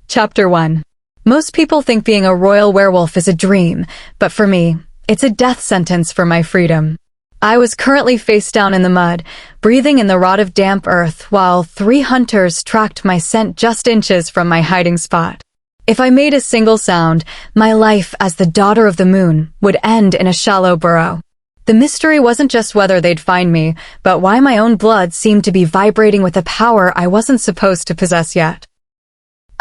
Chapter 1. Most people think being a royal werewolf is a dream, but for me, it's a death sentence for my freedom. I was currently face down in the mud, breathing in the rot of damp earth, while 3 hunters tracked my scent just inches from my hiding spot. If I made a single sound, my life as the daughter of the moon would end in a shallow burrow. The mystery wasn't just whether they'd find me, but why my own blood seemed to be vibrating with a power I wasn't supposed to possess yet.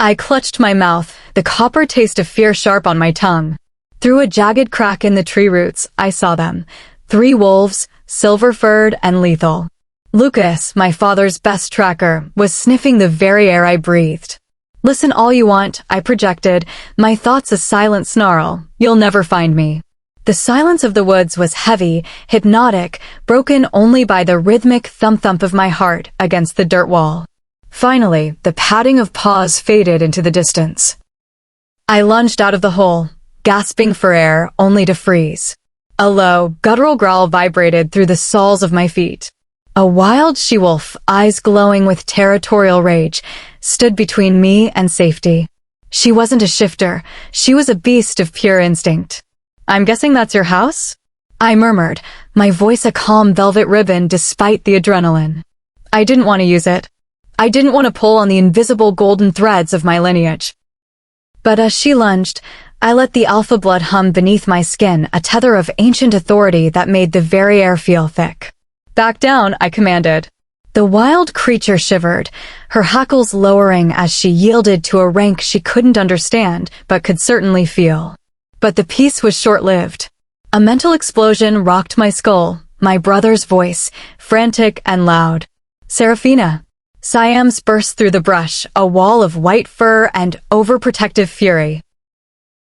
I clutched my mouth, the copper taste of fear sharp on my tongue. Through a jagged crack in the tree roots, I saw them. 3 wolves, silver-furred and lethal. Lucas, my father's best tracker, was sniffing the very air I breathed. "Listen all you want," I projected, my thoughts a silent snarl. "You'll never find me." The silence of the woods was heavy, hypnotic, broken only by the rhythmic thump-thump of my heart against the dirt wall. Finally, the padding of paws faded into the distance. I lunged out of the hole, gasping for air, only to freeze. A low, guttural growl vibrated through the soles of my feet. A wild she-wolf, eyes glowing with territorial rage, stood between me and safety. She wasn't a shifter, she was a beast of pure instinct. "I'm guessing that's your house?" I murmured, my voice a calm velvet ribbon despite the adrenaline. I didn't want to use it. I didn't want to pull on the invisible golden threads of my lineage. But as she lunged, I let the alpha blood hum beneath my skin, a tether of ancient authority that made the very air feel thick. "Back down," I commanded. The wild creature shivered, her hackles lowering as she yielded to a rank she couldn't understand, but could certainly feel. But the peace was short-lived. A mental explosion rocked my skull, my brother's voice, frantic and loud. "Seraphina." Siams burst through the brush, a wall of white fur and overprotective fury.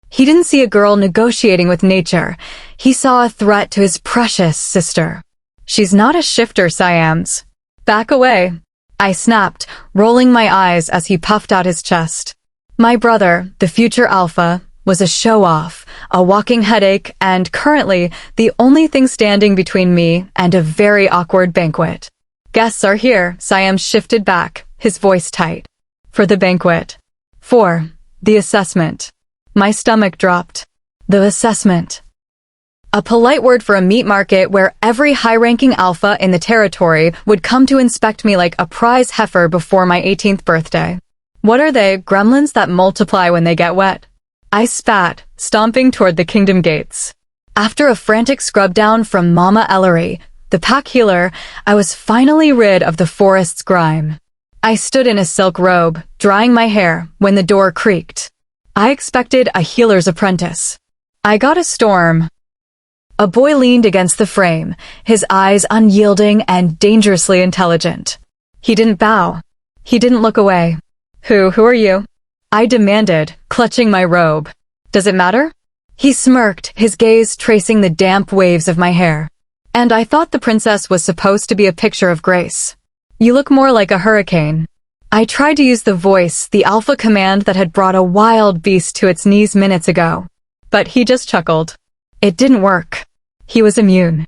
He didn't see a girl negotiating with nature. He saw a threat to his precious sister. "She's not a shifter, Siams." "Back away," I snapped, rolling my eyes as he puffed out his chest. My brother, the future alpha, was a show-off, a walking headache, and currently the only thing standing between me and a very awkward banquet. "Guests are here," Siams shifted back, his voice tight. "For the banquet." "For the assessment." My stomach dropped. The assessment. A polite word for a meat market where every high-ranking alpha in the territory would come to inspect me like a prize heifer before my 18th birthday. What are they, gremlins that multiply when they get wet? I spat, stomping toward the kingdom gates. After a frantic scrub down from Mama Ellery, the pack healer, I was finally rid of the forest's grime. I stood in a silk robe, drying my hair, when the door creaked. I expected a healer's apprentice. I got a storm. A boy leaned against the frame, his eyes unyielding and dangerously intelligent. He didn't bow. He didn't look away. Who are you?" I demanded, clutching my robe. "Does it matter?" He smirked, his gaze tracing the damp waves of my hair. "And I thought the princess was supposed to be a picture of grace. You look more like a hurricane." I tried to use the voice, the alpha command that had brought a wild beast to its knees minutes ago. But he just chuckled. It didn't work. He was immune.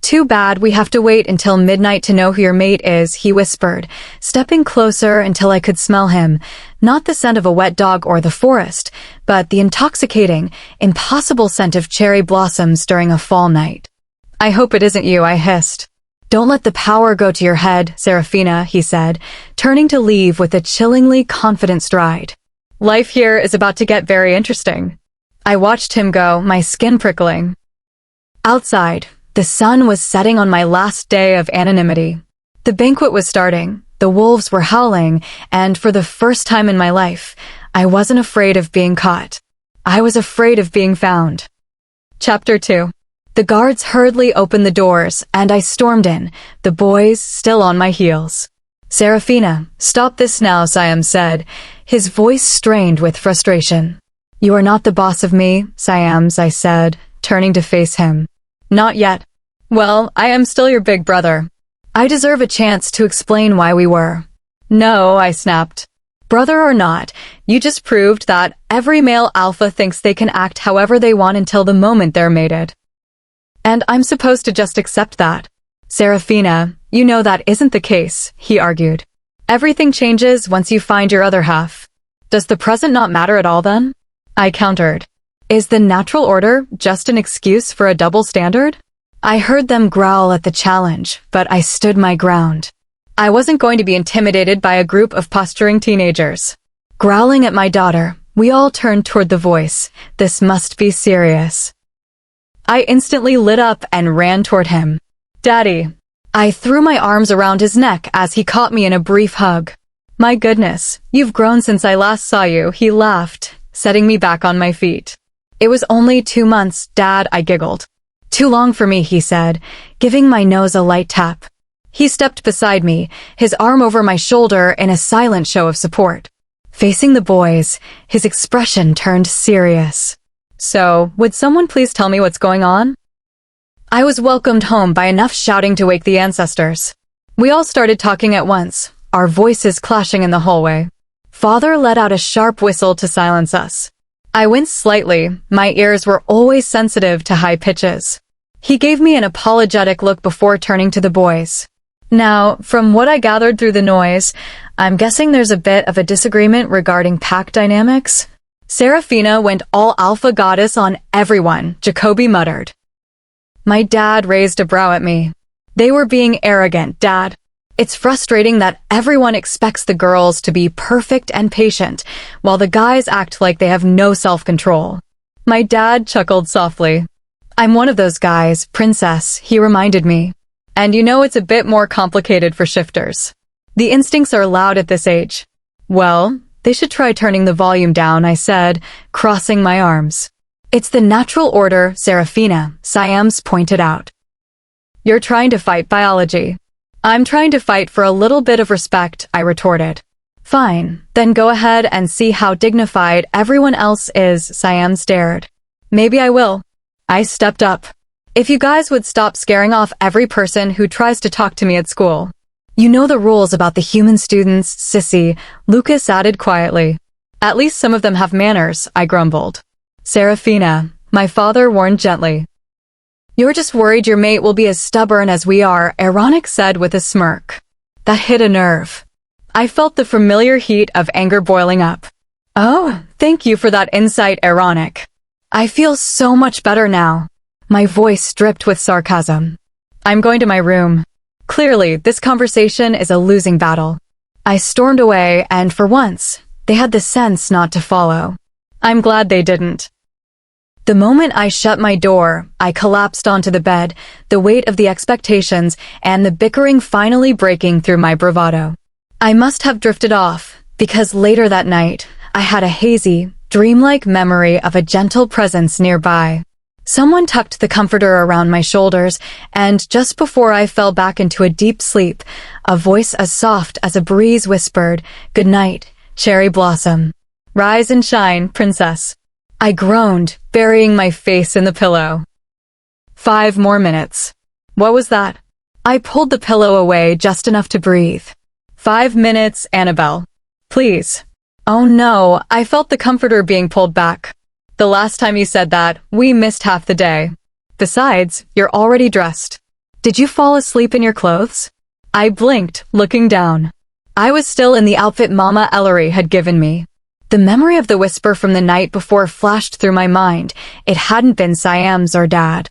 "Too bad we have to wait until midnight to know who your mate is," he whispered, stepping closer until I could smell him, not the scent of a wet dog or the forest, but the intoxicating, impossible scent of cherry blossoms during a fall night. "I hope it isn't you," I hissed. "Don't let the power go to your head, Seraphina," he said, turning to leave with a chillingly confident stride. "Life here is about to get very interesting." I watched him go, my skin prickling. Outside, the sun was setting on my last day of anonymity. The banquet was starting, the wolves were howling, and for the first time in my life, I wasn't afraid of being caught. I was afraid of being found. Chapter 2. The guards hurriedly opened the doors, and I stormed in, the boys still on my heels. "Seraphina, stop this now," Siam said, his voice strained with frustration. "You are not the boss of me, Siams," I said, turning to face him. "Not yet." "Well, I am still your big brother. I deserve a chance to explain why we were." "No," I snapped. "Brother or not, you just proved that every male alpha thinks they can act however they want until the moment they're mated. And I'm supposed to just accept that." "Seraphina, you know that isn't the case," he argued. "Everything changes once you find your other half." Does the present not matter at all then? I countered. Is the natural order just an excuse for a double standard? I heard them growl at the challenge, but I stood my ground. I wasn't going to be intimidated by a group of posturing teenagers. Growling at my daughter, we all turned toward the voice. This must be serious. I instantly lit up and ran toward him. Daddy. I threw my arms around his neck as he caught me in a brief hug. My goodness, you've grown since I last saw you, he laughed, setting me back on my feet. It was only 2 months, Dad, I giggled. Too long for me, he said, giving my nose a light tap. He stepped beside me, his arm over my shoulder in a silent show of support. Facing the boys, his expression turned serious. So, would someone please tell me what's going on? I was welcomed home by enough shouting to wake the ancestors. We all started talking at once, our voices clashing in the hallway. Father let out a sharp whistle to silence us. I winced slightly, my ears were always sensitive to high pitches. He gave me an apologetic look before turning to the boys. Now, from what I gathered through the noise, I'm guessing there's a bit of a disagreement regarding pack dynamics. Seraphina went all alpha goddess on everyone, Jacoby muttered. My dad raised a brow at me. They were being arrogant, Dad. It's frustrating that everyone expects the girls to be perfect and patient, while the guys act like they have no self-control. My dad chuckled softly. I'm one of those guys, Princess, he reminded me. And you know it's a bit more complicated for shifters. The instincts are loud at this age. Well, they should try turning the volume down, I said, crossing my arms. It's the natural order, Seraphina, Siams pointed out. You're trying to fight biology. I'm trying to fight for a little bit of respect, I retorted. Fine, then go ahead and see how dignified everyone else is, Siam stared. Maybe I will. I stepped up. If you guys would stop scaring off every person who tries to talk to me at school. You know the rules about the human students, sissy, Lucas added quietly. At least some of them have manners, I grumbled. Seraphina, my father warned gently. You're just worried your mate will be as stubborn as we are, Ironic said with a smirk. That hit a nerve. I felt the familiar heat of anger boiling up. Oh, thank you for that insight, Ironic. I feel so much better now. My voice dripped with sarcasm. I'm going to my room. Clearly, this conversation is a losing battle. I stormed away, and for once, they had the sense not to follow. I'm glad they didn't. The moment I shut my door, I collapsed onto the bed, the weight of the expectations and the bickering finally breaking through my bravado. I must have drifted off, because later that night, I had a hazy, dreamlike memory of a gentle presence nearby. Someone tucked the comforter around my shoulders, and just before I fell back into a deep sleep, a voice as soft as a breeze whispered, "Good night, cherry blossom. Rise and shine, princess." I groaned, burying my face in the pillow. 5 more minutes. What was that? I pulled the pillow away just enough to breathe. 5 minutes, Annabelle. Please. Oh no, I felt the comforter being pulled back. The last time you said that, we missed half the day. Besides, you're already dressed. Did you fall asleep in your clothes? I blinked, looking down. I was still in the outfit Mama Ellery had given me. The memory of the whisper from the night before flashed through my mind. It hadn't been Siam's or Dad.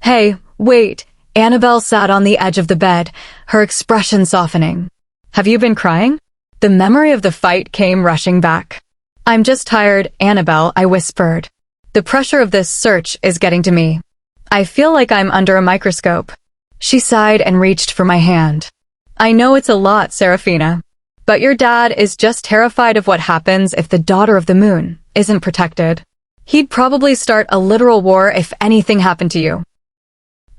Hey, wait. Annabelle sat on the edge of the bed, her expression softening. Have you been crying? The memory of the fight came rushing back. I'm just tired, Annabelle, I whispered. The pressure of this search is getting to me. I feel like I'm under a microscope. She sighed and reached for my hand. I know it's a lot, Seraphina. But your dad is just terrified of what happens if the daughter of the moon isn't protected. He'd probably start a literal war if anything happened to you.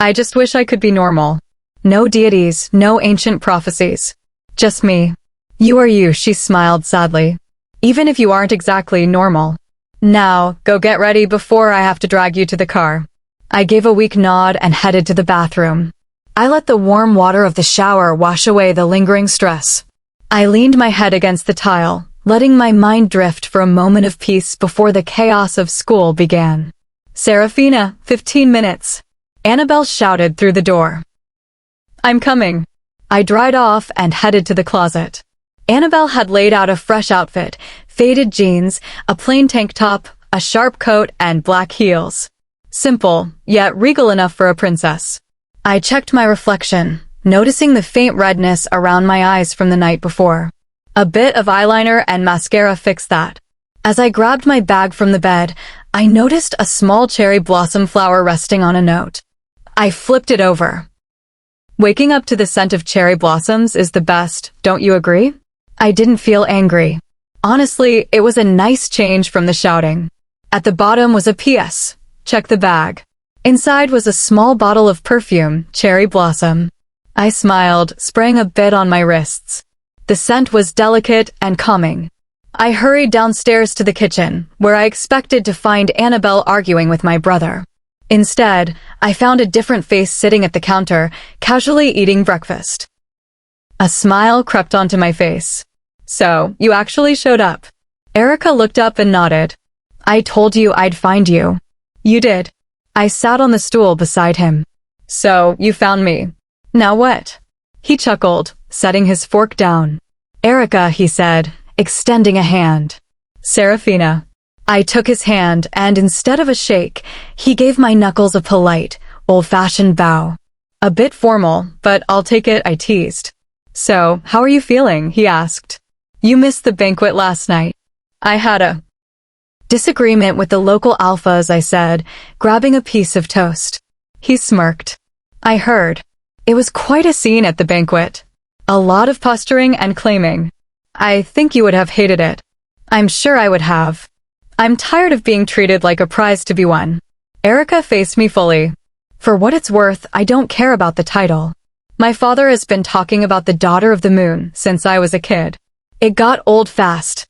I just wish I could be normal. No deities, no ancient prophecies. Just me. You are you, she smiled sadly. Even if you aren't exactly normal. Now, go get ready before I have to drag you to the car. I gave a weak nod and headed to the bathroom. I let the warm water of the shower wash away the lingering stress. I leaned my head against the tile, letting my mind drift for a moment of peace before the chaos of school began. Seraphina, 15 minutes. Annabelle shouted through the door. I'm coming. I dried off and headed to the closet. Annabelle had laid out a fresh outfit, Faded jeans, a plain tank top, a sharp coat, and black heels. Simple, yet regal enough for a princess. I checked my reflection, noticing the faint redness around my eyes from the night before. A bit of eyeliner and mascara fixed that. As I grabbed my bag from the bed, I noticed a small cherry blossom flower resting on a note. I flipped it over. Waking up to the scent of cherry blossoms is the best, don't you agree? I didn't feel angry. Honestly, it was a nice change from the shouting. At the bottom was a PS. Check the bag. Inside was a small bottle of perfume, cherry blossom. I smiled, spraying a bit on my wrists. The scent was delicate and calming. I hurried downstairs to the kitchen, where I expected to find Annabelle arguing with my brother. Instead, I found a different face sitting at the counter, casually eating breakfast. A smile crept onto my face. So, you actually showed up. Erica looked up and nodded. I told you I'd find you. You did. I sat on the stool beside him. So, you found me. Now what? He chuckled, setting his fork down. Erica, he said, extending a hand. Seraphina. I took his hand, and instead of a shake, he gave my knuckles a polite, old-fashioned bow. A bit formal, but I'll take it, I teased. So, how are you feeling? He asked. You missed the banquet last night. I had a disagreement with the local alphas, I said, grabbing a piece of toast. He smirked. I heard. It was quite a scene at the banquet. A lot of posturing and claiming. I think you would have hated it. I'm sure I would have. I'm tired of being treated like a prize to be won. Erica faced me fully. For what it's worth, I don't care about the title. My father has been talking about the daughter of the moon since I was a kid. It got old fast.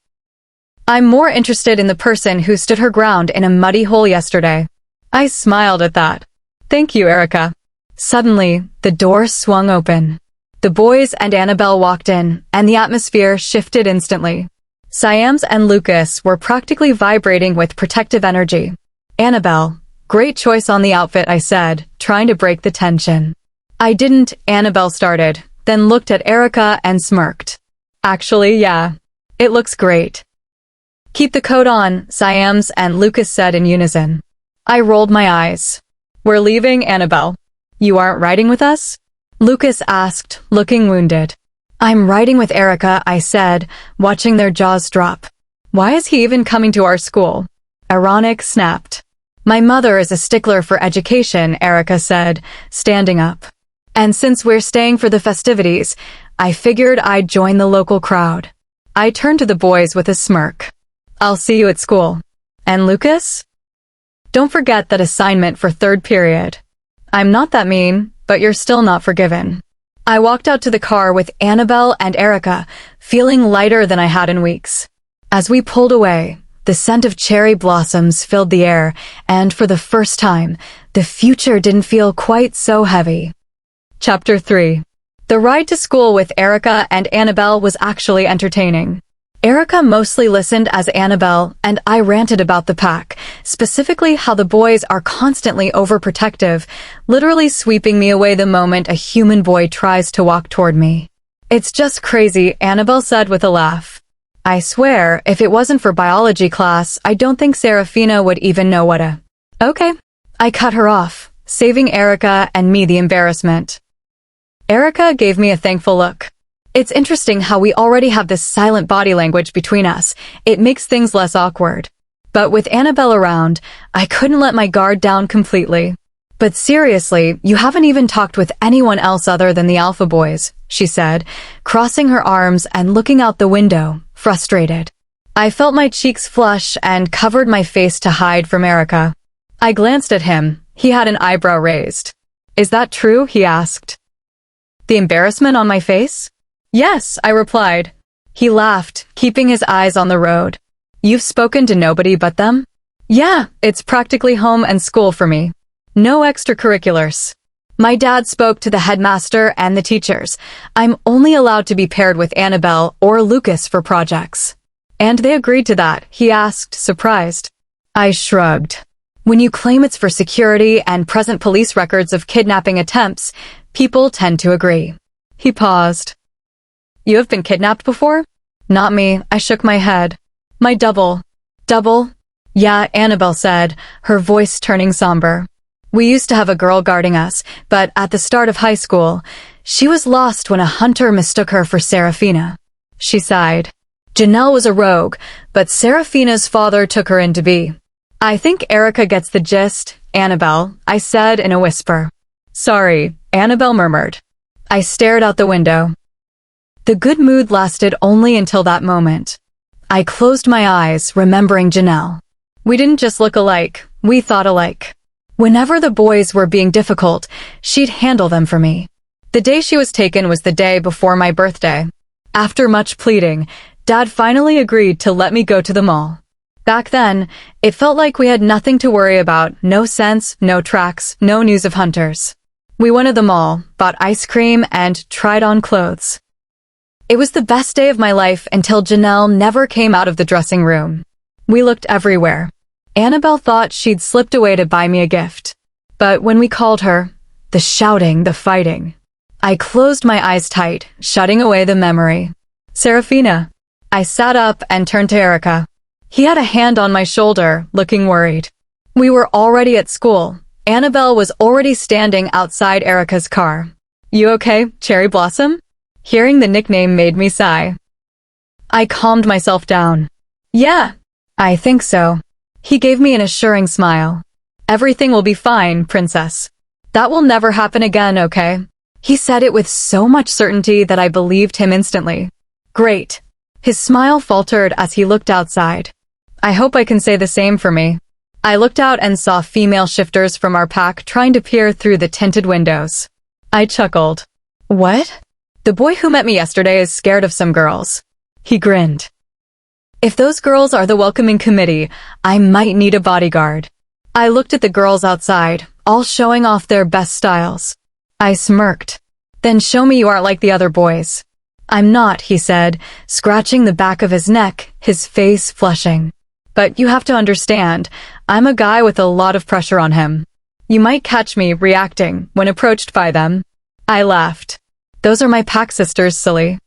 I'm more interested in the person who stood her ground in a muddy hole yesterday. I smiled at that. Thank you, Erica. Suddenly, the door swung open. The boys and Annabelle walked in, and the atmosphere shifted instantly. Siams and Lucas were practically vibrating with protective energy. Annabelle, great choice on the outfit, I said, trying to break the tension. I didn't, Annabelle started, then looked at Erica and smirked. Actually, yeah. It looks great. Keep the coat on, Siams and Lucas said in unison. I rolled my eyes. We're leaving, Annabelle. You aren't riding with us? Lucas asked, looking wounded. I'm riding with Erica, I said, watching their jaws drop. Why is he even coming to our school? Ironic snapped. My mother is a stickler for education, Erica said, standing up. And since we're staying for the festivities, I figured I'd join the local crowd. I turned to the boys with a smirk. I'll see you at school. And Lucas? Don't forget that assignment for third period. I'm not that mean, but you're still not forgiven. I walked out to the car with Annabelle and Erica, feeling lighter than I had in weeks. As we pulled away, the scent of cherry blossoms filled the air, and for the first time, the future didn't feel quite so heavy. Chapter 3. The ride to school with Erica and Annabelle was actually entertaining. Erica mostly listened as Annabelle, and I ranted about the pack, specifically how the boys are constantly overprotective, literally sweeping me away the moment a human boy tries to walk toward me. It's just crazy, Annabelle said with a laugh. I swear, if it wasn't for biology class, I don't think Seraphina would even know what a... Okay. I cut her off, saving Erica and me the embarrassment. Erica gave me a thankful look. It's interesting how we already have this silent body language between us. It makes things less awkward. But with Annabelle around, I couldn't let my guard down completely. But seriously, you haven't even talked with anyone else other than the Alpha Boys, she said, crossing her arms and looking out the window, frustrated. I felt my cheeks flush and covered my face to hide from Erica. I glanced at him. He had an eyebrow raised. Is that true? He asked. The embarrassment on my face? Yes, I replied. He laughed, keeping his eyes on the road. You've spoken to nobody but them? Yeah, it's practically home and school for me. No extracurriculars. My dad spoke to the headmaster and the teachers. I'm only allowed to be paired with Annabelle or Lucas for projects. And they agreed to that, he asked, surprised. I shrugged. When you claim it's for security and present police records of kidnapping attempts, people tend to agree. He paused. You have been kidnapped before? Not me, I shook my head. My double. Double? Yeah, Annabelle said, her voice turning somber. We used to have a girl guarding us, but at the start of high school, she was lost when a hunter mistook her for Seraphina. She sighed. Janelle was a rogue, but Seraphina's father took her in to be. I think Erica gets the gist, Annabelle, I said in a whisper. Sorry, Annabelle murmured. I stared out the window. The good mood lasted only until that moment. I closed my eyes, remembering Janelle. We didn't just look alike, we thought alike. Whenever the boys were being difficult, she'd handle them for me. The day she was taken was the day before my birthday. After much pleading, Dad finally agreed to let me go to the mall. Back then, it felt like we had nothing to worry about, no scents, no tracks, no news of hunters. We went to the mall, bought ice cream, and tried on clothes. It was the best day of my life until Janelle never came out of the dressing room. We looked everywhere. Annabelle thought she'd slipped away to buy me a gift. But when we called her, the shouting, the fighting. I closed my eyes tight, shutting away the memory. Seraphina. I sat up and turned to Erica. He had a hand on my shoulder, looking worried. We were already at school. Annabelle was already standing outside Erica's car. You okay, Cherry Blossom? Hearing the nickname made me sigh. I calmed myself down. Yeah, I think so. He gave me an assuring smile. Everything will be fine, princess. That will never happen again, okay? He said it with so much certainty that I believed him instantly. Great. His smile faltered as he looked outside. I hope I can say the same for me. I looked out and saw female shifters from our pack trying to peer through the tinted windows. I chuckled. What? The boy who met me yesterday is scared of some girls. He grinned. If those girls are the welcoming committee, I might need a bodyguard. I looked at the girls outside, all showing off their best styles. I smirked. Then show me you aren't like the other boys. I'm not, he said, scratching the back of his neck, his face flushing. But you have to understand, I'm a guy with a lot of pressure on him. You might catch me reacting when approached by them. I laughed. Those are my pack sisters, silly.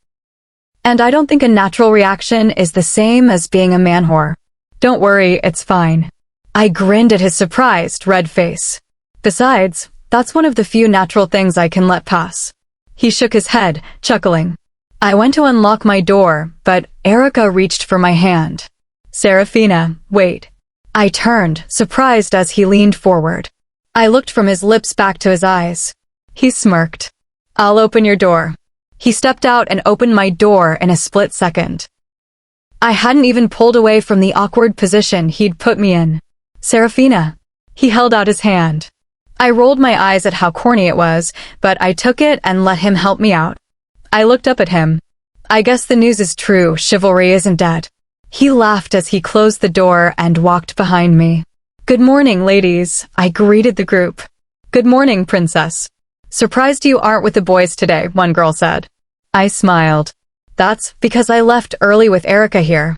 And I don't think a natural reaction is the same as being a man-whore. Don't worry, it's fine. I grinned at his surprised, red face. Besides, that's one of the few natural things I can let pass. He shook his head, chuckling. I went to unlock my door, but Erica reached for my hand. Seraphina, wait. I turned, surprised as he leaned forward. I looked from his lips back to his eyes. He smirked. I'll open your door. He stepped out and opened my door in a split second. I hadn't even pulled away from the awkward position he'd put me in. Seraphina. He held out his hand. I rolled my eyes at how corny it was, but I took it and let him help me out. I looked up at him. I guess the news is true, chivalry isn't dead. He laughed as he closed the door and walked behind me. Good morning, ladies, I greeted the group. Good morning, princess. Surprised you aren't with the boys today, one girl said. I smiled. That's because I left early with Erica here.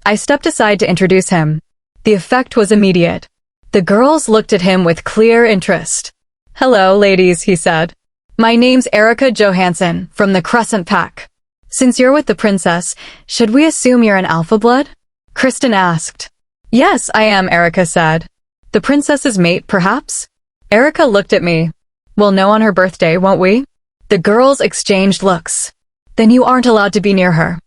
I stepped aside to introduce him. The effect was immediate. The girls looked at him with clear interest. Hello, ladies, he said. My name's Erica Johansen, from the Crescent Pack. Since you're with the princess, should we assume you're an alpha blood? Kristen asked. Yes, I am, Erica said. The princess's mate, perhaps? Erica looked at me. We'll know on her birthday, won't we? The girls exchanged looks. Then you aren't allowed to be near her.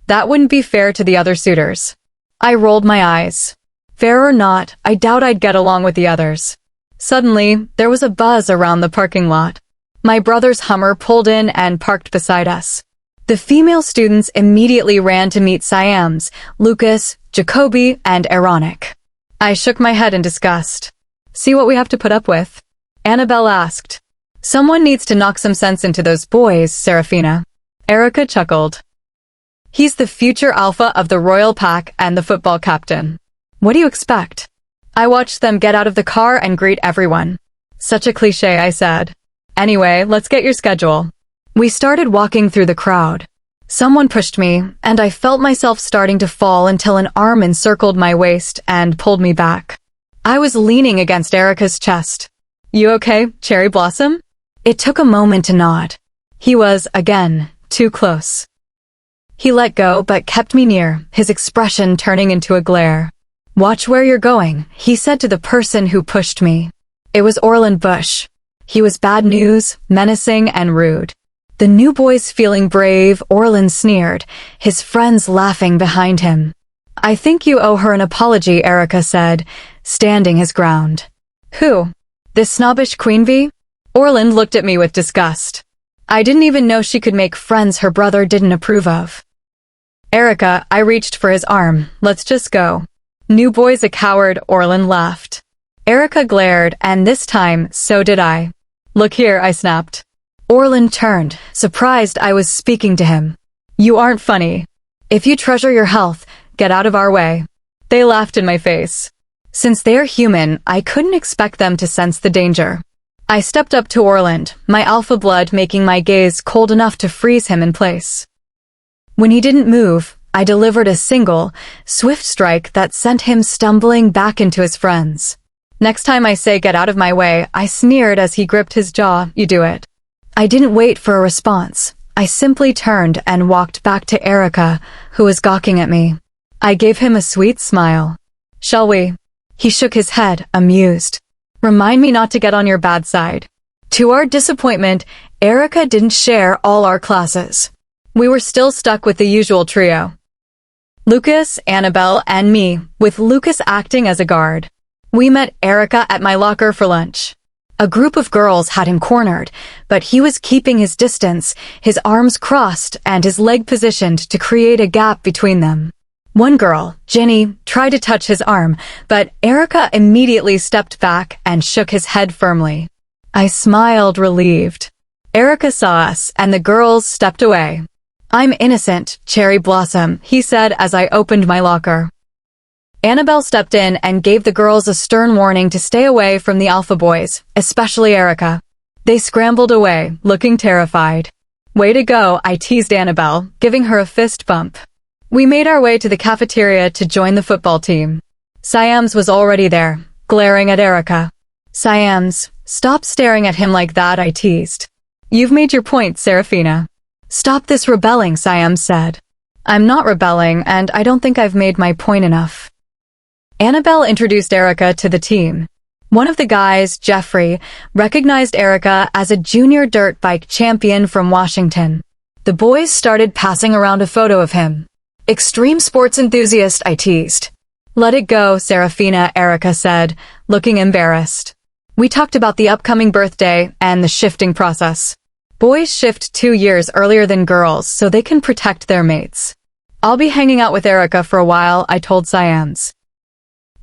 That wouldn't be fair to the other suitors. I rolled my eyes. Fair or not, I doubt I'd get along with the others. Suddenly, there was a buzz around the parking lot. My brother's Hummer pulled in and parked beside us. The female students immediately ran to meet Siams, Lucas, Jacoby, and Aaronic. I shook my head in disgust. See what we have to put up with? Annabelle asked. Someone needs to knock some sense into those boys, Seraphina. Erica chuckled. He's the future alpha of the royal pack and the football captain. What do you expect? I watched them get out of the car and greet everyone. Such a cliché, I said. Anyway, let's get your schedule. We started walking through the crowd. Someone pushed me, and I felt myself starting to fall until an arm encircled my waist and pulled me back. I was leaning against Erica's chest. You okay, Cherry Blossom? It took a moment to nod. He was, again, too close. He let go but kept me near, his expression turning into a glare. "Watch where you're going," he said to the person who pushed me. It was Orland Bush. He was bad news, menacing and rude. The new boys feeling brave, Orland sneered, his friends laughing behind him. "I think you owe her an apology," Erica said, standing his ground. "Who? This snobbish queen bee?" Orland looked at me with disgust. I didn't even know she could make friends her brother didn't approve of. "Erica," I reached for his arm, "let's just go." "New boy's a coward," Orland laughed. Erica glared, and this time, so did I. "Look here," I snapped. Orland turned, surprised I was speaking to him. "You aren't funny. If you treasure your health, get out of our way." They laughed in my face. Since they're human, I couldn't expect them to sense the danger. I stepped up to Orland, my alpha blood making my gaze cold enough to freeze him in place. When he didn't move, I delivered a single, swift strike that sent him stumbling back into his friends. "Next time I say get out of my way," I sneered as he gripped his jaw, "you do it." I didn't wait for a response. I simply turned and walked back to Erica, who was gawking at me. I gave him a sweet smile. "Shall we?" He shook his head, amused. "Remind me not to get on your bad side." To our disappointment, Erica didn't share all our classes. We were still stuck with the usual trio. Lucas, Annabelle, and me, with Lucas acting as a guard. We met Erica at my locker for lunch. A group of girls had him cornered, but he was keeping his distance, his arms crossed and his leg positioned to create a gap between them. One girl, Jenny, tried to touch his arm, but Erica immediately stepped back and shook his head firmly. I smiled, relieved. Erica saw us, and the girls stepped away. "I'm innocent, Cherry Blossom," he said as I opened my locker. Annabelle stepped in and gave the girls a stern warning to stay away from the alpha boys, especially Erica. They scrambled away, looking terrified. "Way to go," I teased Annabelle, giving her a fist bump. We made our way to the cafeteria to join the football team. Siams was already there, glaring at Erica. "Siams, stop staring at him like that," I teased. "You've made your point, Seraphina." "Stop this rebelling," Siams said. "I'm not rebelling, and I don't think I've made my point enough." Annabelle introduced Erica to the team. One of the guys, Jeffrey, recognized Erica as a junior dirt bike champion from Washington. The boys started passing around a photo of him. "Extreme sports enthusiast," I teased. "Let it go, Seraphina," Erica said, looking embarrassed. We talked about the upcoming birthday and the shifting process. Boys shift 2 years earlier than girls so they can protect their mates. "I'll be hanging out with Erica for a while," I told Siams.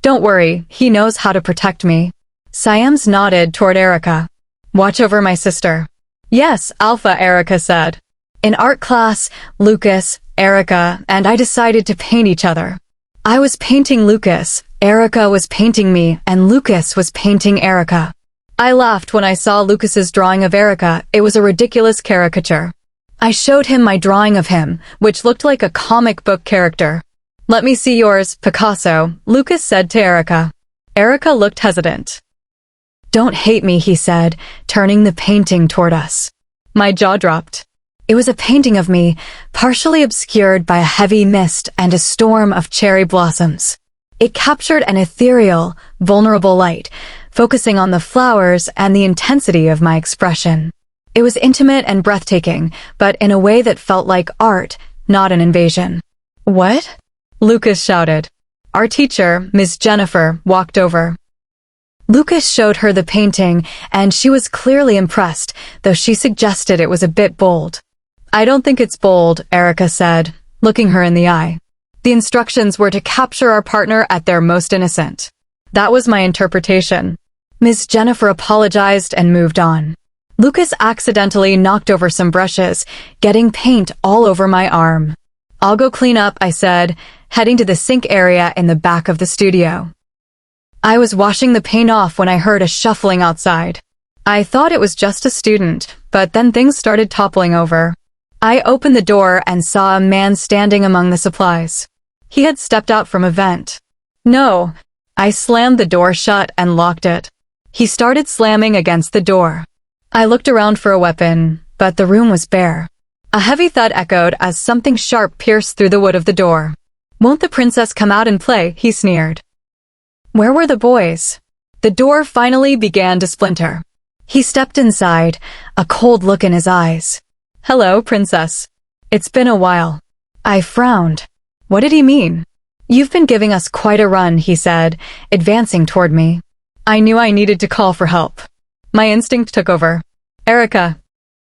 "Don't worry, he knows how to protect me." Siams nodded toward Erica. "Watch over my sister." "Yes, Alpha," Erica said. In art class, Lucas, Erica, and I decided to paint each other. I was painting Lucas, Erica was painting me, and Lucas was painting Erica. I laughed when I saw Lucas's drawing of Erica. It was a ridiculous caricature. I showed him my drawing of him, which looked like a comic book character. "Let me see yours, Picasso," Lucas said to Erica. Erica looked hesitant. "Don't hate me," he said, turning the painting toward us. My jaw dropped. It was a painting of me, partially obscured by a heavy mist and a storm of cherry blossoms. It captured an ethereal, vulnerable light, focusing on the flowers and the intensity of my expression. It was intimate and breathtaking, but in a way that felt like art, not an invasion. "What?" Lucas shouted. Our teacher, Miss Jennifer, walked over. Lucas showed her the painting, and she was clearly impressed, though she suggested it was a bit bold. "I don't think it's bold," Erica said, looking her in the eye. The instructions were to capture our partner at their most innocent. That was my interpretation. Miss Jennifer apologized and moved on. Lucas accidentally knocked over some brushes, getting paint all over my arm. "I'll go clean up," I said, heading to the sink area in the back of the studio. I was washing the paint off when I heard a shuffling outside. I thought it was just a student, but then things started toppling over. I opened the door and saw a man standing among the supplies. He had stepped out from a vent. "No." I slammed the door shut and locked it. He started slamming against the door. I looked around for a weapon, but the room was bare. A heavy thud echoed as something sharp pierced through the wood of the door. "Won't the princess come out and play?" he sneered. Where were the boys? The door finally began to splinter. He stepped inside, a cold look in his eyes. "Hello, princess. It's been a while." I frowned. What did he mean? "You've been giving us quite a run," he said, advancing toward me. I knew I needed to call for help. My instinct took over. Erica.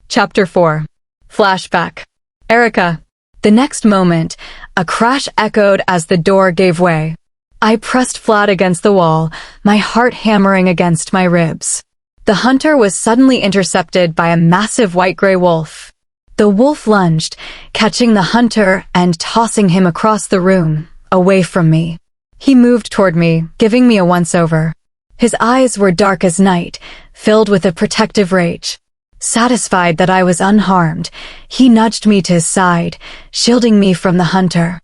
Chapter 4. Flashback. Erica. The next moment, a crash echoed as the door gave way. I pressed flat against the wall, my heart hammering against my ribs. The hunter was suddenly intercepted by a massive white-gray wolf. The wolf lunged, catching the hunter and tossing him across the room, away from me. He moved toward me, giving me a once-over. His eyes were dark as night, filled with a protective rage. Satisfied that I was unharmed, he nudged me to his side, shielding me from the hunter.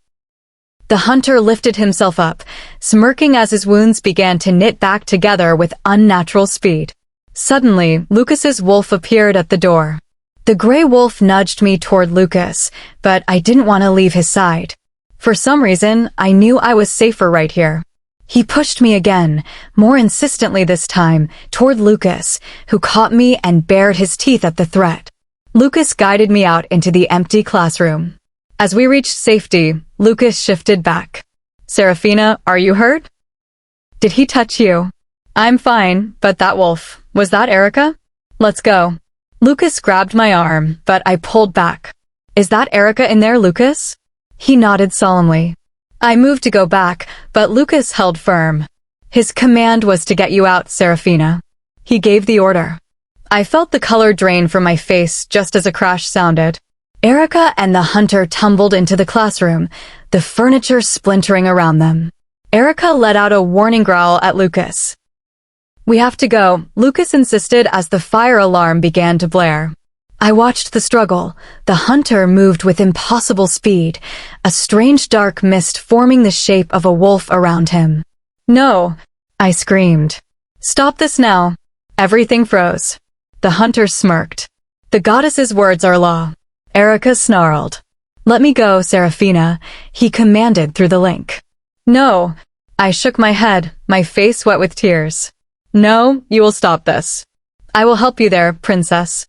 The hunter lifted himself up, smirking as his wounds began to knit back together with unnatural speed. Suddenly, Lucas's wolf appeared at the door. The gray wolf nudged me toward Lucas, but I didn't want to leave his side. For some reason, I knew I was safer right here. He pushed me again, more insistently this time, toward Lucas, who caught me and bared his teeth at the threat. Lucas guided me out into the empty classroom. As we reached safety, Lucas shifted back. "Seraphina, are you hurt?" "Did he touch you?" "I'm fine, but that wolf, was that Erica?" "Let's go." Lucas grabbed my arm, but I pulled back. "Is that Erica in there, Lucas?" He nodded solemnly. I moved to go back, but Lucas held firm. "His command was to get you out, Seraphina." He gave the order. I felt the color drain from my face just as a crash sounded. Erica and the hunter tumbled into the classroom, the furniture splintering around them. Erica let out a warning growl at Lucas. "We have to go," Lucas insisted as the fire alarm began to blare. I watched the struggle. The hunter moved with impossible speed, a strange dark mist forming the shape of a wolf around him. "No!" I screamed. "Stop this now!" Everything froze. The hunter smirked. "The goddess's words are law." Erica snarled. "Let me go, Seraphina," he commanded through the link. "No!" I shook my head, my face wet with tears. "No, you will stop this. I will help you there, princess."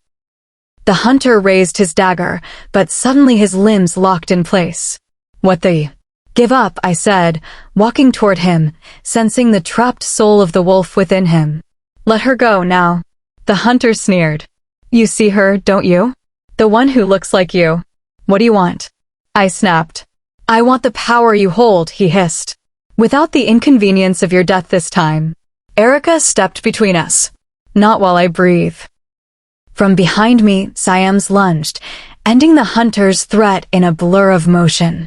The hunter raised his dagger, but suddenly his limbs locked in place. "What the—" "Give up," I said, walking toward him, sensing the trapped soul of the wolf within him. "Let her go now." The hunter sneered. "You see her, don't you? The one who looks like you. What do you want?" I snapped. "I want the power you hold," he hissed. "Without the inconvenience of your death this time." Erica stepped between us. "Not while I breathe." From behind me, Siams lunged, ending the hunter's threat in a blur of motion.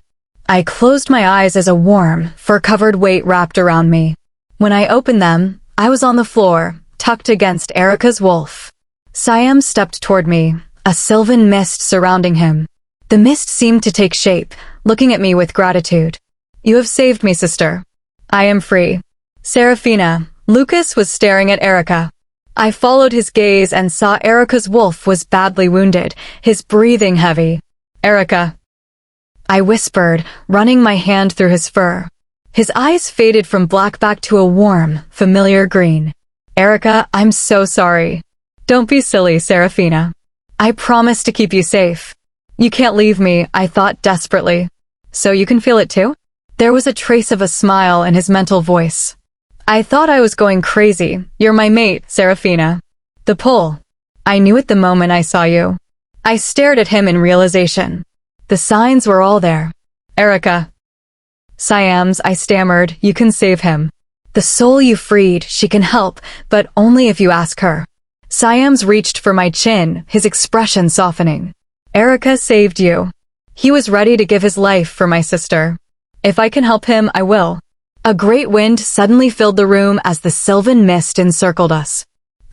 I closed my eyes as a warm, fur-covered weight wrapped around me. When I opened them, I was on the floor, tucked against Erica's wolf. Siams stepped toward me, a sylvan mist surrounding him. The mist seemed to take shape, looking at me with gratitude. "You have saved me, sister. I am free." "Seraphina." Lucas was staring at Erica. I followed his gaze and saw Erica's wolf was badly wounded, his breathing heavy. "Erica," I whispered, running my hand through his fur. His eyes faded from black back to a warm, familiar green. "Erica, I'm so sorry." "Don't be silly, Seraphina. I promise to keep you safe." "You can't leave me," I thought desperately. "So you can feel it too?" There was a trace of a smile in his mental voice. "I thought I was going crazy. You're my mate, Seraphina." "The pull. I knew it the moment I saw you." I stared at him in realization. The signs were all there. "Erica." "Siams," I stammered, "you can save him. The soul you freed, she can help, but only if you ask her." Siams reached for my chin, his expression softening. "Erica saved you. He was ready to give his life for my sister. If I can help him, I will." A great wind suddenly filled the room as the sylvan mist encircled us.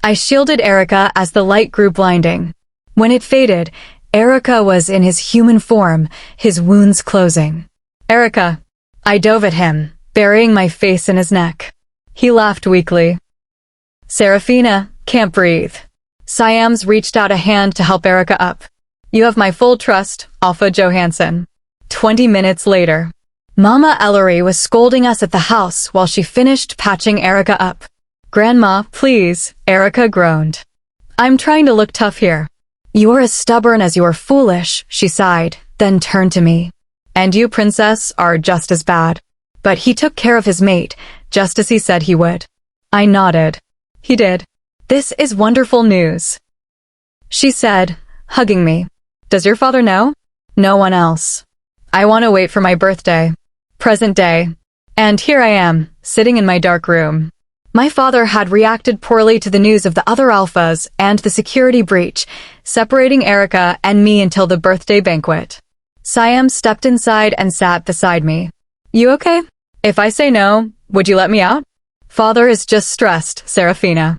I shielded Erica as the light grew blinding. When it faded, Erica was in his human form, his wounds closing. "Erica." I dove at him, burying my face in his neck. He laughed weakly. "Seraphina, can't breathe." Siams reached out a hand to help Erica up. You have my full trust, Alpha Johansen. 20 minutes later. Mama Ellery was scolding us at the house while she finished patching Erica up. Grandma, please, Erica groaned. I'm trying to look tough here. You are as stubborn as you are foolish, she sighed, then turned to me. And you, princess, are just as bad. But he took care of his mate, just as he said he would. I nodded. He did. This is wonderful news, she said, hugging me. Does your father know? No one else. I want to wait for my birthday. Present day. And here I am, sitting in my dark room. My father had reacted poorly to the news of the other alphas and the security breach, separating Erica and me until the birthday banquet. Siam stepped inside and sat beside me. You okay? If I say no, would you let me out? Father is just stressed, Seraphina.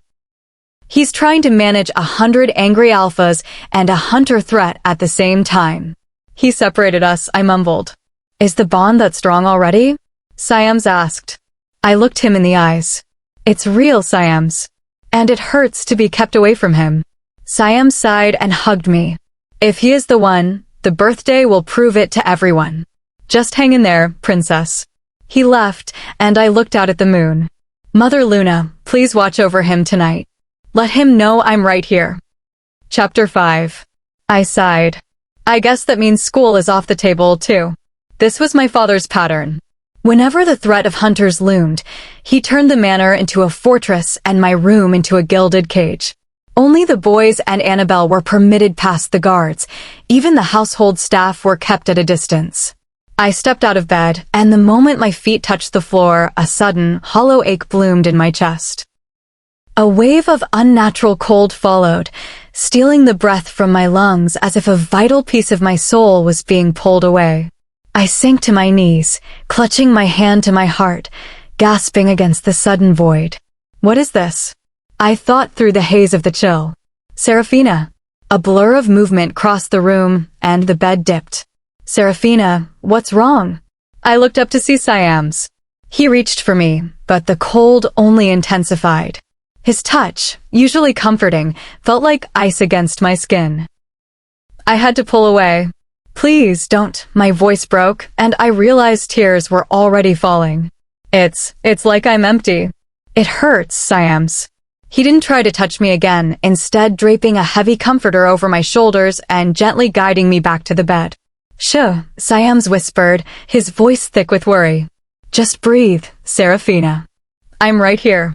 He's trying to manage 100 angry alphas and a hunter threat at the same time. He separated us, I mumbled. Is the bond that strong already? Siams asked. I looked him in the eyes. It's real, Siams. And it hurts to be kept away from him. Siam sighed and hugged me. If he is the one, the birthday will prove it to everyone. Just hang in there, princess. He left, and I looked out at the moon. Mother Luna, please watch over him tonight. Let him know I'm right here. Chapter 5. I sighed. I guess that means school is off the table, too. This was my father's pattern. Whenever the threat of hunters loomed, he turned the manor into a fortress and my room into a gilded cage. Only the boys and Annabelle were permitted past the guards. Even the household staff were kept at a distance. I stepped out of bed, and the moment my feet touched the floor, a sudden, hollow ache bloomed in my chest. A wave of unnatural cold followed, stealing the breath from my lungs as if a vital piece of my soul was being pulled away. I sank to my knees, clutching my hand to my heart, gasping against the sudden void. What is this? I thought through the haze of the chill. Seraphina. A blur of movement crossed the room, and the bed dipped. Seraphina, what's wrong? I looked up to see Siams. He reached for me, but the cold only intensified. His touch, usually comforting, felt like ice against my skin. I had to pull away. Please don't, my voice broke, and I realized tears were already falling. It's like I'm empty. It hurts, Siams. He didn't try to touch me again, instead draping a heavy comforter over my shoulders and gently guiding me back to the bed. Shh, Siams whispered, his voice thick with worry. Just breathe, Seraphina. I'm right here.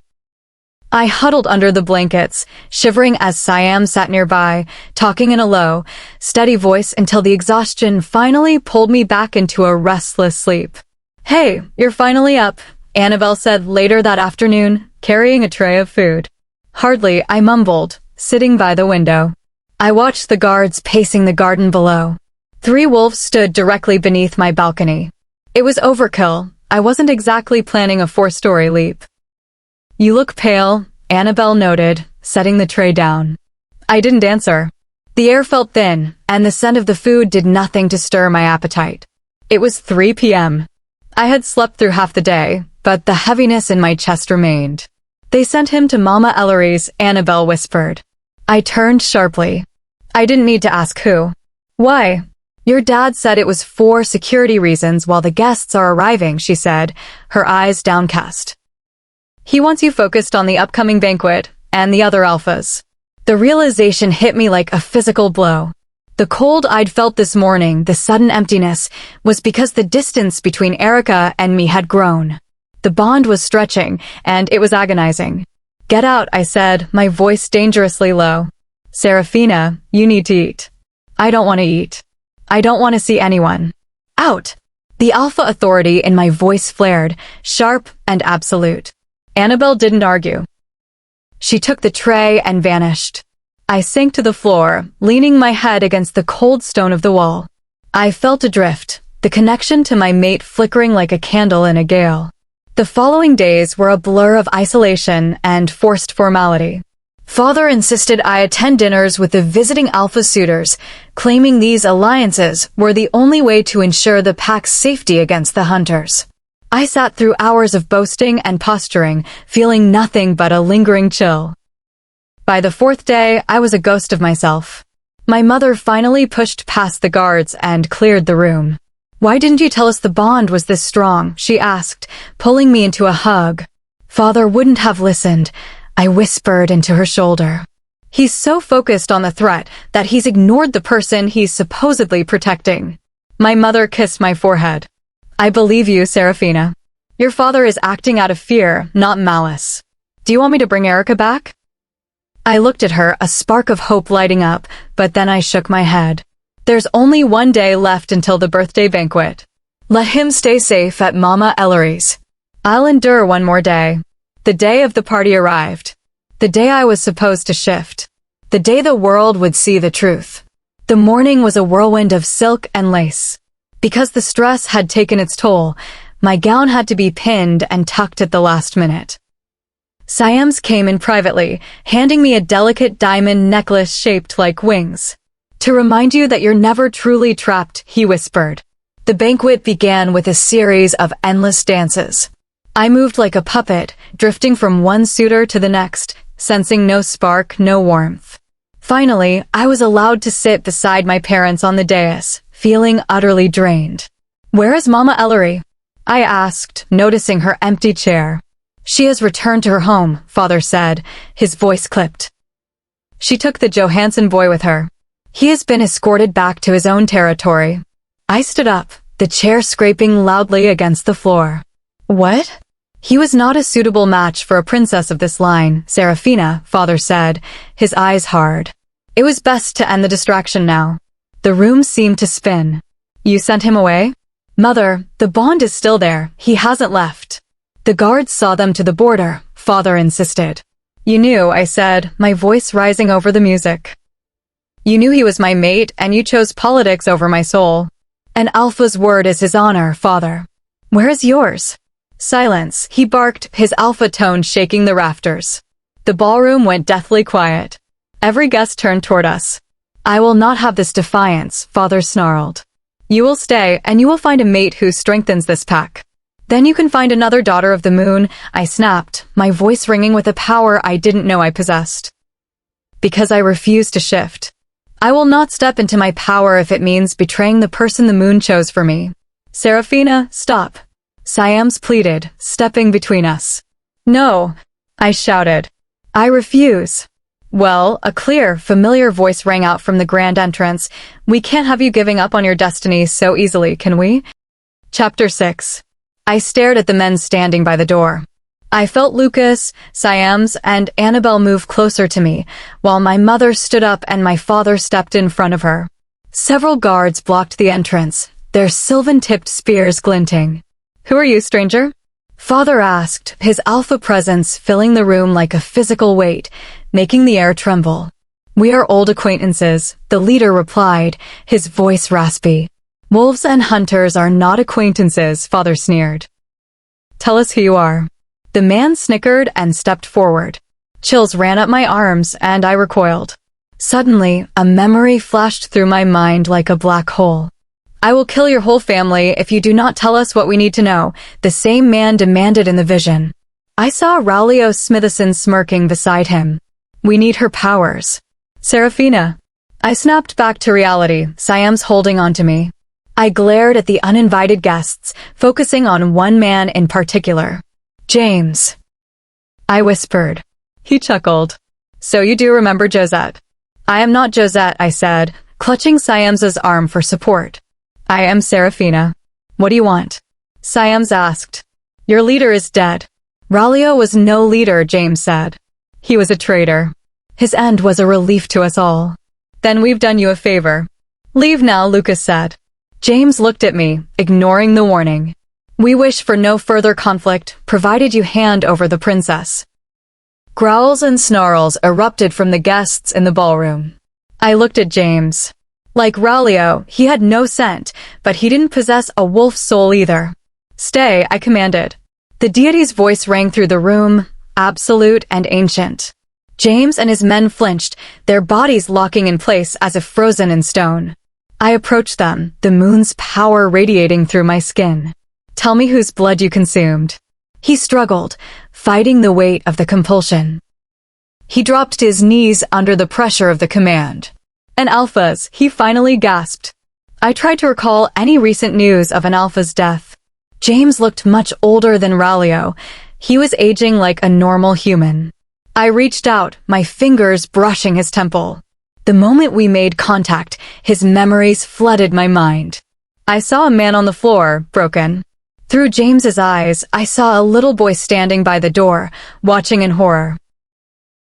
I huddled under the blankets, shivering as Siam sat nearby, talking in a low, steady voice until the exhaustion finally pulled me back into a restless sleep. Hey, you're finally up, Annabelle said later that afternoon, carrying a tray of food. Hardly, I mumbled, sitting by the window. I watched the guards pacing the garden below. 3 wolves stood directly beneath my balcony. It was overkill. I wasn't exactly planning a 4-story leap. You look pale, Annabelle noted, setting the tray down. I didn't answer. The air felt thin, and the scent of the food did nothing to stir my appetite. It was 3 p.m. I had slept through half the day, but the heaviness in my chest remained. They sent him to Mama Ellery's, Annabelle whispered. I turned sharply. I didn't need to ask who. Why? Your dad said it was for security reasons while the guests are arriving, she said, her eyes downcast. He wants you focused on the upcoming banquet and the other alphas. The realization hit me like a physical blow. The cold I'd felt this morning, the sudden emptiness, was because the distance between Erica and me had grown. The bond was stretching, and it was agonizing. Get out, I said, my voice dangerously low. Seraphina, you need to eat. I don't want to eat. I don't want to see anyone. Out! The alpha authority in my voice flared, sharp and absolute. Annabelle didn't argue. She took the tray and vanished. I sank to the floor, leaning my head against the cold stone of the wall. I felt adrift, the connection to my mate flickering like a candle in a gale. The following days were a blur of isolation and forced formality. Father insisted I attend dinners with the visiting alpha suitors, claiming these alliances were the only way to ensure the pack's safety against the hunters. I sat through hours of boasting and posturing, feeling nothing but a lingering chill. By the 4th day, I was a ghost of myself. My mother finally pushed past the guards and cleared the room. "Why didn't you tell us the bond was this strong?" she asked, pulling me into a hug. Father wouldn't have listened, I whispered into her shoulder. He's so focused on the threat that he's ignored the person he's supposedly protecting. My mother kissed my forehead. "I believe you, Seraphina. Your father is acting out of fear, not malice. Do you want me to bring Erica back?" I looked at her, a spark of hope lighting up, but then I shook my head. There's only one day left until the birthday banquet. Let him stay safe at Mama Ellery's. I'll endure one more day. The day of the party arrived. The day I was supposed to shift. The day the world would see the truth. The morning was a whirlwind of silk and lace. Because the stress had taken its toll, my gown had to be pinned and tucked at the last minute. Siams came in privately, handing me a delicate diamond necklace shaped like wings. "To remind you that you're never truly trapped," he whispered. The banquet began with a series of endless dances. I moved like a puppet, drifting from one suitor to the next, sensing no spark, no warmth. Finally, I was allowed to sit beside my parents on the dais, feeling utterly drained. "Where is Mama Ellery?" I asked, noticing her empty chair. "She has returned to her home," Father said, his voice clipped. "She took the Johansen boy with her. He has been escorted back to his own territory." I stood up, the chair scraping loudly against the floor. "What?" "He was not a suitable match for a princess of this line, Seraphina," Father said, his eyes hard. It was best to end the distraction now. The room seemed to spin. "You sent him away?" "Mother, the bond is still there. He hasn't left." "The guards saw them to the border," Father insisted. "You knew," I said, my voice rising over the music. "You knew he was my mate, and you chose politics over my soul. An alpha's word is his honor, Father. Where is yours?" "Silence," he barked, his alpha tone shaking the rafters. The ballroom went deathly quiet. Every guest turned toward us. "I will not have this defiance," Father snarled. "You will stay, and you will find a mate who strengthens this pack. Then you can find another daughter of the moon," I snapped, my voice ringing with a power I didn't know I possessed. Because I refused to shift. I will not step into my power if it means betraying the person the moon chose for me. "Seraphina, stop," Siams pleaded, stepping between us. "No," I shouted. "I refuse." "Well," a clear, familiar voice rang out from the grand entrance. "We can't have you giving up on your destiny so easily, can we?" Chapter 6. I stared at the men standing by the door. I felt Lucas, Siams, and Annabelle move closer to me, while my mother stood up and my father stepped in front of her. Several guards blocked the entrance, their sylvan-tipped spears glinting. "Who are you, stranger?" Father asked, his alpha presence filling the room like a physical weight, making the air tremble. "We are old acquaintances," the leader replied, his voice raspy. "Wolves and hunters are not acquaintances," Father sneered. "Tell us who you are." The man snickered and stepped forward. Chills ran up my arms, and I recoiled. Suddenly, a memory flashed through my mind like a black hole. "I will kill your whole family if you do not tell us what we need to know," the same man demanded in the vision. I saw Raulio Smithison smirking beside him. "We need her powers." "Seraphina." I snapped back to reality, Siams holding onto me. I glared at the uninvited guests, focusing on one man in particular. "James," I whispered. He chuckled. "So you do remember Josette." "I am not Josette," I said, clutching Siams's arm for support. "I am Seraphina. What do you want?" Siams asked. "Your leader is dead." "Raulio was no leader," James said. "He was a traitor." His end was a relief to us all. "Then we've done you a favor." "Leave now," Lucas said. James looked at me, ignoring the warning. "We wish for no further conflict, provided you hand over the princess." Growls and snarls erupted from the guests in the ballroom. I looked at James. Like Raulio, he had no scent, but he didn't possess a wolf's soul either. "Stay," I commanded. The deity's voice rang through the room, absolute and ancient. James and his men flinched, their bodies locking in place as if frozen in stone. I approached them, the moon's power radiating through my skin. "Tell me whose blood you consumed." He struggled, fighting the weight of the compulsion. He dropped to his knees under the pressure of the command. An alpha's, he finally gasped. I tried to recall any recent news of an alpha's death. James looked much older than Ralio. He was aging like a normal human. I reached out, my fingers brushing his temple. The moment we made contact, his memories flooded my mind. I saw a man on the floor, broken. Through James's eyes, I saw a little boy standing by the door, watching in horror.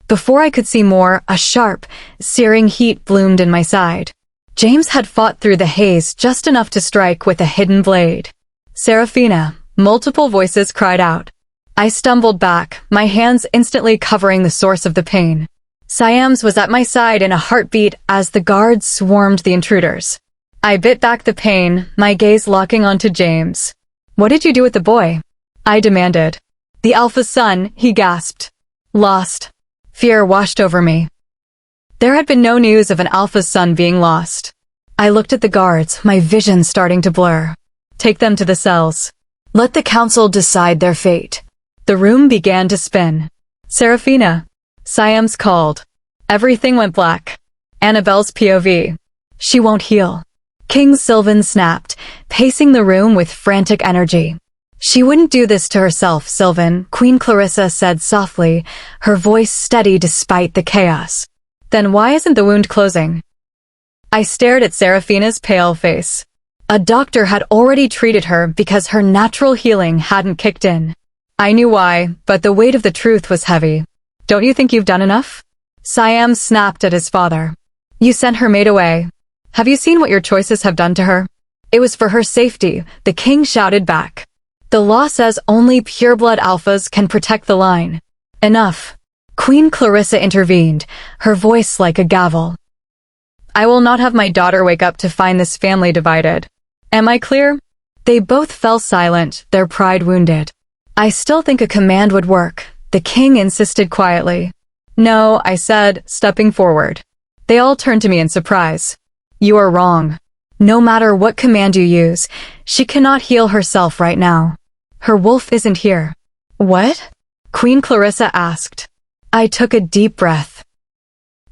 Before I could see more, a sharp, searing heat bloomed in my side. James had fought through the haze just enough to strike with a hidden blade. Seraphina, multiple voices cried out. I stumbled back, my hands instantly covering the source of the pain. Siams was at my side in a heartbeat as the guards swarmed the intruders. I bit back the pain, my gaze locking onto James. What did you do with the boy? I demanded. The Alpha's son, he gasped. Lost. Fear washed over me. There had been no news of an Alpha's son being lost. I looked at the guards, my vision starting to blur. Take them to the cells. Let the council decide their fate. The room began to spin. Seraphina. Siams called. Everything went black. Annabelle's POV. She won't heal. King Sylvan snapped, pacing the room with frantic energy. She wouldn't do this to herself, Sylvan, Queen Clarissa said softly, her voice steady despite the chaos. Then why isn't the wound closing? I stared at Seraphina's pale face. A doctor had already treated her because her natural healing hadn't kicked in. I knew why, but the weight of the truth was heavy. Don't you think you've done enough? Siam snapped at his father. You sent her maid away. Have you seen what your choices have done to her? It was for her safety, the king shouted back. The law says only pureblood alphas can protect the line. Enough. Queen Clarissa intervened, her voice like a gavel. I will not have my daughter wake up to find this family divided. Am I clear? They both fell silent, their pride wounded. I still think a command would work, the king insisted quietly. No, I said, stepping forward. They all turned to me in surprise. You are wrong. No matter what command you use, she cannot heal herself right now. Her wolf isn't here. What? Queen Clarissa asked. I took a deep breath.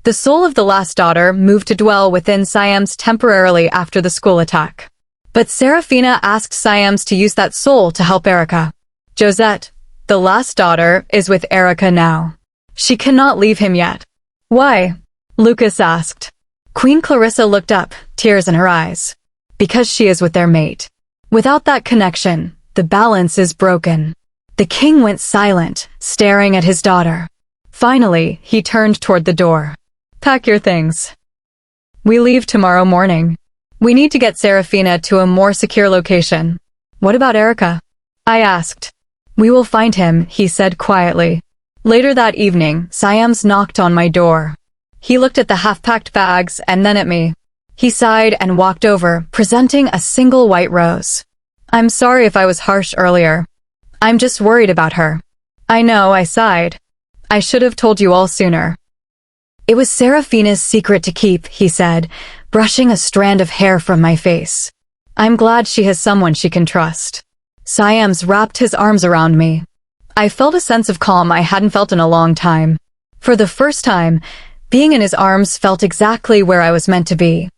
The soul of the last daughter moved to dwell within Siams temporarily after the school attack. But Seraphina asked Siams to use that soul to help Erica. Josette, the last daughter, is with Erica now. She cannot leave him yet. Why? Lucas asked. Queen Clarissa looked up, tears in her eyes. Because she is with their mate. Without that connection, the balance is broken. The king went silent, staring at his daughter. Finally, he turned toward the door. Pack your things. We leave tomorrow morning. We need to get Seraphina to a more secure location. What about Erica? I asked. We will find him, he said quietly. Later that evening, Siams knocked on my door. He looked at the half-packed bags and then at me. He sighed and walked over, presenting a single white rose. I'm sorry if I was harsh earlier. I'm just worried about her. I know, I sighed. I should have told you all sooner. It was Seraphina's secret to keep, he said, brushing a strand of hair from my face. I'm glad she has someone she can trust. Siams wrapped his arms around me. I felt a sense of calm I hadn't felt in a long time. For the first time, being in his arms felt exactly where I was meant to be.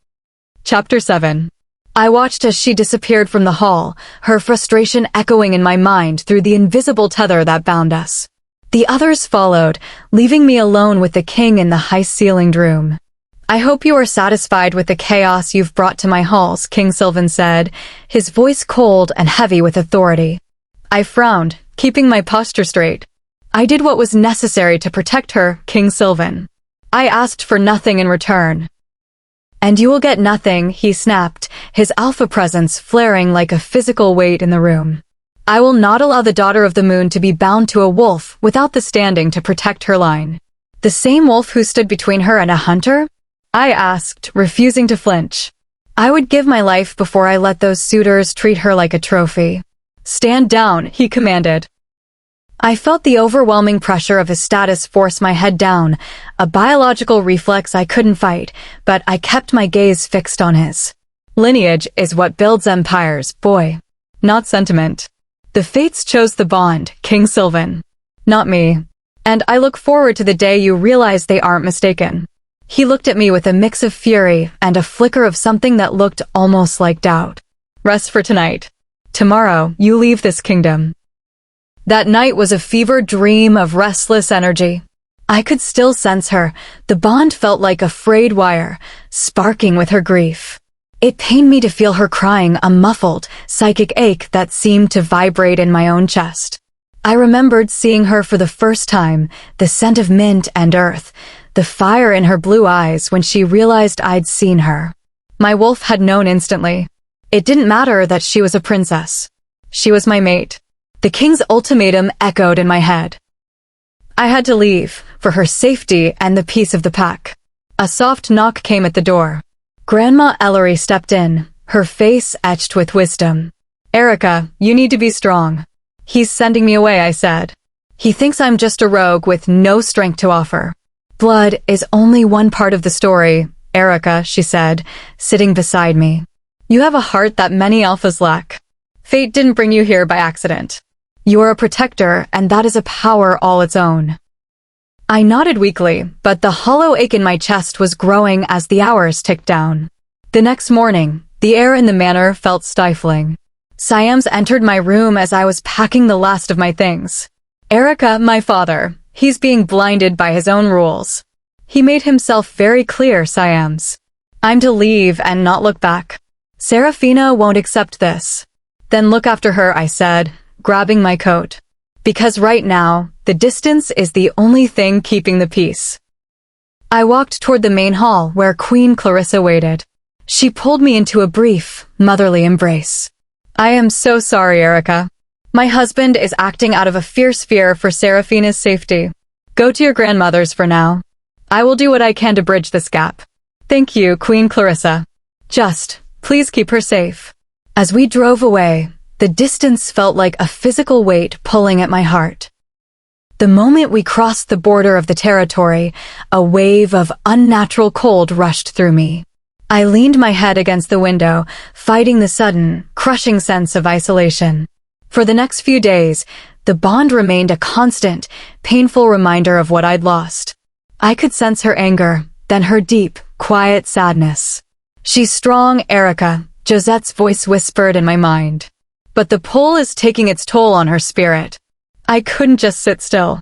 Chapter 7. I watched as she disappeared from the hall, her frustration echoing in my mind through the invisible tether that bound us. The others followed, leaving me alone with the king in the high-ceilinged room. I hope you are satisfied with the chaos you've brought to my halls, King Sylvan said, his voice cold and heavy with authority. I frowned, keeping my posture straight. I did what was necessary to protect her, King Sylvan. I asked for nothing in return. And you will get nothing, he snapped, his alpha presence flaring like a physical weight in the room. I will not allow the daughter of the moon to be bound to a wolf without the standing to protect her line. The same wolf who stood between her and a hunter? I asked, refusing to flinch. I would give my life before I let those suitors treat her like a trophy. Stand down, he commanded. I felt the overwhelming pressure of his status force my head down, a biological reflex I couldn't fight, but I kept my gaze fixed on his. Lineage is what builds empires, boy. Not sentiment. The fates chose the bond, King Sylvan. Not me. And I look forward to the day you realize they aren't mistaken. He looked at me with a mix of fury and a flicker of something that looked almost like doubt. Rest for tonight. Tomorrow, you leave this kingdom. That night was a fevered dream of restless energy. I could still sense her. The bond felt like a frayed wire, sparking with her grief. It pained me to feel her crying, a muffled, psychic ache that seemed to vibrate in my own chest. I remembered seeing her for the first time, the scent of mint and earth, the fire in her blue eyes when she realized I'd seen her. My wolf had known instantly. It didn't matter that she was a princess. She was my mate. The king's ultimatum echoed in my head. I had to leave, for her safety and the peace of the pack. A soft knock came at the door. Grandma Ellery stepped in, her face etched with wisdom. Erica, you need to be strong. He's sending me away, I said. He thinks I'm just a rogue with no strength to offer. Blood is only one part of the story, Erica, she said, sitting beside me. You have a heart that many alphas lack. Fate didn't bring you here by accident. You are a protector, and that is a power all its own. I nodded weakly, but the hollow ache in my chest was growing as the hours ticked down. The next morning, the air in the manor felt stifling. Siams entered my room as I was packing the last of my things. Erica, my father, he's being blinded by his own rules. He made himself very clear, Siams. I'm to leave and not look back. Seraphina won't accept this. Then look after her, I said, grabbing my coat. Because right now, the distance is the only thing keeping the peace. I walked toward the main hall where Queen Clarissa waited. She pulled me into a brief, motherly embrace. I am so sorry, Erica. My husband is acting out of a fierce fear for Seraphina's safety. Go to your grandmother's for now. I will do what I can to bridge this gap. Thank you, Queen Clarissa. Just, please keep her safe. As we drove away, the distance felt like a physical weight pulling at my heart. The moment we crossed the border of the territory, a wave of unnatural cold rushed through me. I leaned my head against the window, fighting the sudden, crushing sense of isolation. For the next few days, the bond remained a constant, painful reminder of what I'd lost. I could sense her anger, then her deep, quiet sadness. She's strong, Erica, Josette's voice whispered in my mind. But the pull is taking its toll on her spirit. I couldn't just sit still.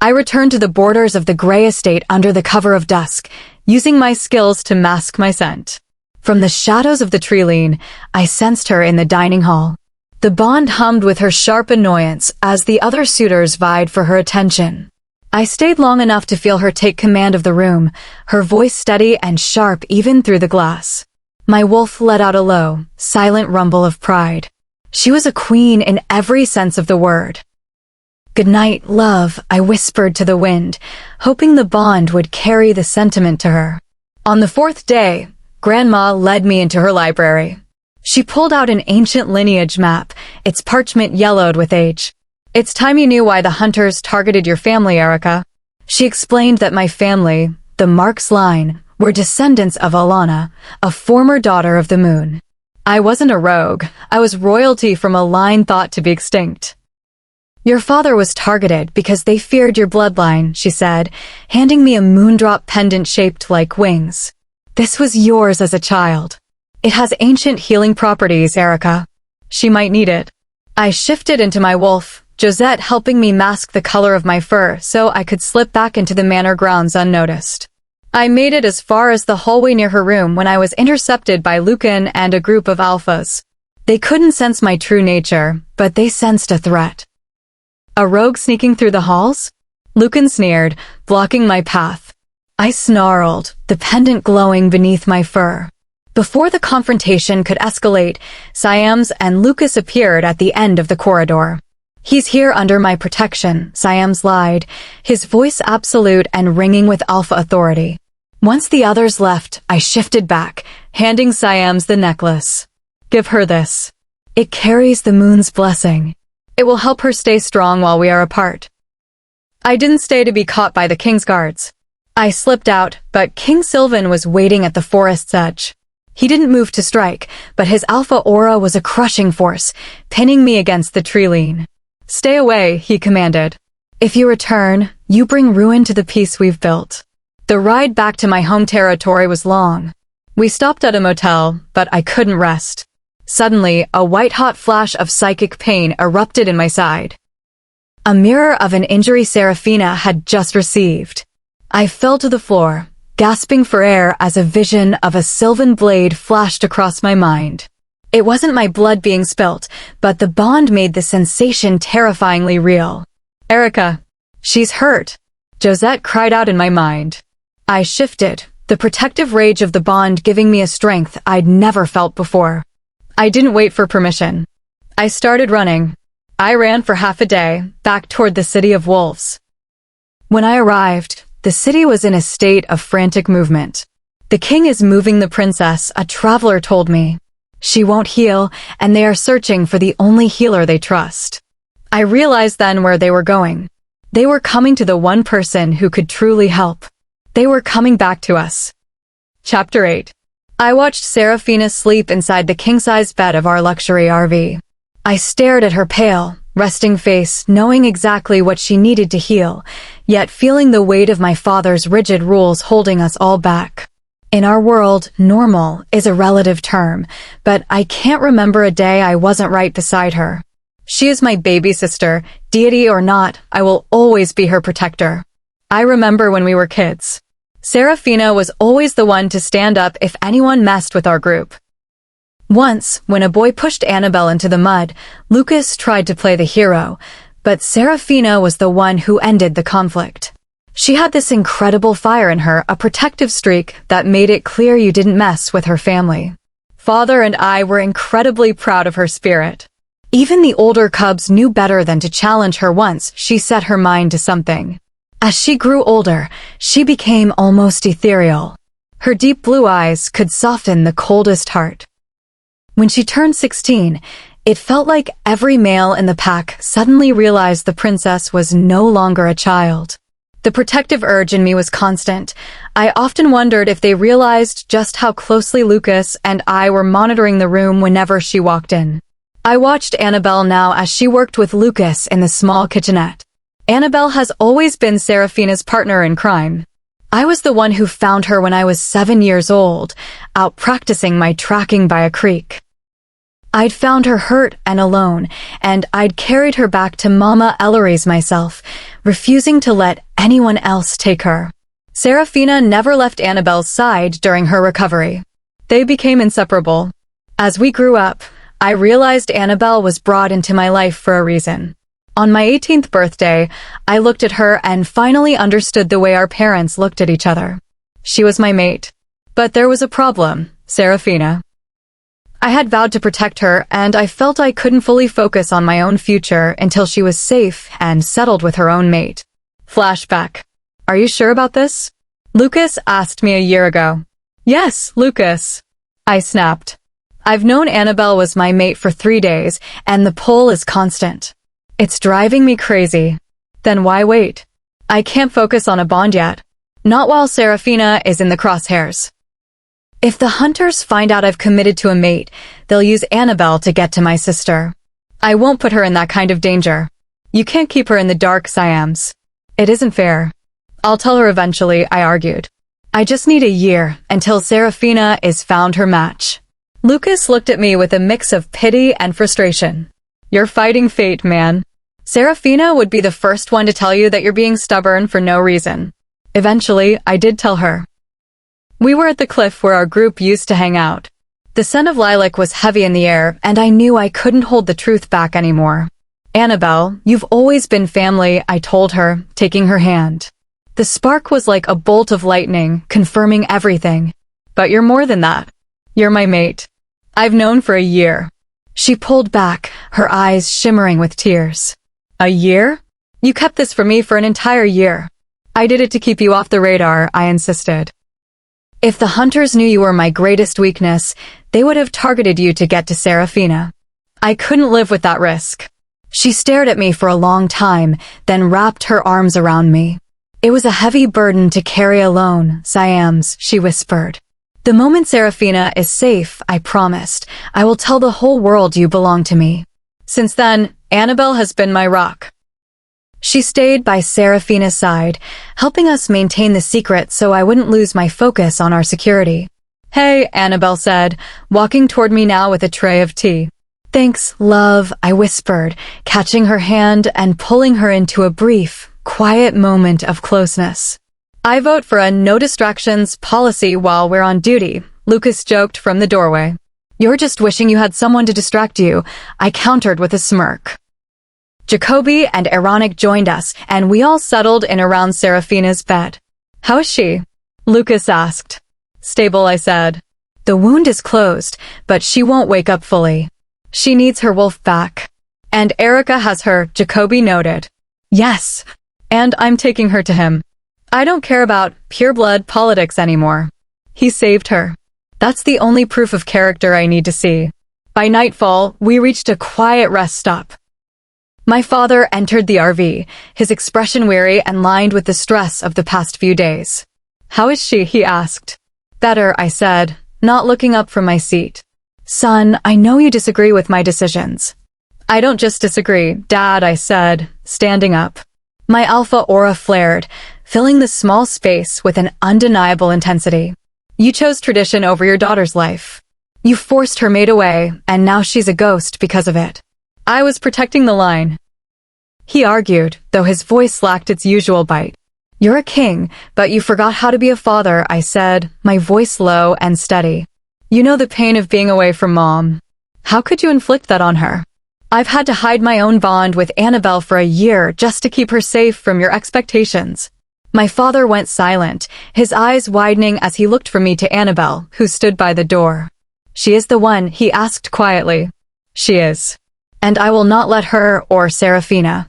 I returned to the borders of the gray estate under the cover of dusk, using my skills to mask my scent. From the shadows of the tree-line, I sensed her in the dining hall. The bond hummed with her sharp annoyance as the other suitors vied for her attention. I stayed long enough to feel her take command of the room, her voice steady and sharp even through the glass. My wolf let out a low, silent rumble of pride. She was a queen in every sense of the word. Good night, love, I whispered to the wind, hoping the bond would carry the sentiment to her. On the fourth day, Grandma led me into her library. She pulled out an ancient lineage map, its parchment yellowed with age. It's time you knew why the hunters targeted your family, Erica. She explained that my family, the Marks line, were descendants of Alana, a former daughter of the moon. I wasn't a rogue. I was royalty from a line thought to be extinct. Your father was targeted because they feared your bloodline, she said, handing me a moondrop pendant shaped like wings. This was yours as a child. It has ancient healing properties, Erica. She might need it. I shifted into my wolf, Josette helping me mask the color of my fur so I could slip back into the manor grounds unnoticed. I made it as far as the hallway near her room when I was intercepted by Lucan and a group of alphas. They couldn't sense my true nature, but they sensed a threat. A rogue sneaking through the halls? Lucan sneered, blocking my path. I snarled, the pendant glowing beneath my fur. Before the confrontation could escalate, Siams and Lucas appeared at the end of the corridor. He's here under my protection, Siams lied, his voice absolute and ringing with alpha authority. Once the others left, I shifted back, handing Siams the necklace. Give her this. It carries the moon's blessing. It will help her stay strong while we are apart. I didn't stay to be caught by the king's guards. I slipped out, but King Sylvan was waiting at the forest's edge. He didn't move to strike, but his alpha aura was a crushing force, pinning me against the tree-line. Stay away, he commanded. If you return, you bring ruin to the peace we've built. The ride back to my home territory was long. We stopped at a motel, but I couldn't rest. Suddenly, a white-hot flash of psychic pain erupted in my side. A mirror of an injury Seraphina had just received. I fell to the floor, gasping for air as a vision of a sylvan blade flashed across my mind. It wasn't my blood being spilt, but the bond made the sensation terrifyingly real. "Erica, she's hurt," Josette cried out in my mind. I shifted, the protective rage of the bond giving me a strength I'd never felt before. I didn't wait for permission. I started running. I ran for half a day, back toward the city of wolves. When I arrived, the city was in a state of frantic movement. "The king is moving the princess," a traveler told me. "She won't heal, and they are searching for the only healer they trust." I realized then where they were going. They were coming to the one person who could truly help. They were coming back to us. Chapter 8. I watched Seraphina sleep inside the king-size bed of our luxury RV. I stared at her pale, resting face, knowing exactly what she needed to heal, yet feeling the weight of my father's rigid rules holding us all back. In our world, normal is a relative term, but I can't remember a day I wasn't right beside her. She is my baby sister, deity or not, I will always be her protector. I remember when we were kids. Seraphina was always the one to stand up if anyone messed with our group. Once, when a boy pushed Annabelle into the mud, Lucas tried to play the hero, but Seraphina was the one who ended the conflict. She had this incredible fire in her, a protective streak that made it clear you didn't mess with her family. Father and I were incredibly proud of her spirit. Even the older cubs knew better than to challenge her once she set her mind to something. As she grew older, she became almost ethereal. Her deep blue eyes could soften the coldest heart. When she turned 16, it felt like every male in the pack suddenly realized the princess was no longer a child. The protective urge in me was constant. I often wondered if they realized just how closely Lucas and I were monitoring the room whenever she walked in. I watched Annabelle now as she worked with Lucas in the small kitchenette. Annabelle has always been Seraphina's partner in crime. I was the one who found her when I was 7 years old, out practicing my tracking by a creek. I'd found her hurt and alone, and I'd carried her back to Mama Ellery's myself, refusing to let anyone else take her. Seraphina never left Annabelle's side during her recovery. They became inseparable. As we grew up, I realized Annabelle was brought into my life for a reason. On my 18th birthday, I looked at her and finally understood the way our parents looked at each other. She was my mate. But there was a problem, Seraphina. I had vowed to protect her, and I felt I couldn't fully focus on my own future until she was safe and settled with her own mate. Flashback. Are you sure about this? Lucas asked me a year ago. Yes, Lucas. I snapped. I've known Annabelle was my mate for 3 days, and the pull is constant. It's driving me crazy. Then why wait? I can't focus on a bond yet. Not while Seraphina is in the crosshairs. If the hunters find out I've committed to a mate, they'll use Annabelle to get to my sister. I won't put her in that kind of danger. You can't keep her in the dark, Siams. It isn't fair. I'll tell her eventually, I argued. I just need a year until Seraphina is found her match. Lucas looked at me with a mix of pity and frustration. You're fighting fate, man. Seraphina would be the first one to tell you that you're being stubborn for no reason. Eventually, I did tell her. We were at the cliff where our group used to hang out. The scent of lilac was heavy in the air, and I knew I couldn't hold the truth back anymore. Annabelle, you've always been family, I told her, taking her hand. The spark was like a bolt of lightning, confirming everything. But you're more than that. You're my mate. I've known for a year. She pulled back, her eyes shimmering with tears. A year? You kept this from me for an entire year. I did it to keep you off the radar, I insisted. If the hunters knew you were my greatest weakness, they would have targeted you to get to Seraphina. I couldn't live with that risk. She stared at me for a long time, then wrapped her arms around me. It was a heavy burden to carry alone, Siams, she whispered. The moment Seraphina is safe, I promised, I will tell the whole world you belong to me. Since then, Annabelle has been my rock. She stayed by Seraphina's side, helping us maintain the secret so I wouldn't lose my focus on our security. "Hey," Annabelle said, walking toward me now with a tray of tea. "Thanks, love," I whispered, catching her hand and pulling her into a brief, quiet moment of closeness. "I vote for a no distractions policy while we're on duty," Lucas joked from the doorway. "You're just wishing you had someone to distract you," I countered with a smirk. Jacoby and Ironic joined us, and we all settled in around Seraphina's bed. "How is she?" Lucas asked. "Stable," I said. "The wound is closed, but she won't wake up fully. She needs her wolf back." "And Erica has her," Jacoby noted. "Yes, and I'm taking her to him. I don't care about pure-blood politics anymore. He saved her. That's the only proof of character I need to see." By nightfall, we reached a quiet rest stop. My father entered the RV, his expression weary and lined with the stress of the past few days. "How is she?" he asked. "Better," I said, not looking up from my seat. "Son, I know you disagree with my decisions." "I don't just disagree, Dad," I said, standing up. My alpha aura flared, filling the small space with an undeniable intensity. "You chose tradition over your daughter's life. You forced her maid away, and now she's a ghost because of it." I was protecting the line. He argued, though his voice lacked its usual bite. "You're a king, but you forgot how to be a father," I said, my voice low and steady. "You know the pain of being away from Mom. How could you inflict that on her? I've had to hide my own bond with Annabelle for a year just to keep her safe from your expectations." My father went silent, his eyes widening as he looked from me to Annabelle, who stood by the door. "She is the one," he asked quietly. "She is. And I will not let her, or Seraphina,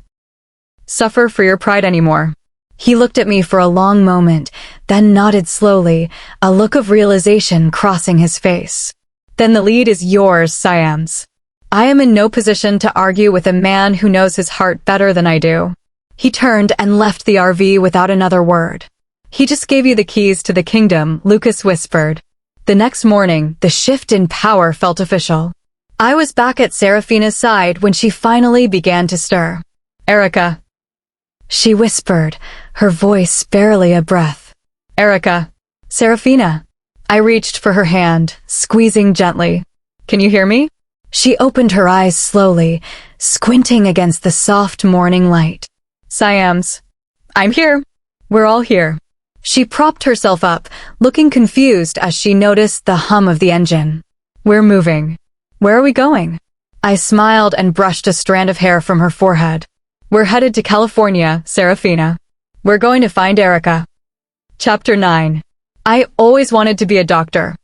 suffer for your pride anymore." He looked at me for a long moment, then nodded slowly, a look of realization crossing his face. "Then the lead is yours, Siams. I am in no position to argue with a man who knows his heart better than I do." He turned and left the RV without another word. "He just gave you the keys to the kingdom," Lucas whispered. The next morning, the shift in power felt official. I was back at Seraphina's side when she finally began to stir. "Erica," she whispered, her voice barely a breath. "Erica." "Seraphina." I reached for her hand, squeezing gently. "Can you hear me?" She opened her eyes slowly, squinting against the soft morning light. "Siams. I'm here. We're all here." She propped herself up, looking confused as she noticed the hum of the engine. "We're moving." "Where are we going?" I smiled and brushed a strand of hair from her forehead. "We're headed to California, Seraphina. We're going to find Erica." Chapter 9. I always wanted to be a doctor.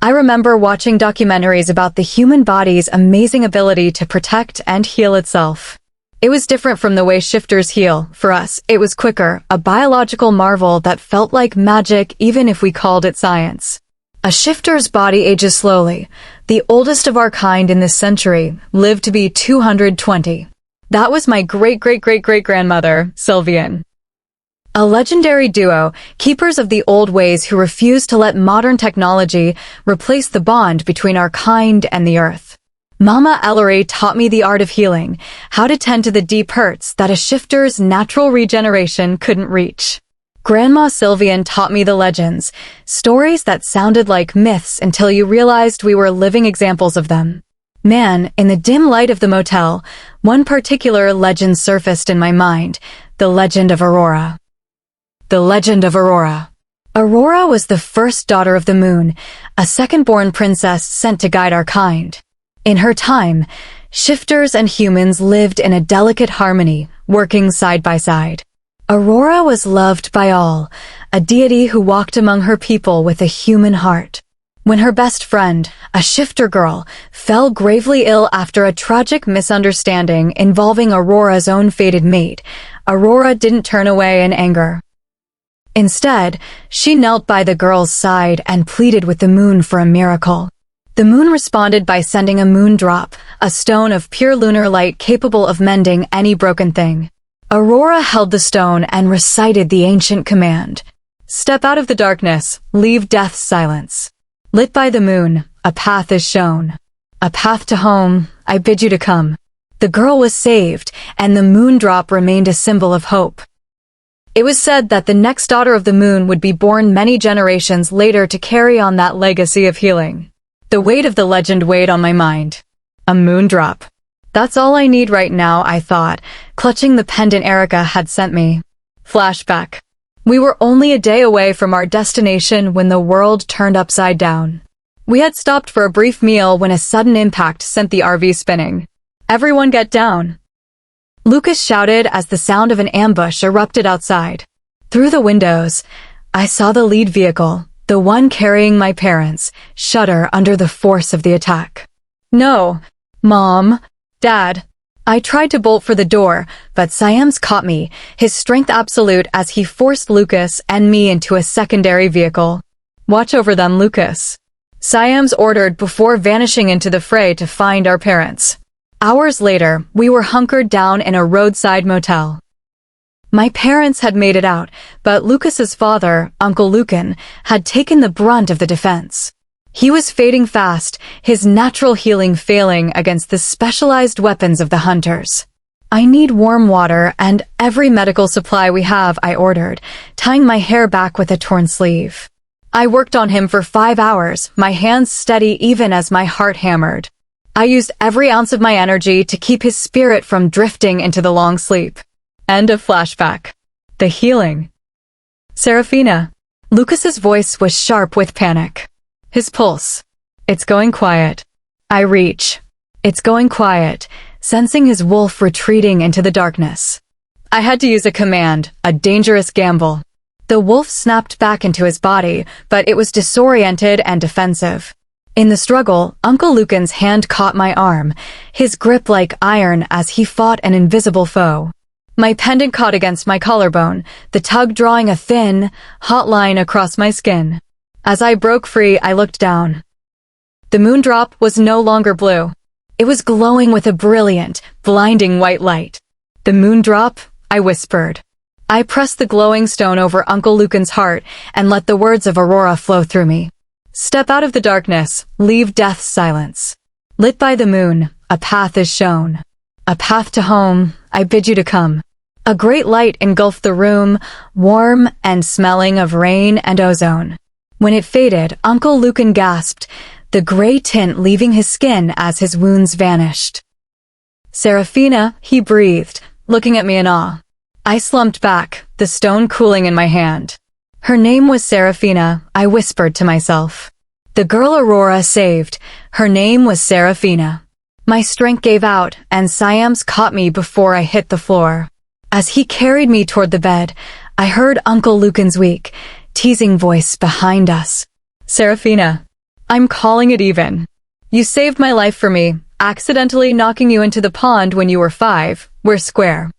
I remember watching documentaries about the human body's amazing ability to protect and heal itself. It was different from the way shifters heal. For us, it was quicker, a biological marvel that felt like magic even if we called it science. A shifter's body ages slowly. The oldest of our kind in this century lived to be 220. That was my great-great-great-great-grandmother, Sylvian. A legendary duo, keepers of the old ways who refused to let modern technology replace the bond between our kind and the earth. Mama Ellery taught me the art of healing, how to tend to the deep hurts that a shifter's natural regeneration couldn't reach. Grandma Sylvian taught me the legends, stories that sounded like myths until you realized we were living examples of them. Man, in the dim light of the motel, one particular legend surfaced in my mind, the legend of Aurora. The legend of Aurora. Aurora was the first daughter of the moon, a second-born princess sent to guide our kind. In her time, shifters and humans lived in a delicate harmony, working side by side. Aurora was loved by all, a deity who walked among her people with a human heart. When her best friend, a shifter girl, fell gravely ill after a tragic misunderstanding involving Aurora's own fated mate, Aurora didn't turn away in anger. Instead, she knelt by the girl's side and pleaded with the moon for a miracle. The moon responded by sending a moon drop, a stone of pure lunar light capable of mending any broken thing. Aurora held the stone and recited the ancient command. "Step out of the darkness, leave death's silence. Lit by the moon, a path is shown. A path to home, I bid you to come." The girl was saved, and the moon drop remained a symbol of hope. It was said that the next daughter of the moon would be born many generations later to carry on that legacy of healing. The weight of the legend weighed on my mind. A moon drop. That's all I need right now, I thought, clutching the pendant Erica had sent me. Flashback. We were only a day away from our destination when the world turned upside down. We had stopped for a brief meal when a sudden impact sent the RV spinning. Everyone get down. Lucas shouted as the sound of an ambush erupted outside. Through the windows, I saw the lead vehicle, the one carrying my parents, shudder under the force of the attack. No, Mom, Dad. I tried to bolt for the door, but Siams caught me, his strength absolute as he forced Lucas and me into a secondary vehicle. Watch over them, Lucas. Siams ordered before vanishing into the fray to find our parents. Hours later, we were hunkered down in a roadside motel. My parents had made it out, but Lucas's father, Uncle Lucan, had taken the brunt of the defense. He was fading fast, his natural healing failing against the specialized weapons of the hunters. I need warm water and every medical supply we have, I ordered, tying my hair back with a torn sleeve. I worked on him for 5 hours, my hands steady even as my heart hammered. I used every ounce of my energy to keep his spirit from drifting into the long sleep. End of flashback. The healing. Seraphina. Lucas's voice was sharp with panic. His pulse. It's going quiet. I reach. It's going quiet, sensing his wolf retreating into the darkness. I had to use a command, a dangerous gamble. The wolf snapped back into his body, but it was disoriented and defensive. In the struggle, Uncle Lucan's hand caught my arm, his grip like iron as he fought an invisible foe. My pendant caught against my collarbone, the tug drawing a thin, hot line across my skin. As I broke free, I looked down. The moon drop was no longer blue. It was glowing with a brilliant, blinding white light. The moon drop, I whispered. I pressed the glowing stone over Uncle Lucan's heart and let the words of Aurora flow through me. Step out of the darkness, leave death's silence. Lit by the moon, a path is shown. A path to home, I bid you to come. A great light engulfed the room, warm and smelling of rain and ozone. When it faded, Uncle Lucan gasped, the gray tint leaving his skin as his wounds vanished. Seraphina, he breathed, looking at me in awe. I slumped back, the stone cooling in my hand. Her name was Seraphina, I whispered to myself. The girl Aurora saved, her name was Seraphina. My strength gave out, and Siams caught me before I hit the floor. As he carried me toward the bed, I heard Uncle Lucan's weak, teasing voice behind us. Seraphina, I'm calling it even. You saved my life for me, accidentally knocking you into the pond when you were 5, we're square.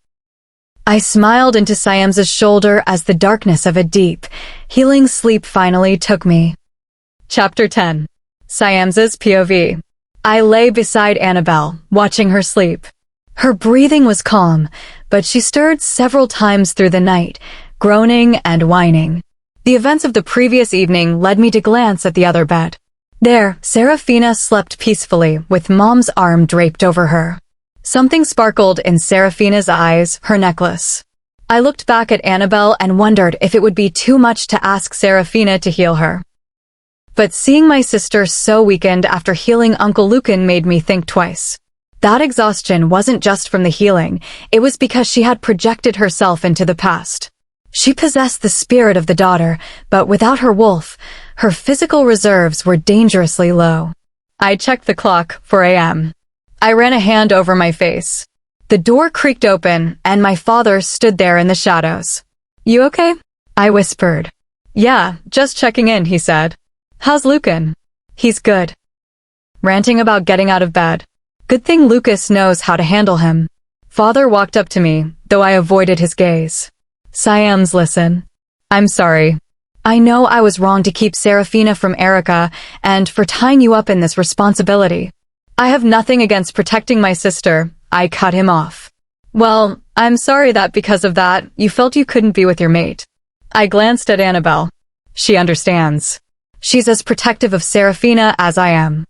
I smiled into Siam's shoulder as the darkness of a deep, healing sleep finally took me. Chapter 10. Siam's POV. I lay beside Annabelle, watching her sleep. Her breathing was calm, but she stirred several times through the night, groaning and whining. The events of the previous evening led me to glance at the other bed. There, Seraphina slept peacefully, with Mom's arm draped over her. Something sparkled in Seraphina's eyes, her necklace. I looked back at Annabelle and wondered if it would be too much to ask Seraphina to heal her. But seeing my sister so weakened after healing Uncle Lucan made me think twice. That exhaustion wasn't just from the healing, it was because she had projected herself into the past. She possessed the spirit of the daughter, but without her wolf, her physical reserves were dangerously low. I checked the clock, 4 a.m. I ran a hand over my face. The door creaked open, and my father stood there in the shadows. You okay? I whispered. Yeah, just checking in, he said. How's Lucan? He's good. Ranting about getting out of bed. Good thing Lucas knows how to handle him. Father walked up to me, though I avoided his gaze. Siams, listen. I'm sorry. I know I was wrong to keep Seraphina from Erica, and for tying you up in this responsibility. I have nothing against protecting my sister, I cut him off. Well, I'm sorry that because of that, you felt you couldn't be with your mate. I glanced at Annabelle. She understands. She's as protective of Seraphina as I am.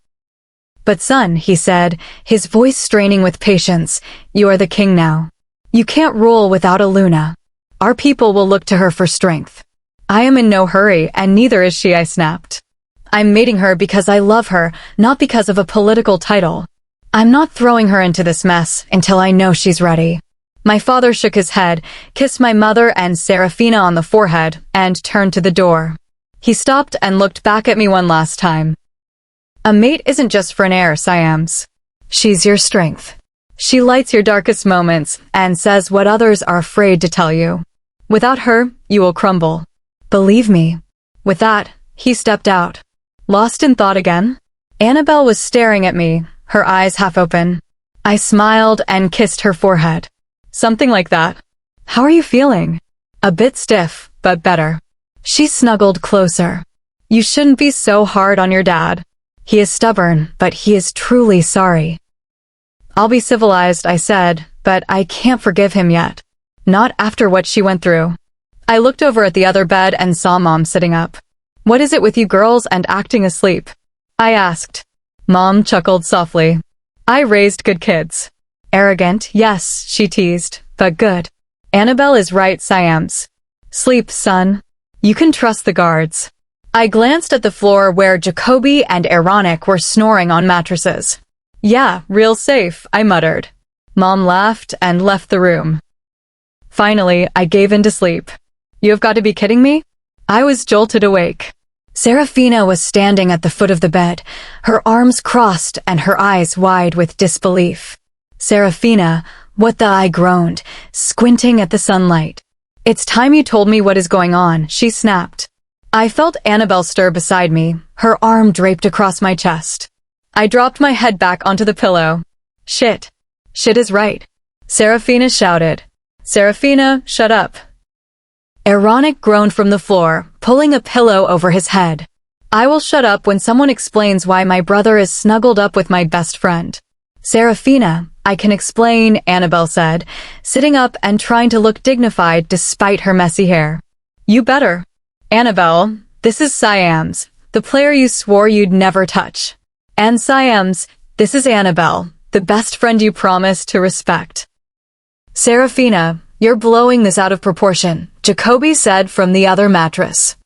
"But son," he said, his voice straining with patience, "you are the king now. You can't rule without a Luna. Our people will look to her for strength." "I am in no hurry, and neither is she," I snapped. "I'm mating her because I love her, not because of a political title. I'm not throwing her into this mess until I know she's ready." My father shook his head, kissed my mother and Seraphina on the forehead, and turned to the door. He stopped and looked back at me one last time. "A mate isn't just for an heir, Siams. She's your strength. She lights your darkest moments and says what others are afraid to tell you. Without her, you will crumble. Believe me." With that, he stepped out. Lost in thought again? Annabelle was staring at me, her eyes half open. I smiled and kissed her forehead. "Something like that. How are you feeling?" "A bit stiff, but better." She snuggled closer. "You shouldn't be so hard on your dad. He is stubborn, but he is truly sorry." "I'll be civilized," I said, "but I can't forgive him yet. Not after what she went through." I looked over at the other bed and saw Mom sitting up. "What is it with you girls and acting asleep?" I asked. Mom chuckled softly. "I raised good kids." "Arrogant, yes," she teased, "but good." "Annabelle is right, Siams. Sleep, son. You can trust the guards." I glanced at the floor where Jacoby and Ironic were snoring on mattresses. "Yeah, real safe," I muttered. Mom laughed and left the room. Finally, I gave in to sleep. "You have got to be kidding me?" I was jolted awake. Seraphina was standing at the foot of the bed, her arms crossed and her eyes wide with disbelief. "Seraphina, what the?" I groaned, squinting at the sunlight. "It's time you told me what is going on," she snapped. I felt Annabelle stir beside me, her arm draped across my chest. I dropped my head back onto the pillow. "Shit. Shit is right," Seraphina shouted. "Seraphina, shut up." Ironic groaned from the floor, pulling a pillow over his head. "I will shut up when someone explains why my brother is snuggled up with my best friend." "Seraphina, I can explain," Annabelle said, sitting up and trying to look dignified despite her messy hair. "You better." "Annabelle, this is Siams, the player you swore you'd never touch. And Siams, this is Annabelle, the best friend you promised to respect." "Seraphina, you're blowing this out of proportion," Jacoby said from the other mattress.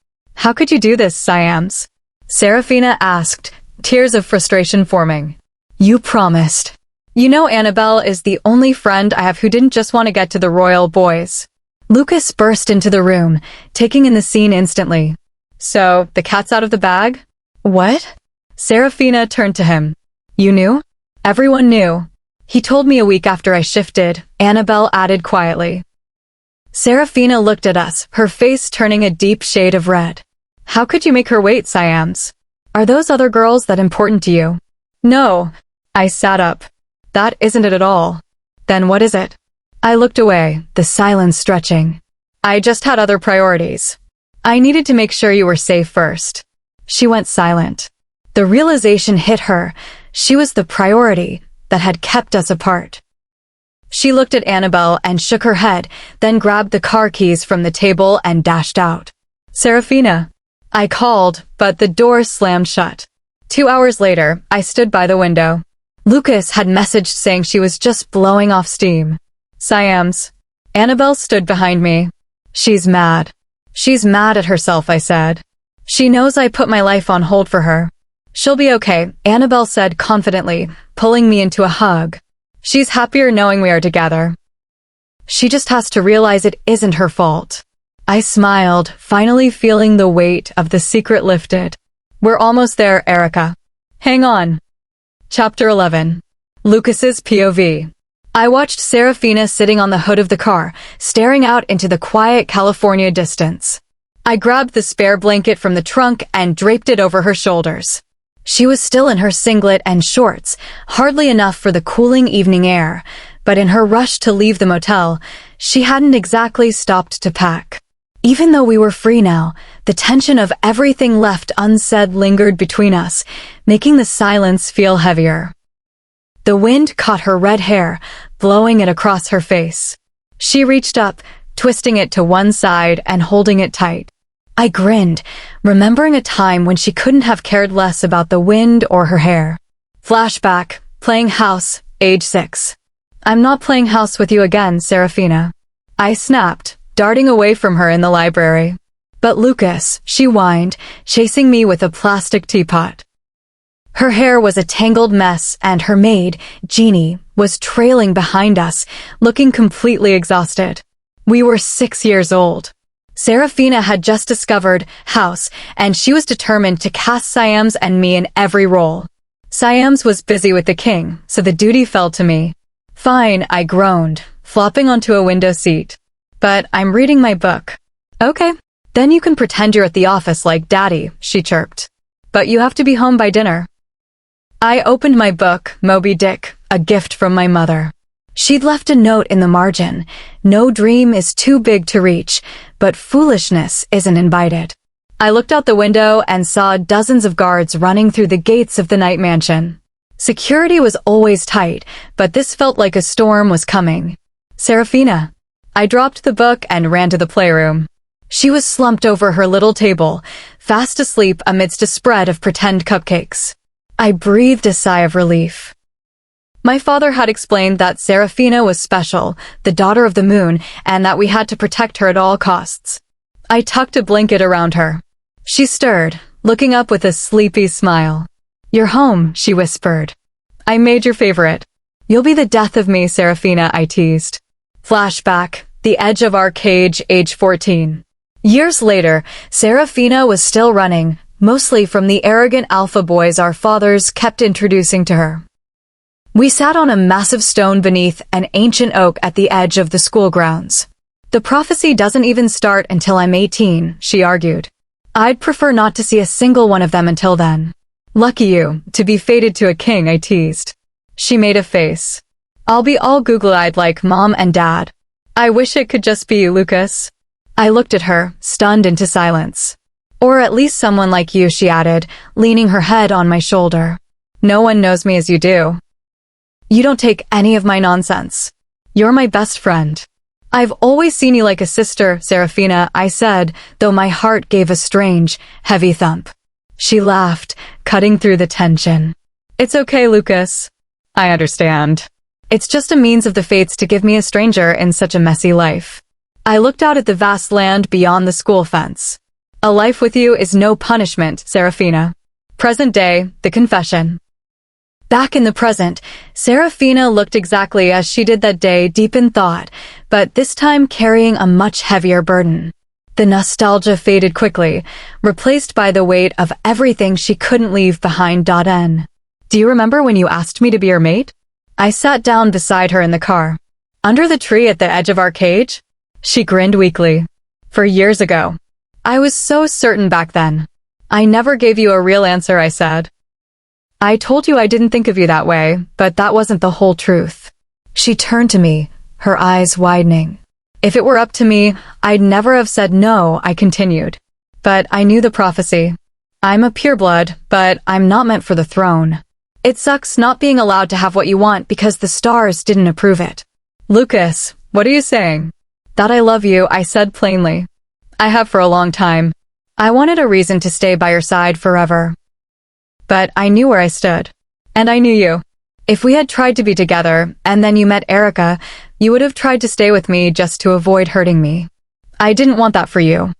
"How could you do this, Siams?" Seraphina asked, tears of frustration forming. "You promised. You know Annabelle is the only friend I have who didn't just want to get to the royal boys." Lucas burst into the room, taking in the scene instantly. "So, the cat's out of the bag?" "What?" Seraphina turned to him. "You knew?" "Everyone knew. He told me a week after I shifted," Annabelle added quietly. Seraphina looked at us, her face turning a deep shade of red. "How could you make her wait, Siams? Are those other girls that important to you?" "No." I sat up. "That isn't it at all." "Then what is it?" I looked away, the silence stretching. "I just had other priorities. I needed to make sure you were safe first." She went silent. The realization hit her. She was the priority that had kept us apart. She looked at Annabelle and shook her head, then grabbed the car keys from the table and dashed out. "Seraphina." I called, but the door slammed shut. 2 hours later, I stood by the window. Lucas had messaged saying she was just blowing off steam. "Siams." Annabelle stood behind me. "She's mad." "She's mad at herself," I said. "She knows I put my life on hold for her." "She'll be okay," Annabelle said confidently, pulling me into a hug. "She's happier knowing we are together. She just has to realize it isn't her fault." I smiled, finally feeling the weight of the secret lifted. "We're almost there, Erica. Hang on." Chapter 11. Lucas's POV. I watched Seraphina sitting on the hood of the car, staring out into the quiet California distance. I grabbed the spare blanket from the trunk and draped it over her shoulders. She was still in her singlet and shorts, hardly enough for the cooling evening air, but in her rush to leave the motel, she hadn't exactly stopped to pack. Even though we were free now, the tension of everything left unsaid lingered between us, making the silence feel heavier. The wind caught her red hair, blowing it across her face. She reached up, twisting it to one side and holding it tight. I grinned, remembering a time when she couldn't have cared less about the wind or her hair. Flashback, playing house, age 6. I'm not playing house with you again, Seraphina. I snapped, darting away from her in the library. But Lucas, she whined, chasing me with a plastic teapot. Her hair was a tangled mess and her maid, Jeannie, was trailing behind us, looking completely exhausted. We were 6 years old. Seraphina had just discovered House, and she was determined to cast Siams and me in every role. Siams was busy with the king, so the duty fell to me. Fine, I groaned, flopping onto a window seat. But I'm reading my book. Okay, then you can pretend you're at the office like Daddy, she chirped. But you have to be home by dinner. I opened my book, Moby Dick, a gift from my mother. She'd left a note in the margin. No dream is too big to reach, but foolishness isn't invited. I looked out the window and saw dozens of guards running through the gates of the night mansion. Security was always tight, but this felt like a storm was coming. Seraphina. I dropped the book and ran to the playroom. She was slumped over her little table, fast asleep amidst a spread of pretend cupcakes. I breathed a sigh of relief. My father had explained that Seraphina was special, the daughter of the moon, and that we had to protect her at all costs. I tucked a blanket around her. She stirred, looking up with a sleepy smile. You're home, she whispered. I made your favorite. You'll be the death of me, Seraphina, I teased. Flashback, the edge of our cage, age 14. Years later, Seraphina was still running, mostly from the arrogant alpha boys our fathers kept introducing to her. We sat on a massive stone beneath an ancient oak at the edge of the school grounds. The prophecy doesn't even start until I'm 18, she argued. I'd prefer not to see a single one of them until then. Lucky you, to be fated to a king, I teased. She made a face. I'll be all googly-eyed like Mom and Dad. I wish it could just be you, Lucas. I looked at her, stunned into silence. Or at least someone like you, she added, leaning her head on my shoulder. No one knows me as you do. You don't take any of my nonsense. You're my best friend. I've always seen you like a sister, Seraphina, I said, though my heart gave a strange, heavy thump. She laughed, cutting through the tension. It's okay, Lucas. I understand. It's just a means of the fates to give me a stranger in such a messy life. I looked out at the vast land beyond the school fence. A life with you is no punishment, Seraphina. Present day, the confession. Back in the present, Seraphina looked exactly as she did that day, deep in thought, but this time carrying a much heavier burden. The nostalgia faded quickly, replaced by the weight of everything she couldn't leave behind. N. Do you remember when you asked me to be your mate? I sat down beside her in the car. Under the tree at the edge of our cage? She grinned weakly. For years ago. I was so certain back then. I never gave you a real answer, I said. I told you I didn't think of you that way, but that wasn't the whole truth. She turned to me, her eyes widening. If it were up to me, I'd never have said no, I continued. But I knew the prophecy. I'm a pureblood, but I'm not meant for the throne. It sucks not being allowed to have what you want because the stars didn't approve it. Lucas, what are you saying? That I love you, I said plainly. I have for a long time. I wanted a reason to stay by your side forever. But I knew where I stood. And I knew you. If we had tried to be together, and then you met Erica, you would have tried to stay with me just to avoid hurting me. I didn't want that for you.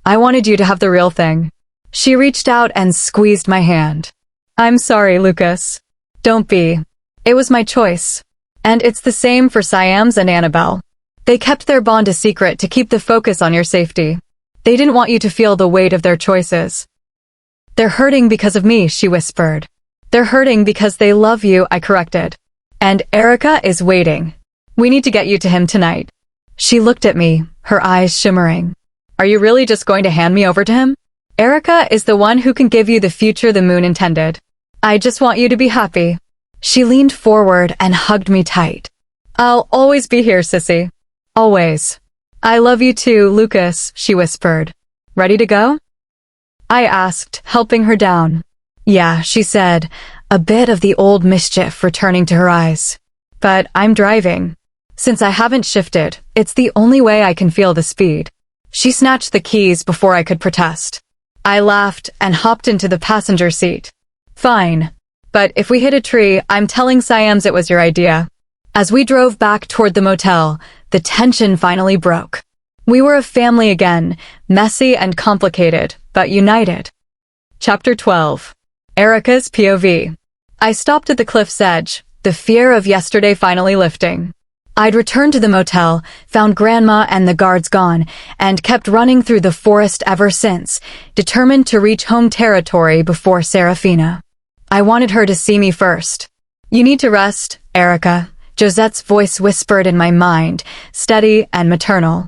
I wanted you to have the real thing. She reached out and squeezed my hand. I'm sorry, Lucas. Don't be. It was my choice. And it's the same for Siams and Annabelle. They kept their bond a secret to keep the focus on your safety. They didn't want you to feel the weight of their choices. They're hurting because of me, she whispered. They're hurting because they love you, I corrected. And Erica is waiting. We need to get you to him tonight. She looked at me, her eyes shimmering. Are you really just going to hand me over to him? Erica is the one who can give you the future the moon intended. I just want you to be happy. She leaned forward and hugged me tight. I'll always be here, sissy. Always. I love you too, Lucas, she whispered. Ready to go? I asked, helping her down. Yeah, she said, a bit of the old mischief returning to her eyes. But I'm driving. Since I haven't shifted, it's the only way I can feel the speed. She snatched the keys before I could protest. I laughed and hopped into the passenger seat. Fine. But if we hit a tree, I'm telling Siams it was your idea. As we drove back toward the motel, the tension finally broke. We were a family again, messy and complicated, but united. Chapter 12. Erica's POV. I stopped at the cliff's edge, the fear of yesterday finally lifting. I'd returned to the motel, found Grandma and the guards gone, and kept running through the forest ever since, determined to reach home territory before Seraphina. I wanted her to see me first. You need to rest, Erica, Josette's voice whispered in my mind, steady and maternal.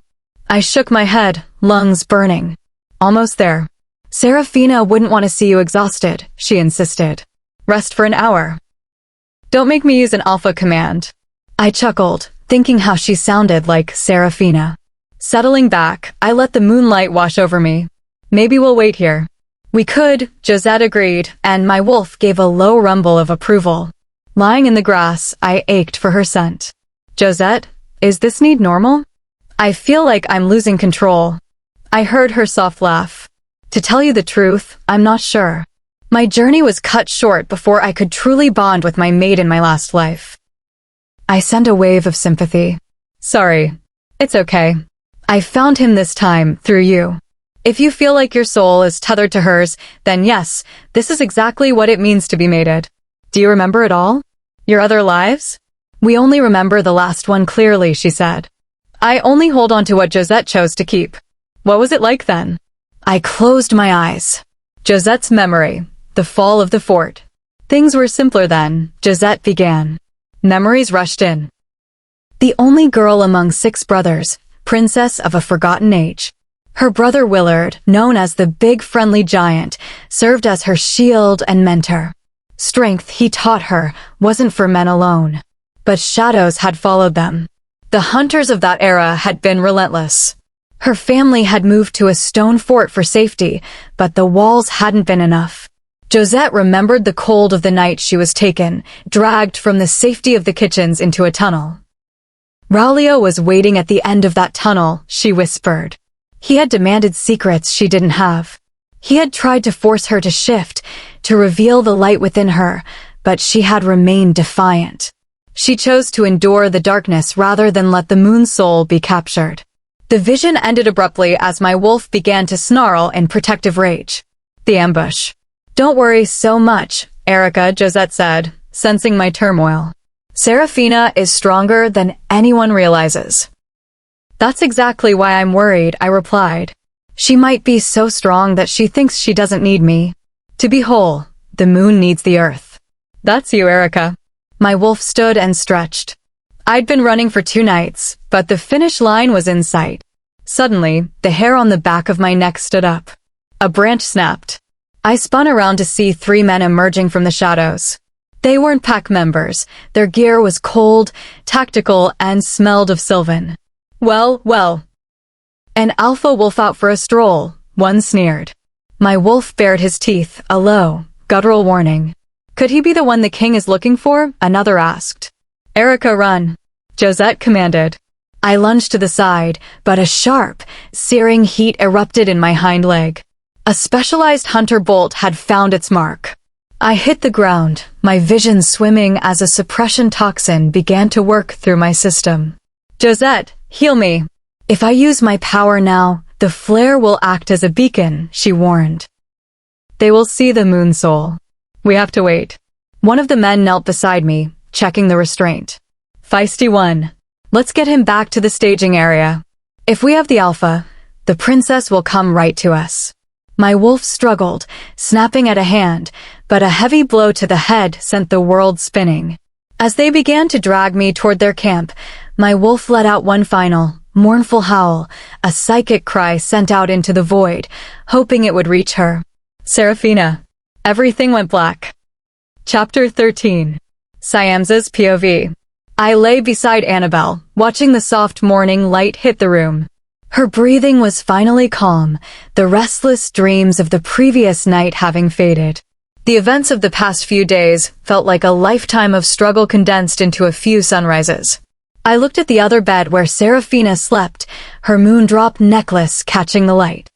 I shook my head, lungs burning. Almost there. Seraphina wouldn't want to see you exhausted, she insisted. Rest for an hour. Don't make me use an alpha command. I chuckled, thinking how she sounded like Seraphina. Settling back, I let the moonlight wash over me. Maybe we'll wait here. We could, Josette agreed, and my wolf gave a low rumble of approval. Lying in the grass, I ached for her scent. Josette, is this need normal? I feel like I'm losing control. I heard her soft laugh. To tell you the truth, I'm not sure. My journey was cut short before I could truly bond with my mate in my last life. I sent a wave of sympathy. Sorry. It's okay. I found him this time, through you. If you feel like your soul is tethered to hers, then yes, this is exactly what it means to be mated. Do you remember it all? Your other lives? We only remember the last one clearly, she said. I only hold on to what Josette chose to keep. What was it like then? I closed my eyes. Josette's memory. The fall of the fort. Things were simpler then, Josette began. Memories rushed in. The only girl among 6 brothers, princess of a forgotten age. Her brother Willard, known as the big friendly giant, served as her shield and mentor. Strength, he taught her, wasn't for men alone. But shadows had followed them. The hunters of that era had been relentless. Her family had moved to a stone fort for safety, but the walls hadn't been enough. Josette remembered the cold of the night she was taken, dragged from the safety of the kitchens into a tunnel. Raulio was waiting at the end of that tunnel, she whispered. He had demanded secrets she didn't have. He had tried to force her to shift, to reveal the light within her, but she had remained defiant. She chose to endure the darkness rather than let the moon soul be captured. The vision ended abruptly as my wolf began to snarl in protective rage. The ambush. Don't worry so much, Erica, Josette said, sensing my turmoil. Seraphina is stronger than anyone realizes. That's exactly why I'm worried, I replied. She might be so strong that she thinks she doesn't need me. To be whole, the moon needs the earth. That's you, Erica. My wolf stood and stretched. I'd been running for 2 nights, but the finish line was in sight. Suddenly, the hair on the back of my neck stood up. A branch snapped. I spun around to see 3 men emerging from the shadows. They weren't pack members. Their gear was cold, tactical, and smelled of Sylvan. Well. An alpha wolf out for a stroll, one sneered. My wolf bared his teeth, a low, guttural warning. Could he be the one the king is looking for? Another asked. Erica, run, Josette commanded. I lunged to the side, but a sharp, searing heat erupted in my hind leg. A specialized hunter bolt had found its mark. I hit the ground, my vision swimming as a suppression toxin began to work through my system. Josette, heal me. If I use my power now, the flare will act as a beacon, she warned. They will see the moon soul. We have to wait. One of the men knelt beside me, checking the restraint. Feisty one. Let's get him back to the staging area. If we have the alpha, the princess will come right to us. My wolf struggled, snapping at a hand, but a heavy blow to the head sent the world spinning. As they began to drag me toward their camp, my wolf let out one final, mournful howl, a psychic cry sent out into the void, hoping it would reach her. Seraphina. Everything went black. Chapter 13. Siamsa's POV. I lay beside Annabelle, watching the soft morning light hit the room. Her breathing was finally calm, the restless dreams of the previous night having faded. The events of the past few days felt like a lifetime of struggle condensed into a few sunrises. I looked at the other bed where Seraphina slept, her moon-drop necklace catching the light.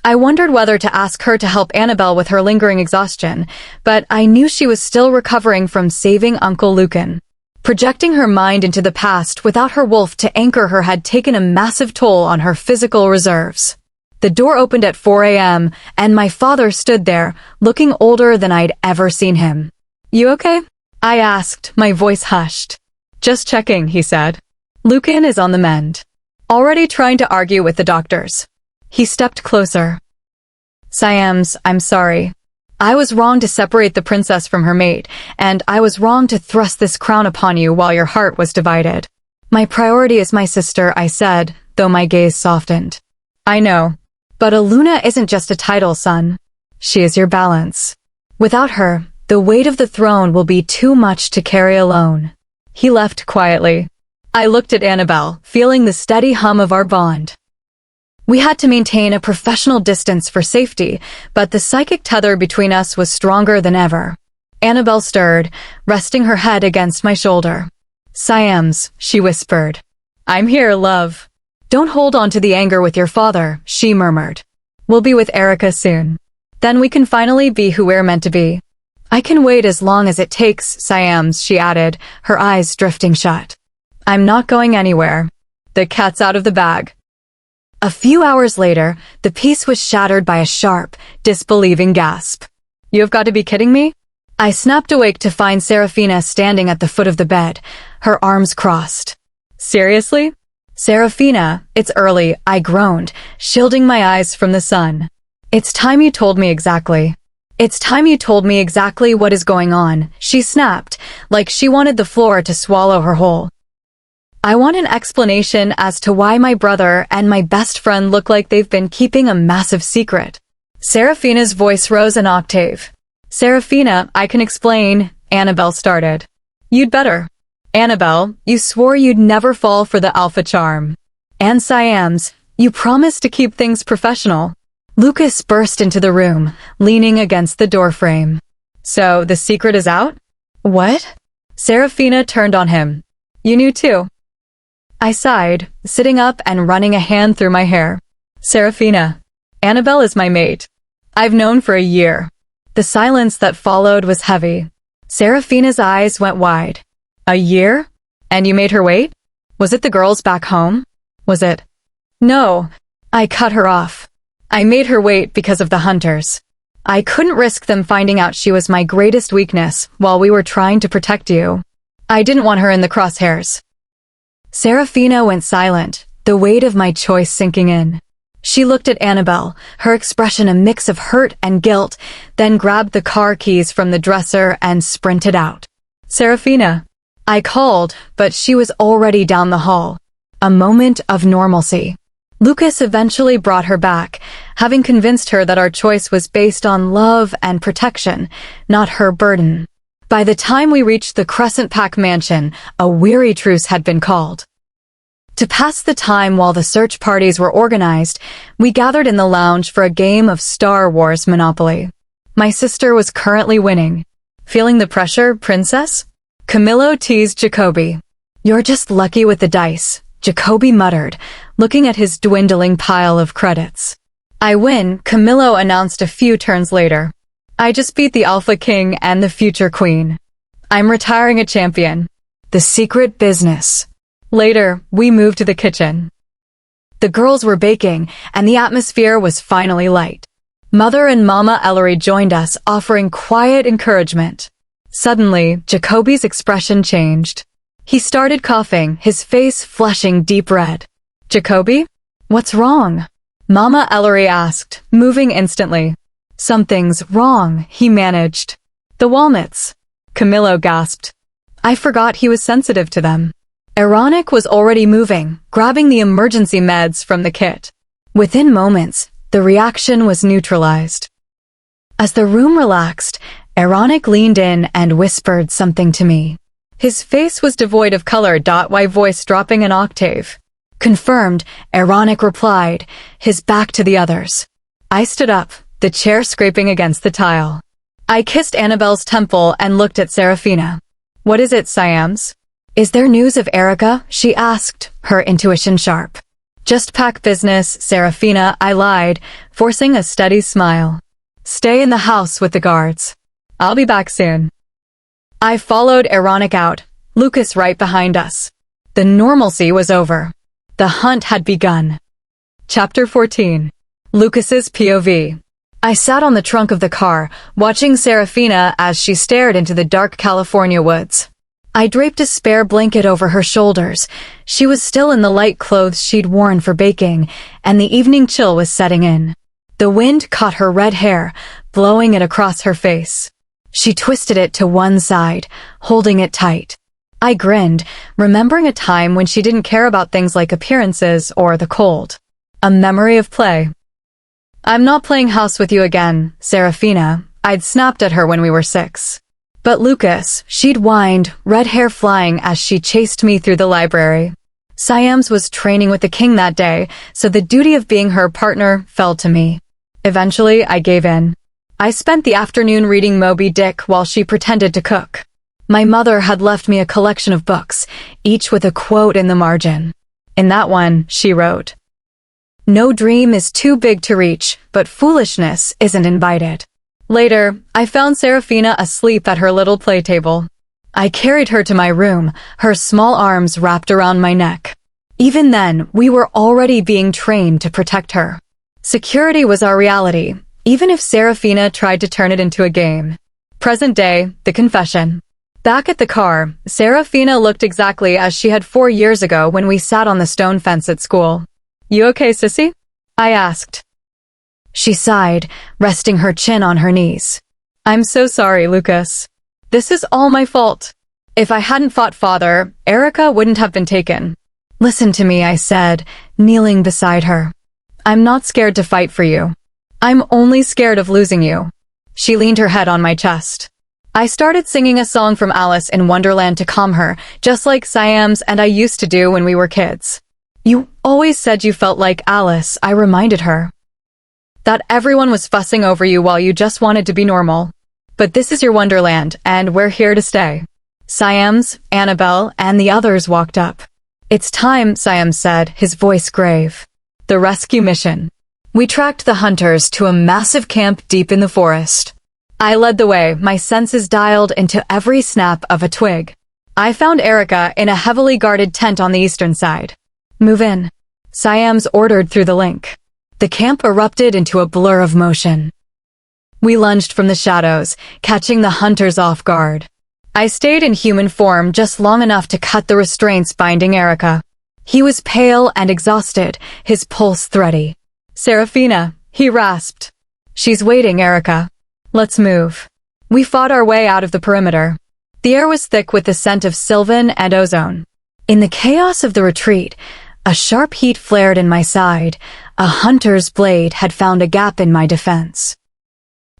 I wondered whether to ask her to help Annabelle with her lingering exhaustion, but I knew she was still recovering from saving Uncle Lucan. Projecting her mind into the past without her wolf to anchor her had taken a massive toll on her physical reserves. The door opened at 4 a.m., and my father stood there, looking older than I'd ever seen him. "You okay?" I asked, my voice hushed. "Just checking," he said. "Lucan is on the mend. Already trying to argue with the doctors." He stepped closer. "Siams, I'm sorry. I was wrong to separate the princess from her mate, and I was wrong to thrust this crown upon you while your heart was divided. My priority is my sister," I said, though my gaze softened. "I know. But Aluna isn't just a title, son. She is your balance. Without her, the weight of the throne will be too much to carry alone." He left quietly. I looked at Annabelle, feeling the steady hum of our bond. We had to maintain a professional distance for safety, but the psychic tether between us was stronger than ever. Annabelle stirred, resting her head against my shoulder. "Siams," she whispered. "I'm here, love." "Don't hold on to the anger with your father," she murmured. "We'll be with Erica soon. Then we can finally be who we're meant to be." "I can wait as long as it takes, Siams," she added, her eyes drifting shut. "I'm not going anywhere. The cat's out of the bag." A few hours later, the peace was shattered by a sharp, disbelieving gasp. "You've got to be kidding me?" I snapped awake to find Seraphina standing at the foot of the bed, her arms crossed. "Seriously?" "Seraphina, it's early," I groaned, shielding my eyes from the sun. "It's time you told me exactly." "It's time you told me exactly what is going on," she snapped, like she wanted the floor to swallow her whole. "I want an explanation as to why my brother and my best friend look like they've been keeping a massive secret." Seraphina's voice rose an octave. "Seraphina, I can explain," Annabelle started. "You'd better." "Annabelle, you swore you'd never fall for the alpha charm." "And Siams, you promised to keep things professional." Lucas burst into the room, leaning against the doorframe. "So, the secret is out?" "What?" Seraphina turned on him. "You knew too." I sighed, sitting up and running a hand through my hair. "Seraphina, Annabelle is my mate. I've known for a year." The silence that followed was heavy. Seraphina's eyes went wide. "A year? And you made her wait? Was it the girls back home? Was it?" "No." I cut her off. "I made her wait because of the hunters. I couldn't risk them finding out she was my greatest weakness while we were trying to protect you. I didn't want her in the crosshairs." Seraphina went silent, the weight of my choice sinking in. She looked at Annabelle, her expression a mix of hurt and guilt, then grabbed the car keys from the dresser and sprinted out. "Seraphina." I called, but she was already down the hall. A moment of normalcy. Lucas eventually brought her back, having convinced her that our choice was based on love and protection, not her burden. By the time we reached the Crescent Pack mansion, a weary truce had been called. To pass the time while the search parties were organized, we gathered in the lounge for a game of Star Wars Monopoly. My sister was currently winning. "Feeling the pressure, princess?" Camillo teased Jacoby. "You're just lucky with the dice," Jacoby muttered, looking at his dwindling pile of credits. "I win," Camillo announced a few turns later. "I just beat the Alpha King and the future Queen. I'm retiring a champion." The secret business. Later, we moved to the kitchen. The girls were baking, and the atmosphere was finally light. Mother and Mama Ellery joined us, offering quiet encouragement. Suddenly, Jacoby's expression changed. He started coughing, his face flushing deep red. "Jacoby? What's wrong?" Mama Ellery asked, moving instantly. "Something's wrong," he managed. "The walnuts." Camillo gasped. I forgot he was sensitive to them. Ironic was already moving, grabbing the emergency meds from the kit. Within moments, the reaction was neutralized. As the room relaxed, Ironic leaned in and whispered something to me. His face was devoid of color. My voice dropping an octave. "Confirmed," Ironic replied, his back to the others. I stood up, the chair scraping against the tile. I kissed Annabelle's temple and looked at Seraphina. "What is it, Siams?" "Is there news of Erica?" she asked, her intuition sharp. Just pack business, Seraphina, I lied, forcing a steady smile. Stay in the house with the guards. I'll be back soon. I followed Ironic out, Lucas right behind us. The normalcy was over. The hunt had begun. Chapter 14. Lucas's POV. I sat on the trunk of the car, watching Seraphina as she stared into the dark California woods. I draped a spare blanket over her shoulders. She was still in the light clothes she'd worn for baking, and the evening chill was setting in. The wind caught her red hair, blowing it across her face. She twisted it to one side, holding it tight. I grinned, remembering a time when she didn't care about things like appearances or the cold. A memory of play. I'm not playing house with you again, Seraphina. I'd snapped at her when we were 6. But Lucas, she'd whined, red hair flying as she chased me through the library. Siams was training with the king that day, so the duty of being her partner fell to me. Eventually, I gave in. I spent the afternoon reading Moby Dick while she pretended to cook. My mother had left me a collection of books, each with a quote in the margin. In that one, she wrote, "No dream is too big to reach, but foolishness isn't invited." Later, I found Seraphina asleep at her little play table. I carried her to my room, her small arms wrapped around my neck. Even then, we were already being trained to protect her. Security was our reality, even if Seraphina tried to turn it into a game. Present day, the confession. Back at the car, Seraphina looked exactly as she had 4 years ago when we sat on the stone fence at school. "You okay, sissy?" I asked. She sighed, resting her chin on her knees. "I'm so sorry, Lucas. This is all my fault. If I hadn't fought father, Erica wouldn't have been taken." "Listen to me," I said, kneeling beside her. "I'm not scared to fight for you. I'm only scared of losing you." She leaned her head on my chest. I started singing a song from Alice in Wonderland to calm her, just like Siams and I used to do when we were kids. "You always said you felt like Alice," I reminded her. "That everyone was fussing over you while you just wanted to be normal. But this is your Wonderland, and we're here to stay." Siams, Annabelle, and the others walked up. "It's time," Siams said, his voice grave. "The rescue mission." We tracked the hunters to a massive camp deep in the forest. I led the way, my senses dialed into every snap of a twig. I found Erica in a heavily guarded tent on the eastern side. "Move in," Siams ordered through the link. The camp erupted into a blur of motion. We lunged from the shadows, catching the hunters off guard. I stayed in human form just long enough to cut the restraints binding Erica. He was pale and exhausted, his pulse thready. "Seraphina," he rasped. "She's waiting, Erica. Let's move." We fought our way out of the perimeter. The air was thick with the scent of sylvan and ozone. In the chaos of the retreat, a sharp heat flared in my side. A hunter's blade had found a gap in my defense.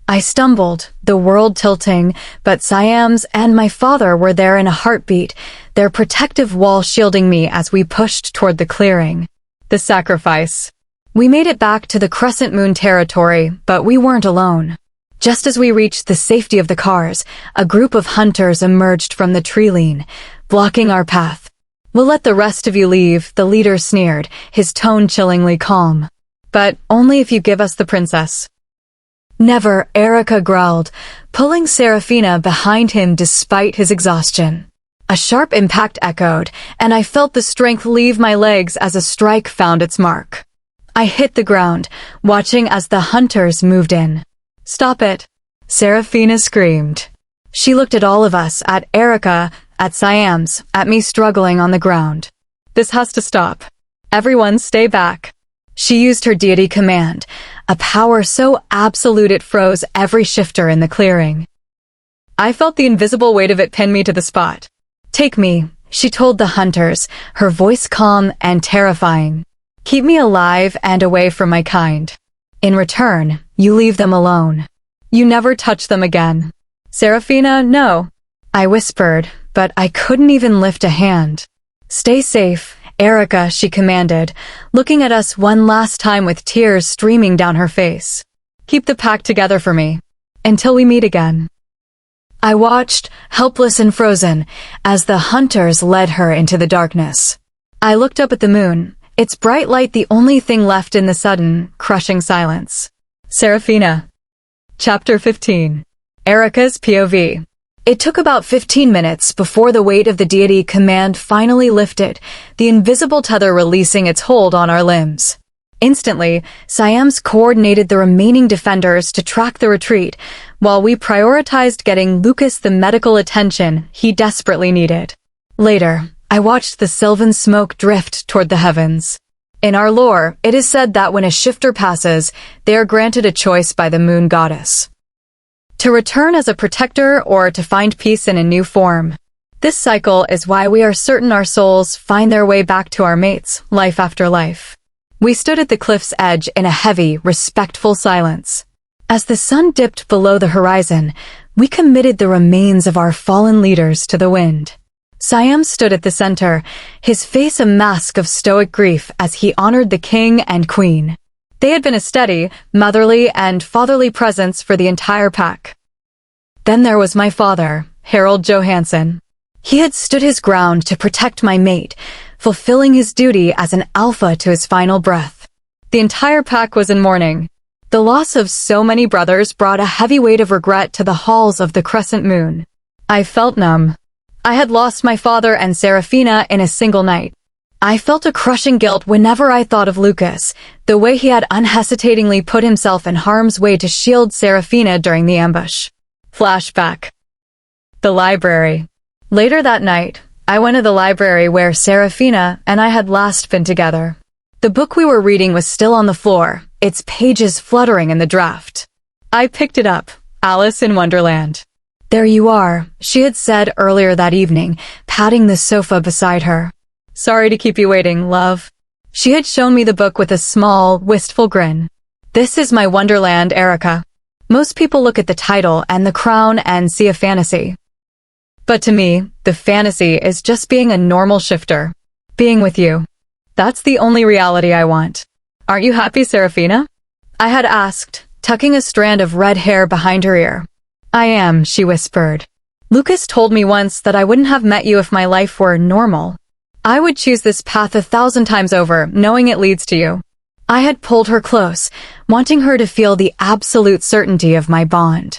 I stumbled, the world tilting, but Siams and my father were there in a heartbeat, their protective wall shielding me as we pushed toward the clearing. The sacrifice. We made it back to the Crescent Moon territory, but we weren't alone. Just as we reached the safety of the cars, a group of hunters emerged from the tree line, blocking our path. "We'll let the rest of you leave," the leader sneered, his tone chillingly calm. "But only if you give us the princess." "Never," Erica growled, pulling Seraphina behind him despite his exhaustion. A sharp impact echoed, and I felt the strength leave my legs as a strike found its mark. I hit the ground, watching as the hunters moved in. "Stop it," Seraphina screamed. She looked at all of us, at Erica, at Siams, at me struggling on the ground. "This has to stop. Everyone stay back." She used her Deity Command, a power so absolute it froze every shifter in the clearing. I felt the invisible weight of it pin me to the spot. "Take me," she told the hunters, her voice calm and terrifying. "Keep me alive and away from my kind. In return, you leave them alone. You never touch them again." "Seraphina, no," I whispered, but I couldn't even lift a hand. "Stay safe, Erica," she commanded, looking at us one last time with tears streaming down her face. "Keep the pack together for me. Until we meet again." I watched, helpless and frozen, as the hunters led her into the darkness. I looked up at the moon, its bright light the only thing left in the sudden, crushing silence. Seraphina. Chapter 15. Erica's POV. It took about 15 minutes before the weight of the Deity Command finally lifted, the invisible tether releasing its hold on our limbs. Instantly, Siams coordinated the remaining defenders to track the retreat, while we prioritized getting Lucas the medical attention he desperately needed. Later, I watched the sylvan smoke drift toward the heavens. In our lore, it is said that when a shifter passes, they are granted a choice by the moon goddess: to return as a protector or to find peace in a new form. This cycle is why we are certain our souls find their way back to our mates, life after life. We stood at the cliff's edge in a heavy, respectful silence. As the sun dipped below the horizon, we committed the remains of our fallen leaders to the wind. Siam stood at the center, his face a mask of stoic grief as he honored the king and queen. They had been a steady, motherly, and fatherly presence for the entire pack. Then there was my father, Erica Johansen. He had stood his ground to protect my mate, fulfilling his duty as an alpha to his final breath. The entire pack was in mourning. The loss of so many brothers brought a heavy weight of regret to the halls of the Crescent Moon. I felt numb. I had lost my father and Seraphina in a single night. I felt a crushing guilt whenever I thought of Lucas, the way he had unhesitatingly put himself in harm's way to shield Seraphina during the ambush. Flashback. The library. Later that night, I went to the library where Seraphina and I had last been together. The book we were reading was still on the floor, its pages fluttering in the draft. I picked it up, Alice in Wonderland. "There you are," she had said earlier that evening, patting the sofa beside her. "Sorry to keep you waiting, love." She had shown me the book with a small, wistful grin. "This is my Wonderland, Erica." Most people look at the title and the crown and see a fantasy. But to me, the fantasy is just being a normal shifter. Being with you. That's the only reality I want. "Aren't you happy, Seraphina?" I had asked, tucking a strand of red hair behind her ear. "I am," she whispered. "Lucas told me once that I wouldn't have met you if my life were normal. I would choose this path 1,000 times over, knowing it leads to you." I had pulled her close, wanting her to feel the absolute certainty of my bond.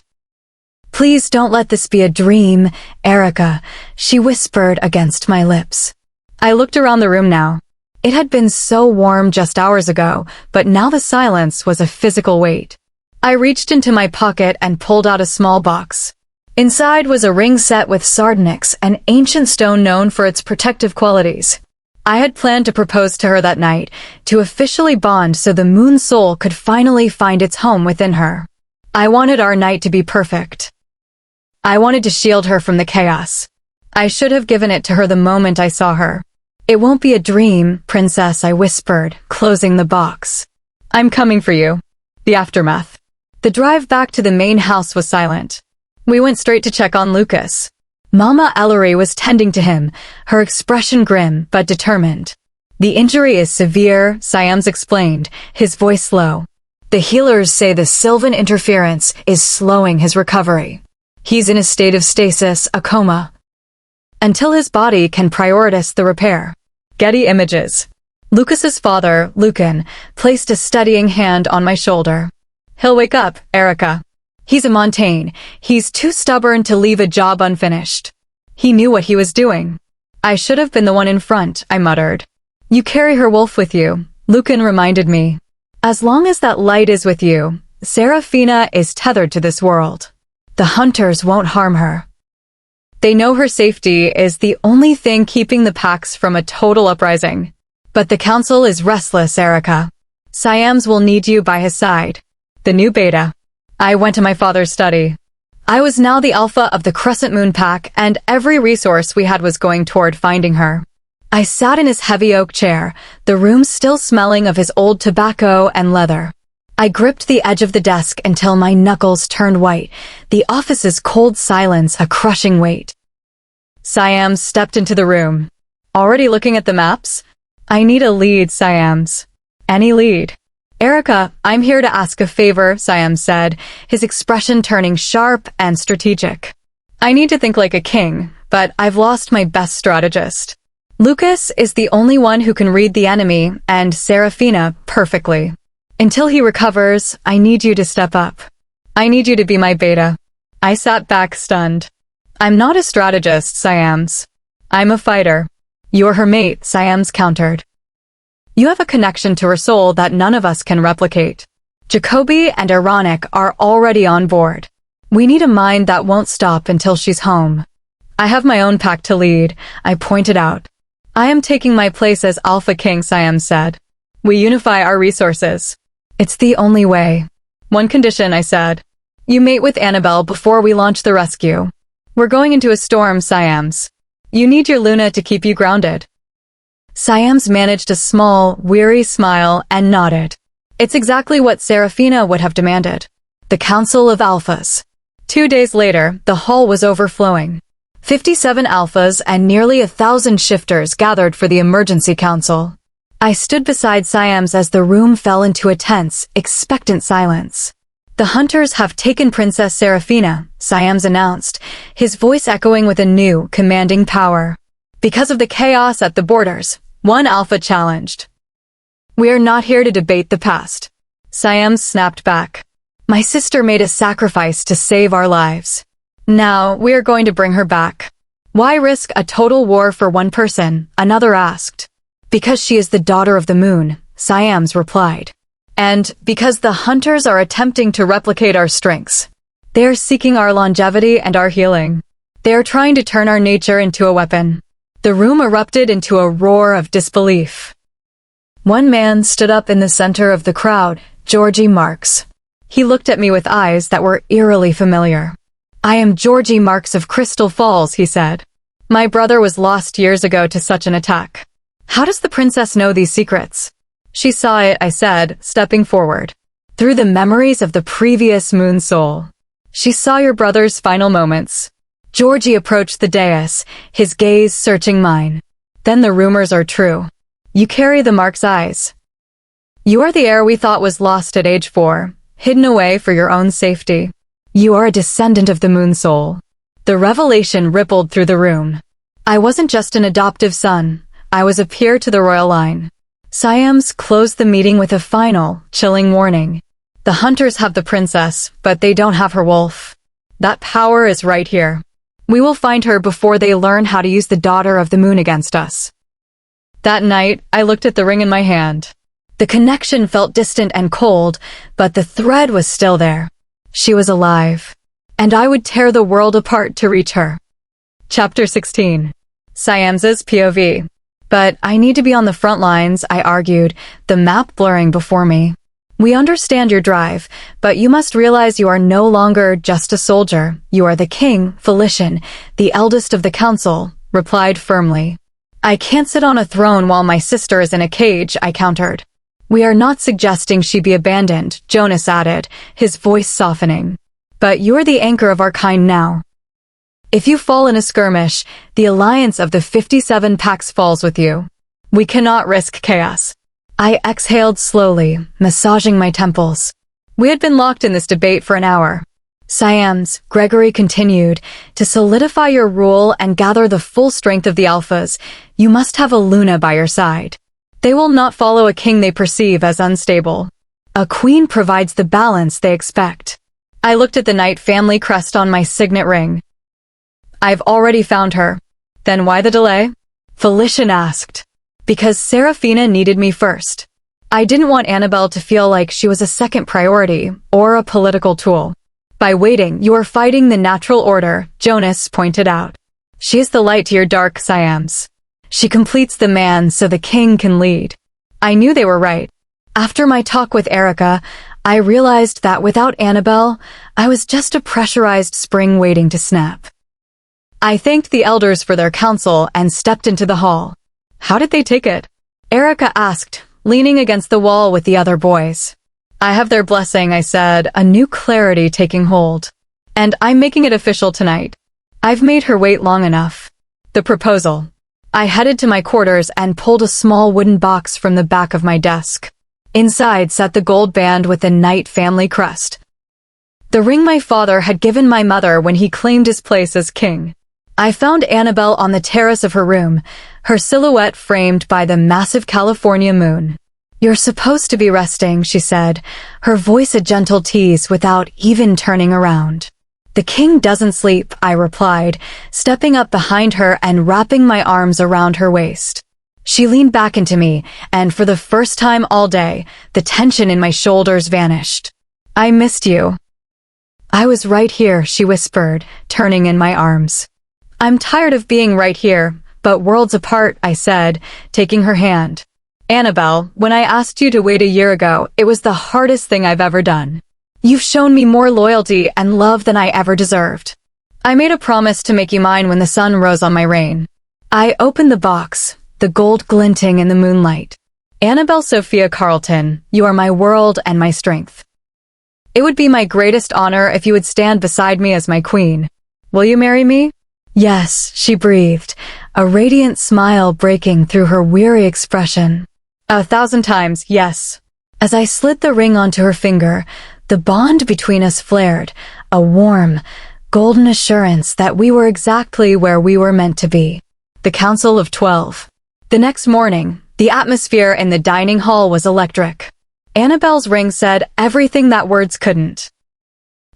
"Please don't let this be a dream, Erica," she whispered against my lips. I looked around the room now. It had been so warm just hours ago, but now the silence was a physical weight. I reached into my pocket and pulled out a small box. Inside was a ring set with sardonyx, an ancient stone known for its protective qualities. I had planned to propose to her that night, to officially bond so the moon soul could finally find its home within her. I wanted our night to be perfect. I wanted to shield her from the chaos. I should have given it to her the moment I saw her. "It won't be a dream, princess," I whispered, closing the box. "I'm coming for you." The aftermath. The drive back to the main house was silent. We went straight to check on Lucas. Mama Ellery was tending to him, her expression grim but determined. "The injury is severe," Siams explained, his voice low. "The healers say the Sylvan interference is slowing his recovery. He's in a state of stasis, a coma, until his body can prioritize the repair." Getty Images. Lucas's father, Lucan, placed a steadying hand on my shoulder. "He'll wake up, Erica. He's a Montaigne. He's too stubborn to leave a job unfinished." He knew what he was doing. "I should have been the one in front," I muttered. "You carry her wolf with you," Lucan reminded me. "As long as that light is with you, Seraphina is tethered to this world. The hunters won't harm her. They know her safety is the only thing keeping the packs from a total uprising. But the council is restless, Erica. Siams will need you by his side." The new beta. I went to my father's study. I was now the alpha of the Crescent Moon pack, and every resource we had was going toward finding her. I sat in his heavy oak chair, the room still smelling of his old tobacco and leather. I gripped the edge of the desk until my knuckles turned white, the office's cold silence a crushing weight. Siams stepped into the room. "Already looking at the maps?" "I need a lead, Siams." "Any lead." "Erica, I'm here to ask a favor," Siams said, his expression turning sharp and strategic. "I need to think like a king, but I've lost my best strategist." Lucas is the only one who can read the enemy and Seraphina perfectly. Until he recovers, I need you to step up. I need you to be my beta. I sat back stunned. I'm not a strategist, Siams. I'm a fighter. You're her mate, Siams countered. You have a connection to her soul that none of us can replicate. Jacoby and Ironic are already on board. We need a mind that won't stop until she's home. I have my own pack to lead, I pointed out. I am taking my place as Alpha King, Siam said. We unify our resources. It's the only way. One condition, I said. You mate with Annabelle before we launch the rescue. We're going into a storm, Siams. You need your Luna to keep you grounded. Siams managed a small, weary smile and nodded. It's exactly what Seraphina would have demanded. The Council of Alphas. 2 days later, the hall was overflowing. 57 alphas and nearly 1,000 shifters gathered for the emergency council. I stood beside Siams as the room fell into a tense, expectant silence. The hunters have taken Princess Seraphina, Siams announced, his voice echoing with a new, commanding power. Because of the chaos at the borders, one alpha challenged. We are not here to debate the past. Siams snapped back. My sister made a sacrifice to save our lives. Now, we are going to bring her back. Why risk a total war for one person? Another asked. Because she is the daughter of the moon, Siams replied. And because the hunters are attempting to replicate our strengths. They are seeking our longevity and our healing. They are trying to turn our nature into a weapon. The room erupted into a roar of disbelief. One man stood up in the center of the crowd, Georgie Marks. He looked at me with eyes that were eerily familiar. I am Georgie Marks of Crystal Falls, he said. My brother was lost years ago to such an attack. How does the princess know these secrets? She saw it, I said, stepping forward. Through the memories of the previous moon soul. She saw your brother's final moments. Georgie approached the dais, his gaze searching mine. Then the rumors are true. You carry the Mark's eyes. You are the heir we thought was lost at age 4, hidden away for your own safety. You are a descendant of the moon soul. The revelation rippled through the room. I wasn't just an adoptive son. I was a peer to the royal line. Siams closed the meeting with a final, chilling warning. The hunters have the princess, but they don't have her wolf. That power is right here. We will find her before they learn how to use the daughter of the moon against us. That night, I looked at the ring in my hand. The connection felt distant and cold, but the thread was still there. She was alive, and I would tear the world apart to reach her. Chapter 16. Siams's POV. But I need to be on the front lines, I argued, the map blurring before me. We understand your drive, but you must realize you are no longer just a soldier. You are the king, Felician, the eldest of the council, replied firmly. I can't sit on a throne while my sister is in a cage, I countered. We are not suggesting she be abandoned, Jonas added, his voice softening. But you're the anchor of our kind now. If you fall in a skirmish, the alliance of the 57 packs falls with you. We cannot risk chaos. I exhaled slowly, massaging my temples. We had been locked in this debate for an hour. Siams, Gregory continued, to solidify your rule and gather the full strength of the alphas, you must have a Luna by your side. They will not follow a king they perceive as unstable. A queen provides the balance they expect. I looked at the Knight family crest on my signet ring. I've already found her. Then why the delay? Felician asked. Because Seraphina needed me first. I didn't want Annabelle to feel like she was a second priority, or a political tool. By waiting, you are fighting the natural order, Jonas pointed out. She is the light to your dark, Siams. She completes the man so the king can lead. I knew they were right. After my talk with Erica, I realized that without Annabelle, I was just a pressurized spring waiting to snap. I thanked the elders for their counsel and stepped into the hall. How did they take it? Erica asked, leaning against the wall with the other boys. I have their blessing, I said, a new clarity taking hold. And I'm making it official tonight. I've made her wait long enough. The proposal. I headed to my quarters and pulled a small wooden box from the back of my desk. Inside sat the gold band with the Knight family crest. The ring my father had given my mother when he claimed his place as king. I found Annabelle on the terrace of her room, her silhouette framed by the massive California moon. "You're supposed to be resting," she said, her voice a gentle tease without even turning around. "The king doesn't sleep," I replied, stepping up behind her and wrapping my arms around her waist. She leaned back into me, and for the first time all day, the tension in my shoulders vanished. "I missed you." "I was right here," she whispered, turning in my arms. "I'm tired of being right here, but worlds apart," I said, taking her hand. "Annabelle, when I asked you to wait a year ago, it was the hardest thing I've ever done. You've shown me more loyalty and love than I ever deserved. I made a promise to make you mine when the sun rose on my reign." I opened the box, the gold glinting in the moonlight. "Annabelle Sophia Carlton, you are my world and my strength. It would be my greatest honor if you would stand beside me as my queen. Will you marry me?" "Yes," she breathed, a radiant smile breaking through her weary expression. "1,000 times, yes." As I slid the ring onto her finger, the bond between us flared, a warm, golden assurance that we were exactly where we were meant to be. The Council of 12. The next morning, the atmosphere in the dining hall was electric. Annabelle's ring said everything that words couldn't.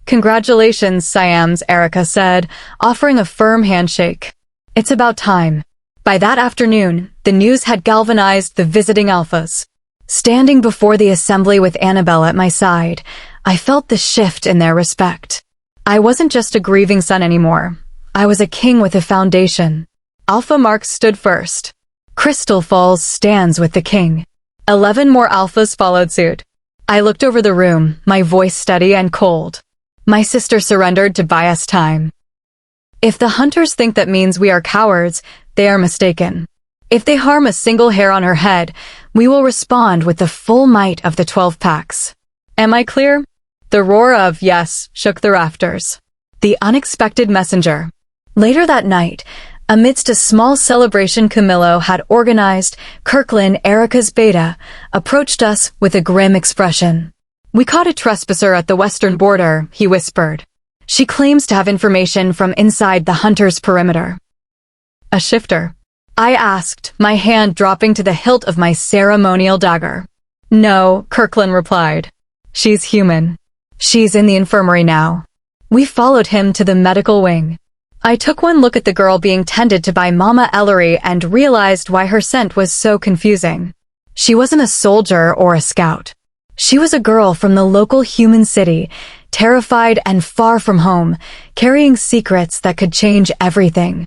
"Congratulations, Siams," Erica said, offering a firm handshake. "It's about time." By that afternoon, the news had galvanized the visiting alphas. Standing before the assembly with Annabelle at my side, I felt the shift in their respect. I wasn't just a grieving son anymore. I was a king with a foundation. Alpha Marks stood first. Crystal Falls stands with the king. 11 more alphas followed suit. I looked over the room, my voice steady and cold. My sister surrendered to buy us time. If the hunters think that means we are cowards, they are mistaken. If they harm a single hair on her head, we will respond with the full might of the 12 packs. Am I clear? The roar of yes shook the rafters. The unexpected messenger. Later that night, amidst a small celebration Camillo had organized, Kirkland, Erica's beta, approached us with a grim expression. "We caught a trespasser at the western border," he whispered. "She claims to have information from inside the hunter's perimeter." "A shifter?" I asked, my hand dropping to the hilt of my ceremonial dagger. "No," Kirkland replied. "She's human. She's in the infirmary now." We followed him to the medical wing. I took one look at the girl being tended to by Mama Ellery and realized why her scent was so confusing. She wasn't a soldier or a scout. She was a girl from the local human city, terrified and far from home, carrying secrets that could change everything.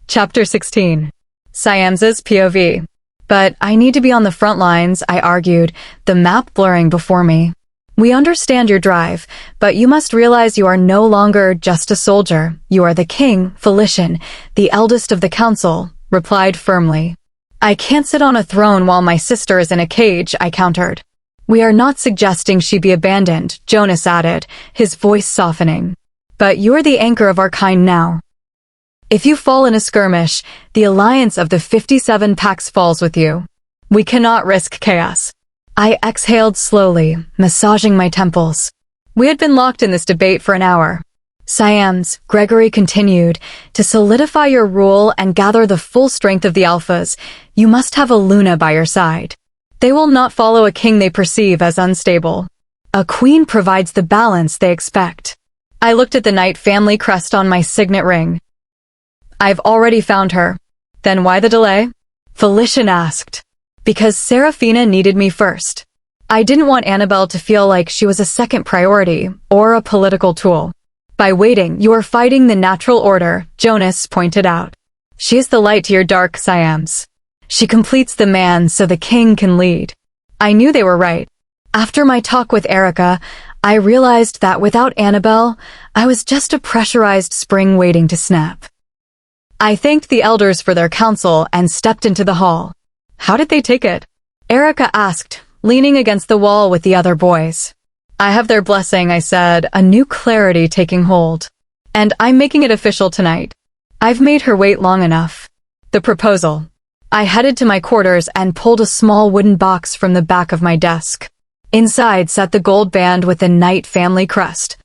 Chapter 16. Siams's POV. "But I need to be on the front lines," I argued, the map blurring before me. "We understand your drive, but you must realize you are no longer just a soldier. You are the king, Felician, the eldest of the council," replied firmly. "I can't sit on a throne while my sister is in a cage," I countered. "We are not suggesting she be abandoned," Jonas added, his voice softening. "But you're the anchor of our kind now. If you fall in a skirmish, the alliance of the 57 packs falls with you. We cannot risk chaos." I exhaled slowly, massaging my temples. We had been locked in this debate for an hour. "Siams," Gregory continued, "to solidify your rule and gather the full strength of the alphas, you must have a Luna by your side. They will not follow a king they perceive as unstable. A queen provides the balance they expect." I looked at the Knight family crest on my signet ring. "I've already found her." "Then why the delay?" Felician asked. "Because Seraphina needed me first. I didn't want Annabelle to feel like she was a second priority or a political tool. By waiting, you are fighting the natural order," Jonas pointed out. "She is the light to your dark, Siams. She completes the man so the king can lead." I knew they were right. After my talk with Erica, I realized that without Annabelle, I was just a pressurized spring waiting to snap. I thanked the elders for their counsel and stepped into the hall. "How did they take it?" Erica asked, leaning against the wall with the other boys. "I have their blessing," I said, a new clarity taking hold. "And I'm making it official tonight. I've made her wait long enough." The proposal. I headed to my quarters and pulled a small wooden box from the back of my desk. Inside sat the gold band with the Knight family crest.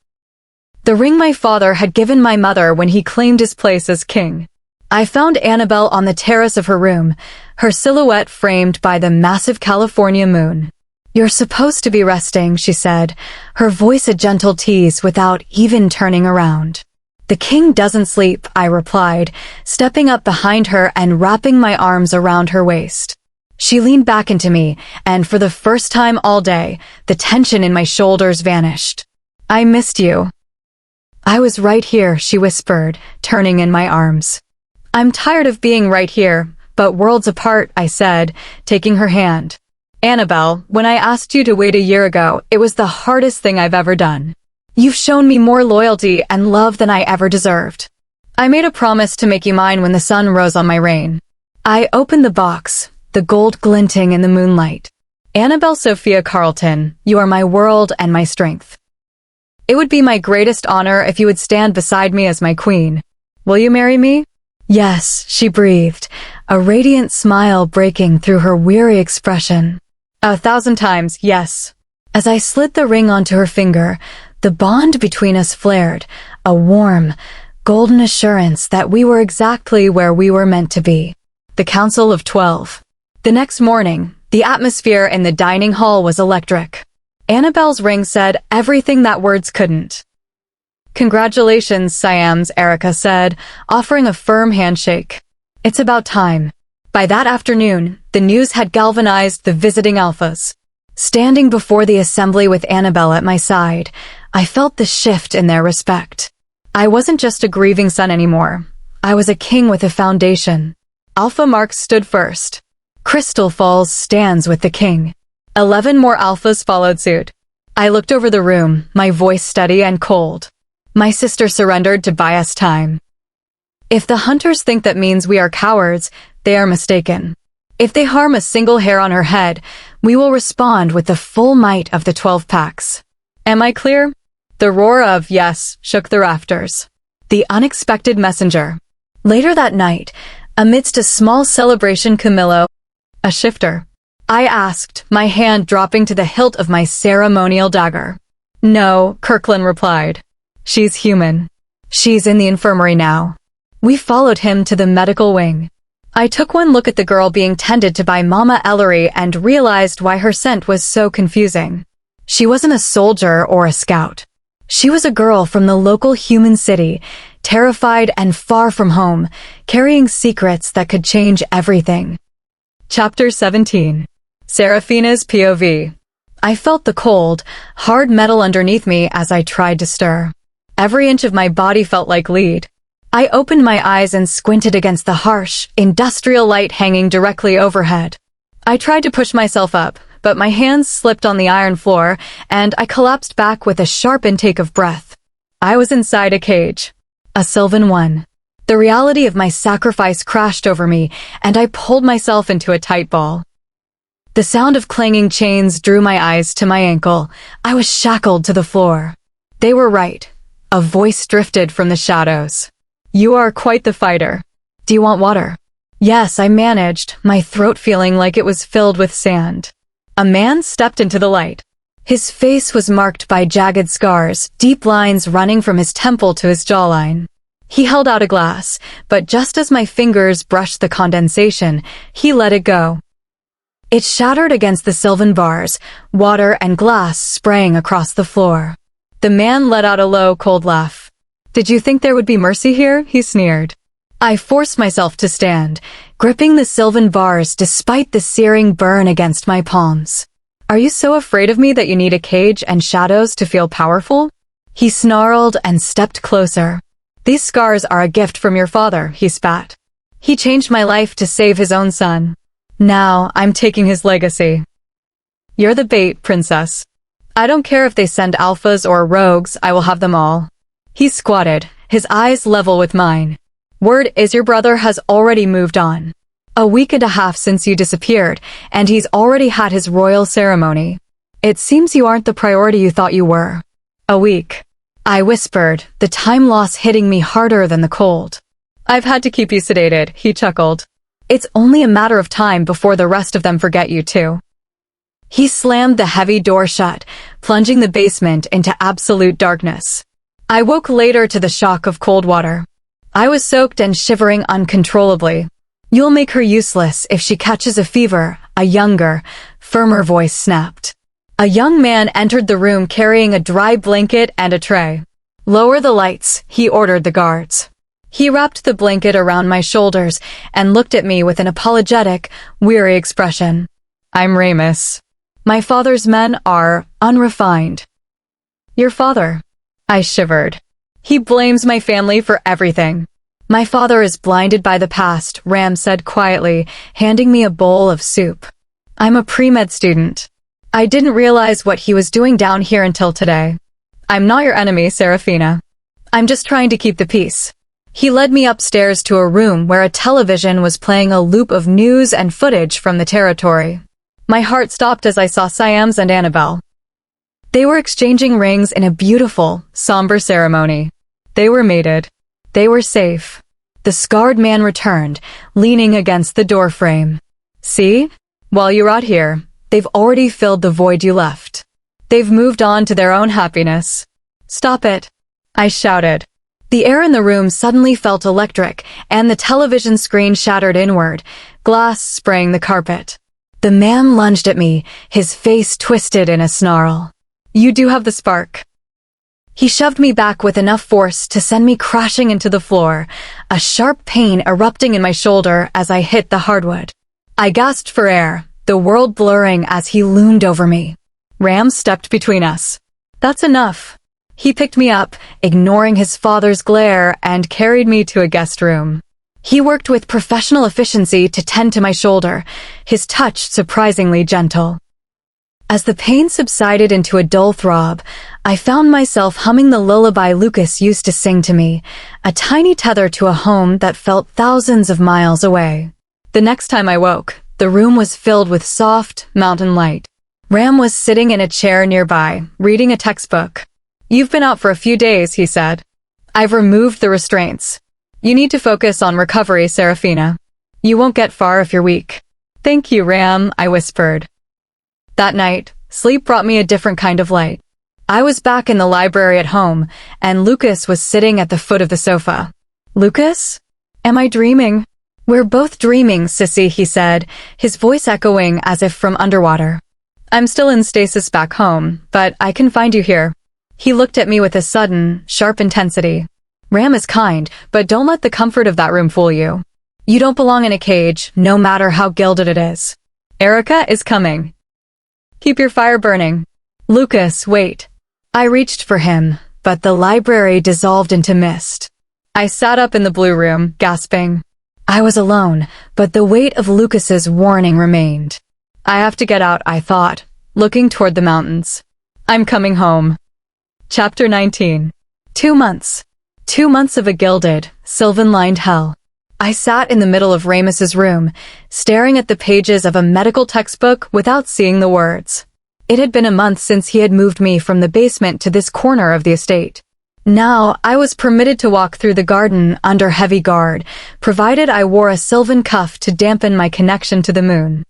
The ring my father had given my mother when he claimed his place as king. I found Annabelle on the terrace of her room, her silhouette framed by the massive California moon. "You're supposed to be resting," she said, her voice a gentle tease without even turning around. "The king doesn't sleep," I replied, stepping up behind her and wrapping my arms around her waist. She leaned back into me, and for the first time all day, the tension in my shoulders vanished. "I missed you." "I was right here," she whispered, turning in my arms. "I'm tired of being right here, but worlds apart," I said, taking her hand. "Annabelle, when I asked you to wait a year ago, it was the hardest thing I've ever done. You've shown me more loyalty and love than I ever deserved. I made a promise to make you mine when the sun rose on my reign." I opened the box, the gold glinting in the moonlight. "Annabelle Sophia Carlton, you are my world and my strength. It would be my greatest honor if you would stand beside me as my queen. Will you marry me?" "Yes," she breathed, a radiant smile breaking through her weary expression. "1,000 times, yes." As I slid the ring onto her finger, the bond between us flared, a warm, golden assurance that we were exactly where we were meant to be. The Council of 12. The next morning, the atmosphere in the dining hall was electric. Annabelle's ring said everything that words couldn't. "Congratulations, Siams," Erica said, offering a firm handshake. "It's about time." By that afternoon, the news had galvanized the visiting alphas. Standing before the assembly with Annabelle at my side, I felt the shift in their respect. I wasn't just a grieving son anymore. I was a king with a foundation. Alpha Mark stood first. Crystal Falls stands with the king. 11 more alphas followed suit. I looked over the room, my voice steady and cold. My sister surrendered to buy us time. If the hunters think that means we are cowards, they are mistaken. If they harm a single hair on her head, we will respond with the full might of the 12 packs. Am I clear? The roar of yes shook the rafters. The unexpected messenger. Later that night, amidst a small celebration, Camillo, a shifter, I asked, my hand dropping to the hilt of my ceremonial dagger. "No," Kirkland replied. "She's human. She's in the infirmary now." We followed him to the medical wing. I took one look at the girl being tended to by Mama Ellery and realized why her scent was so confusing. She wasn't a soldier or a scout. She was a girl from the local human city, terrified and far from home, carrying secrets that could change everything. Chapter 17. Seraphina's POV. I felt the cold, hard metal underneath me as I tried to stir. Every inch of my body felt like lead. I opened my eyes and squinted against the harsh, industrial light hanging directly overhead. I tried to push myself up, but my hands slipped on the iron floor, and I collapsed back with a sharp intake of breath. I was inside a cage. A Sylvan one. The reality of my sacrifice crashed over me, and I pulled myself into a tight ball. The sound of clanging chains drew my eyes to my ankle. I was shackled to the floor. They were right. A voice drifted from the shadows. "You are quite the fighter. Do you want water?" Yes, I managed, my throat feeling like it was filled with sand. A man stepped into the light. His face was marked by jagged scars, deep lines running from his temple to his jawline. He held out a glass, but just as my fingers brushed the condensation, he let it go. It shattered against the Sylvan bars, water and glass spraying across the floor. The man let out a low, cold laugh. "Did you think there would be mercy here?" he sneered. I forced myself to stand, gripping the Sylvan bars despite the searing burn against my palms. "Are you so afraid of me that you need a cage and shadows to feel powerful?" He snarled and stepped closer. "These scars are a gift from your father," he spat. "He changed my life to save his own son. Now I'm taking his legacy." "You're the bait, princess. I don't care if they send alphas or rogues, I will have them all." He squatted, his eyes level with mine. "Word is your brother has already moved on. A week and a half since you disappeared, and he's already had his royal ceremony. It seems you aren't the priority you thought you were." "A week," I whispered, the time loss hitting me harder than the cold. "I've had to keep you sedated," he chuckled. "It's only a matter of time before the rest of them forget you too." He slammed the heavy door shut, plunging the basement into absolute darkness. I woke later to the shock of cold water. I was soaked and shivering uncontrollably. "You'll make her useless if she catches a fever," a younger, firmer voice snapped. A young man entered the room carrying a dry blanket and a tray. "Lower the lights," he ordered the guards. He wrapped the blanket around my shoulders and looked at me with an apologetic, weary expression. "I'm Ramus. My father's men are unrefined." "Your father?" I shivered. "He blames my family for everything." "My father is blinded by the past," Ram said quietly, handing me a bowl of soup. "I'm a pre-med student. I didn't realize what he was doing down here until today." "I'm not your enemy, Seraphina. I'm just trying to keep the peace." He led me upstairs to a room where a television was playing a loop of news and footage from the territory. My heart stopped as I saw Siams and Annabelle. They were exchanging rings in a beautiful, somber ceremony. They were mated. They were safe. The scarred man returned, leaning against the doorframe. "See? While you're out here, they've already filled the void you left. They've moved on to their own happiness." "Stop it," I shouted. The air in the room suddenly felt electric, and the television screen shattered inward, glass spraying the carpet. The man lunged at me, his face twisted in a snarl. "You do have the spark." He shoved me back with enough force to send me crashing into the floor, a sharp pain erupting in my shoulder as I hit the hardwood. I gasped for air, the world blurring as he loomed over me. Ram stepped between us. "That's enough." He picked me up, ignoring his father's glare, and carried me to a guest room. He worked with professional efficiency to tend to my shoulder, his touch surprisingly gentle. As the pain subsided into a dull throb, I found myself humming the lullaby Lucas used to sing to me, a tiny tether to a home that felt thousands of miles away. The next time I woke, the room was filled with soft, mountain light. Ram was sitting in a chair nearby, reading a textbook. "You've been out for a few days," he said. "I've removed the restraints. You need to focus on recovery, Seraphina. You won't get far if you're weak." "Thank you, Ram," I whispered. That night, sleep brought me a different kind of light. I was back in the library at home, and Lucas was sitting at the foot of the sofa. "Lucas? Am I dreaming?" "We're both dreaming, sissy," he said, his voice echoing as if from underwater. "I'm still in stasis back home, but I can find you here." He looked at me with a sudden, sharp intensity. "Ram is kind, but don't let the comfort of that room fool you. You don't belong in a cage, no matter how gilded it is. Erica is coming. Keep your fire burning." "Lucas, wait." I reached for him, but the library dissolved into mist. I sat up in the blue room, gasping. I was alone, but the weight of Lucas's warning remained. I have to get out, I thought, looking toward the mountains. I'm coming home. Chapter 19. 2 months. 2 months of a gilded, sylvan-lined hell. I sat in the middle of Ramus's room, staring at the pages of a medical textbook without seeing the words. It had been a month since he had moved me from the basement to this corner of the estate. Now, I was permitted to walk through the garden under heavy guard, provided I wore a sylvan cuff to dampen my connection to the moon.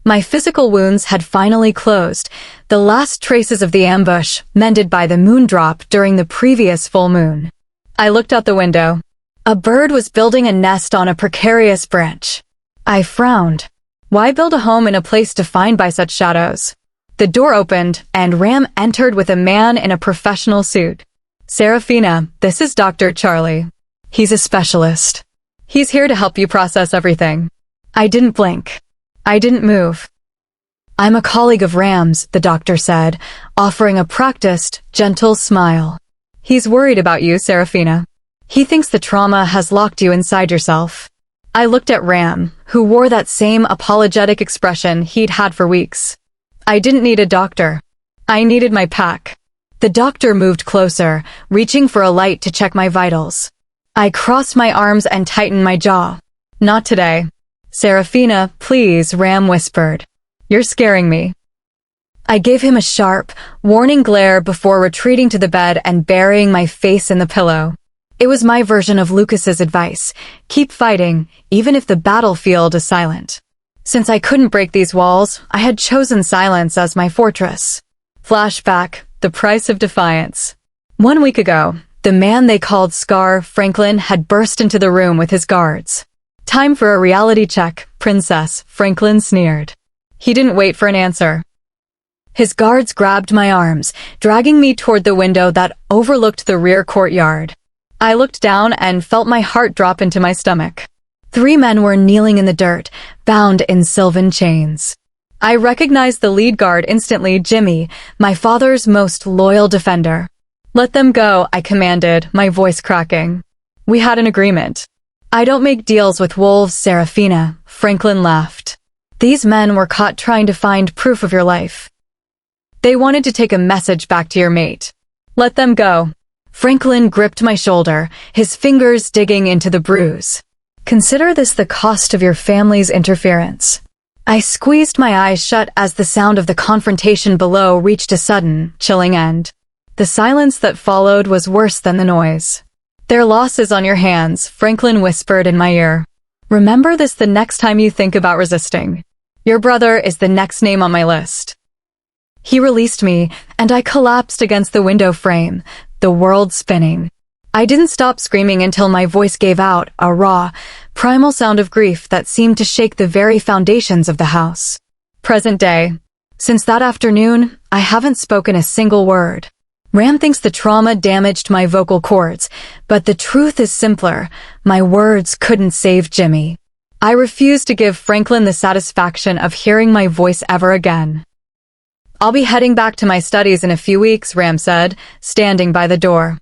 My physical wounds had finally closed, the last traces of the ambush mended by the moon drop during the previous full moon. I looked out the window. A bird was building a nest on a precarious branch. I frowned. Why build a home in a place defined by such shadows? The door opened, and Ram entered with a man in a professional suit. "Seraphina, this is Dr. Charlie. He's a specialist. He's here to help you process everything." I didn't blink. I didn't move. "I'm a colleague of Ram's," the doctor said, offering a practiced, gentle smile. "He's worried about you, Seraphina. He thinks the trauma has locked you inside yourself." I looked at Ram, who wore that same apologetic expression he'd had for weeks. I didn't need a doctor. I needed my pack. The doctor moved closer, reaching for a light to check my vitals. I crossed my arms and tightened my jaw. "Not today." "Seraphina, please," Ram whispered. "You're scaring me." I gave him a sharp, warning glare before retreating to the bed and burying my face in the pillow. It was my version of Lucas's advice. Keep fighting, even if the battlefield is silent. Since I couldn't break these walls, I had chosen silence as my fortress. Flashback, the price of defiance. 1 week ago, The man they called Scar, Franklin, had burst into the room with his guards. "Time for a reality check, princess," Franklin sneered. He didn't wait for an answer. His guards grabbed my arms, dragging me toward the window that overlooked the rear courtyard. I looked down and felt my heart drop into my stomach. 3 men were kneeling in the dirt, bound in sylvan chains. I recognized the lead guard instantly, Jimmy, my father's most loyal defender. "Let them go," I commanded, my voice cracking. "We had an agreement." "I don't make deals with wolves, Seraphina," Franklin laughed. "These men were caught trying to find proof of your life. They wanted to take a message back to your mate. Let them go." Franklin gripped my shoulder, his fingers digging into the bruise. "Consider this the cost of your family's interference." I squeezed my eyes shut as the sound of the confrontation below reached a sudden, chilling end. The silence that followed was worse than the noise. "Their loss is on your hands," Franklin whispered in my ear. "Remember this the next time you think about resisting. Your brother is the next name on my list." He released me, and I collapsed against the window frame, the world spinning. I didn't stop screaming until my voice gave out, a raw, primal sound of grief that seemed to shake the very foundations of the house. Present day. Since that afternoon, I haven't spoken a single word. Ram thinks the trauma damaged my vocal cords, but the truth is simpler. My words couldn't save Jimmy. I refuse to give Franklin the satisfaction of hearing my voice ever again. "I'll be heading back to my studies in a few weeks," Ram said, standing by the door.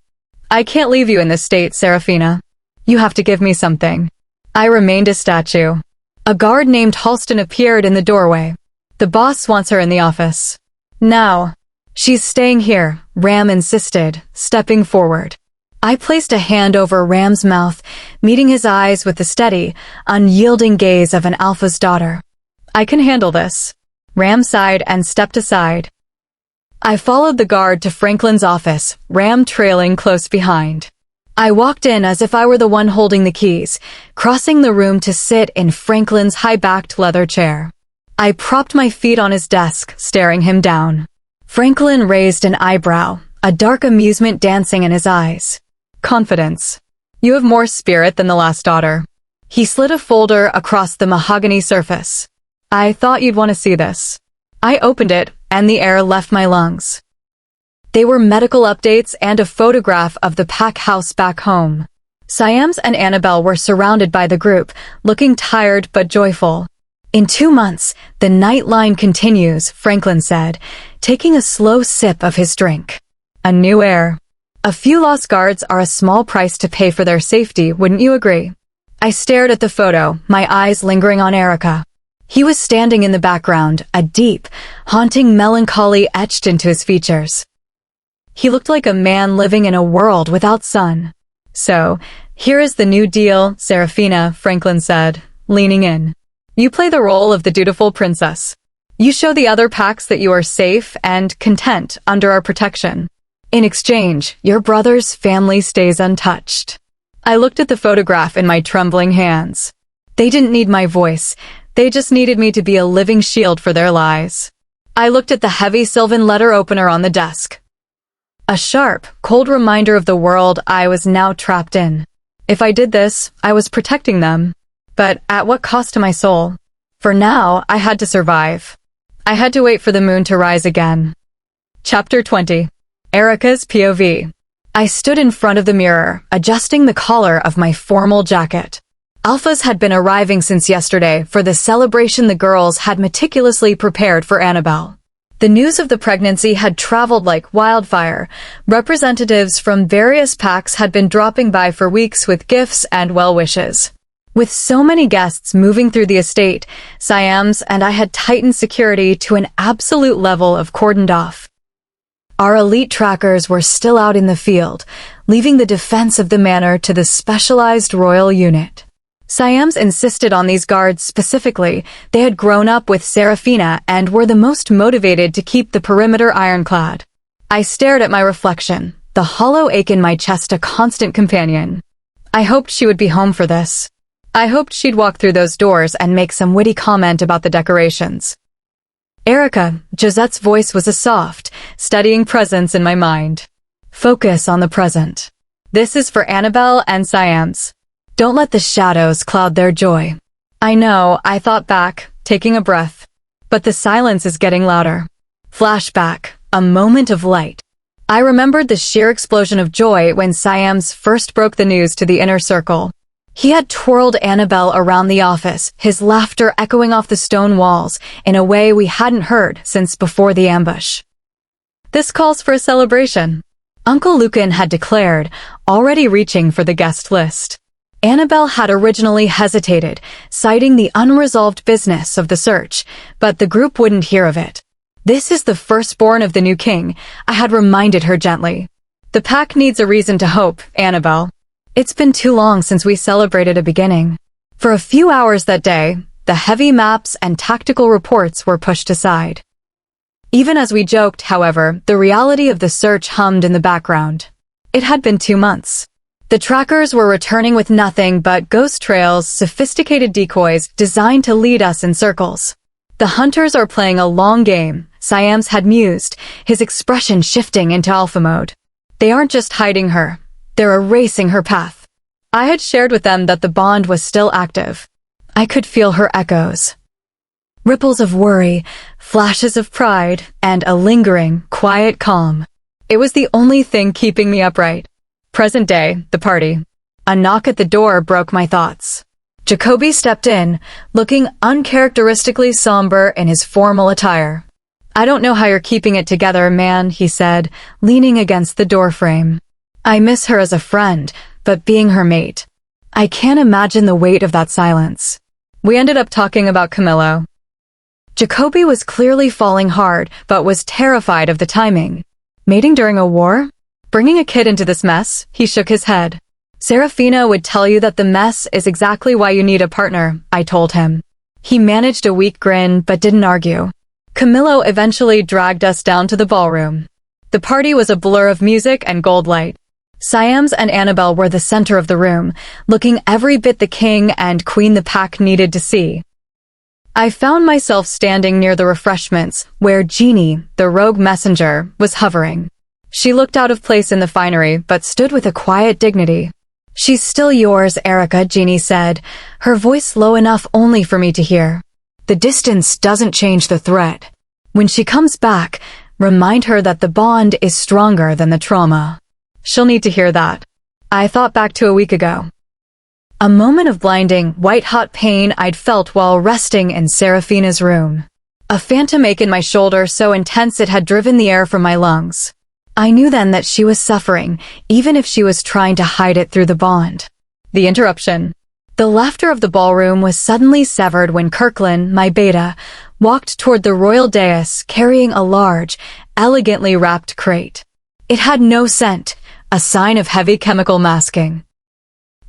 "I can't leave you in this state, Seraphina. You have to give me something." I remained a statue. A guard named Halston appeared in the doorway. "The boss wants her in the office." "Now." "She's staying here," Ram insisted, stepping forward. I placed a hand over Ram's mouth, meeting his eyes with the steady, unyielding gaze of an alpha's daughter. "I can handle this." Ram sighed and stepped aside. I followed the guard to Franklin's office, Ram trailing close behind. I walked in as if I were the one holding the keys, crossing the room to sit in Franklin's high-backed leather chair. I propped my feet on his desk, staring him down. Franklin raised an eyebrow, a dark amusement dancing in his eyes. "Confidence. You have more spirit than the last daughter." He slid a folder across the mahogany surface. "I thought you'd want to see this." I opened it, and the air left my lungs. They were medical updates and a photograph of the Pack house back home. Siams and Annabelle were surrounded by the group, looking tired but joyful. "In 2 months, the night line continues," Franklin said, taking a slow sip of his drink. "A new heir. A few lost guards are a small price to pay for their safety, wouldn't you agree?" I stared at the photo, my eyes lingering on Erica. He was standing in the background, a deep, haunting melancholy etched into his features. He looked like a man living in a world without sun. "So, here is the new deal, Seraphina," Franklin said, leaning in. "You play the role of the dutiful princess. You show the other packs that you are safe and content under our protection. In exchange, your brother's family stays untouched." I looked at the photograph in my trembling hands. They didn't need my voice. They just needed me to be a living shield for their lies. I looked at the heavy sylvan letter opener on the desk. A sharp, cold reminder of the world I was now trapped in. If I did this, I was protecting them. But at what cost to my soul? For now, I had to survive. I had to wait for the moon to rise again. Chapter 20. Erica's POV. I stood in front of the mirror, adjusting the collar of my formal jacket. Alphas had been arriving since yesterday for the celebration the girls had meticulously prepared for Annabelle. The news of the pregnancy had traveled like wildfire. Representatives from various packs had been dropping by for weeks with gifts and well wishes. With so many guests moving through the estate, Siams and I had tightened security to an absolute level of cordoned off. Our elite trackers were still out in the field, leaving the defense of the manor to the specialized royal unit. Siams insisted on these guards specifically. They had grown up with Seraphina and were the most motivated to keep the perimeter ironclad. I stared at my reflection, the hollow ache in my chest a constant companion. I hoped she would be home for this. I hoped she'd walk through those doors and make some witty comment about the decorations. "Erica," Josette's voice was a soft, steadying presence in my mind. "Focus on the present. This is for Annabelle and Siams. Don't let the shadows cloud their joy. I know, I thought back, taking a breath. But the silence is getting louder. Flashback, a moment of light. I remembered the sheer explosion of joy when Siams first broke the news to the inner circle. He had twirled Annabelle around the office, his laughter echoing off the stone walls in a way we hadn't heard since before the ambush. This calls for a celebration. Uncle Lucan had declared, already reaching for the guest list. Annabelle had originally hesitated, citing the unresolved business of the search, but the group wouldn't hear of it. This is the firstborn of the new king, I had reminded her gently. The pack needs a reason to hope, Annabelle. It's been too long since we celebrated a beginning. For a few hours that day, the heavy maps and tactical reports were pushed aside. Even as we joked, however, the reality of the search hummed in the background. It had been 2 months. The trackers were returning with nothing but ghost trails, sophisticated decoys designed to lead us in circles. The hunters are playing a long game, Siams had mused, his expression shifting into alpha mode. They aren't just hiding her. They're erasing her path. I had shared with them that the bond was still active. I could feel her echoes. Ripples of worry, flashes of pride, and a lingering, quiet calm. It was the only thing keeping me upright. Present day, the party. A knock at the door broke my thoughts. Jacoby stepped in, looking uncharacteristically somber in his formal attire. I don't know how you're keeping it together, man, he said, leaning against the doorframe. I miss her as a friend, but being her mate. I can't imagine the weight of that silence. We ended up talking about Camillo. Jacoby was clearly falling hard, but was terrified of the timing. Mating during a war? Bringing a kid into this mess? He shook his head. Seraphina would tell you that the mess is exactly why you need a partner, I told him. He managed a weak grin, but didn't argue. Camillo eventually dragged us down to the ballroom. The party was a blur of music and gold light. Siams and Annabelle were the center of the room, looking every bit the king and queen the pack needed to see. I found myself standing near the refreshments, where Jeannie, the rogue messenger, was hovering. She looked out of place in the finery, but stood with a quiet dignity. She's still yours, Erica, Jeannie said, her voice low enough only for me to hear. The distance doesn't change the threat. When she comes back, remind her that the bond is stronger than the trauma. She'll need to hear that. I thought back to a week ago. A moment of blinding, white-hot pain I'd felt while resting in Seraphina's room. A phantom ache in my shoulder so intense it had driven the air from my lungs. I knew then that she was suffering, even if she was trying to hide it through the bond. The interruption. The laughter of the ballroom was suddenly severed when Kirkland, my beta, walked toward the royal dais carrying a large, elegantly wrapped crate. It had no scent, a sign of heavy chemical masking.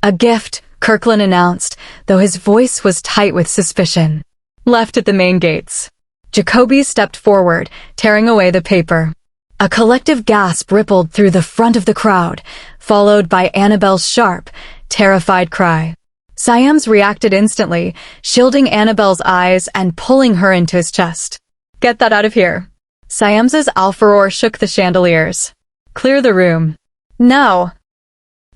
A gift, Kirkland announced, though his voice was tight with suspicion. Left at the main gates. Jacoby stepped forward, tearing away the paper. A collective gasp rippled through the front of the crowd, followed by Annabelle's sharp, terrified cry. Siams reacted instantly, shielding Annabelle's eyes and pulling her into his chest. Get that out of here. Siams's alpha roar shook the chandeliers. Clear the room. No.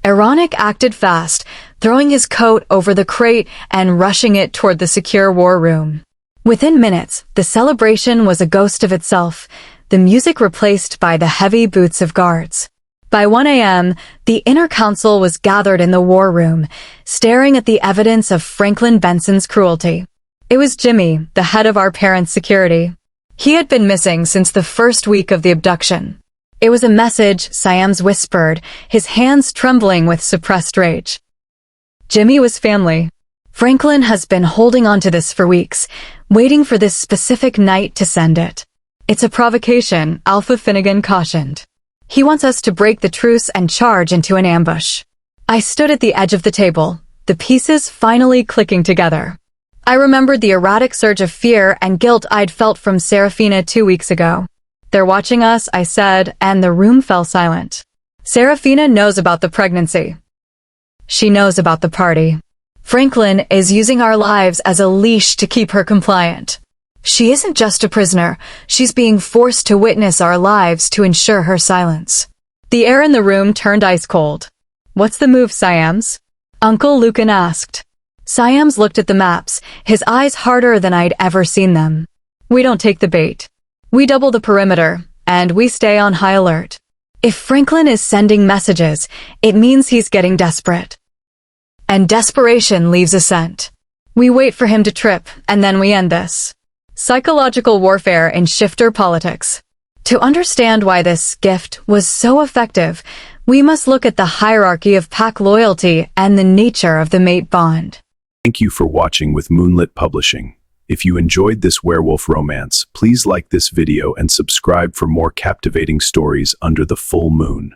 Ironic acted fast, throwing his coat over the crate and rushing it toward the secure war room. Within minutes, the celebration was a ghost of itself, the music replaced by the heavy boots of guards. By 1 a.m., the inner council was gathered in the war room, staring at the evidence of Franklin Benson's cruelty. It was Jimmy, the head of our parents' security. He had been missing since the first week of the abduction. It was a message, Siams whispered, his hands trembling with suppressed rage. Jimmy was family. Franklin has been holding on to this for weeks, waiting for this specific night to send it. It's a provocation, Alpha Finnegan cautioned. He wants us to break the truce and charge into an ambush. I stood at the edge of the table, the pieces finally clicking together. I remembered the erratic surge of fear and guilt I'd felt from Seraphina 2 weeks ago. They're watching us, I said, and the room fell silent. Seraphina knows about the pregnancy. She knows about the party. Franklin is using our lives as a leash to keep her compliant. She isn't just a prisoner, she's being forced to witness our lives to ensure her silence. The air in the room turned ice cold. What's the move, Siams? Uncle Lucan asked. Siams looked at the maps, his eyes harder than I'd ever seen them. We don't take the bait. We double the perimeter, and we stay on high alert. If Franklin is sending messages, it means he's getting desperate. And desperation leaves a scent. We wait for him to trip, and then we end this. Psychological warfare in shifter politics. To understand why this gift was so effective, we must look at the hierarchy of pack loyalty and the nature of the mate bond. Thank you for watching with Moonlit Publishing. If you enjoyed this werewolf romance, please like this video and subscribe for more captivating stories under the full moon.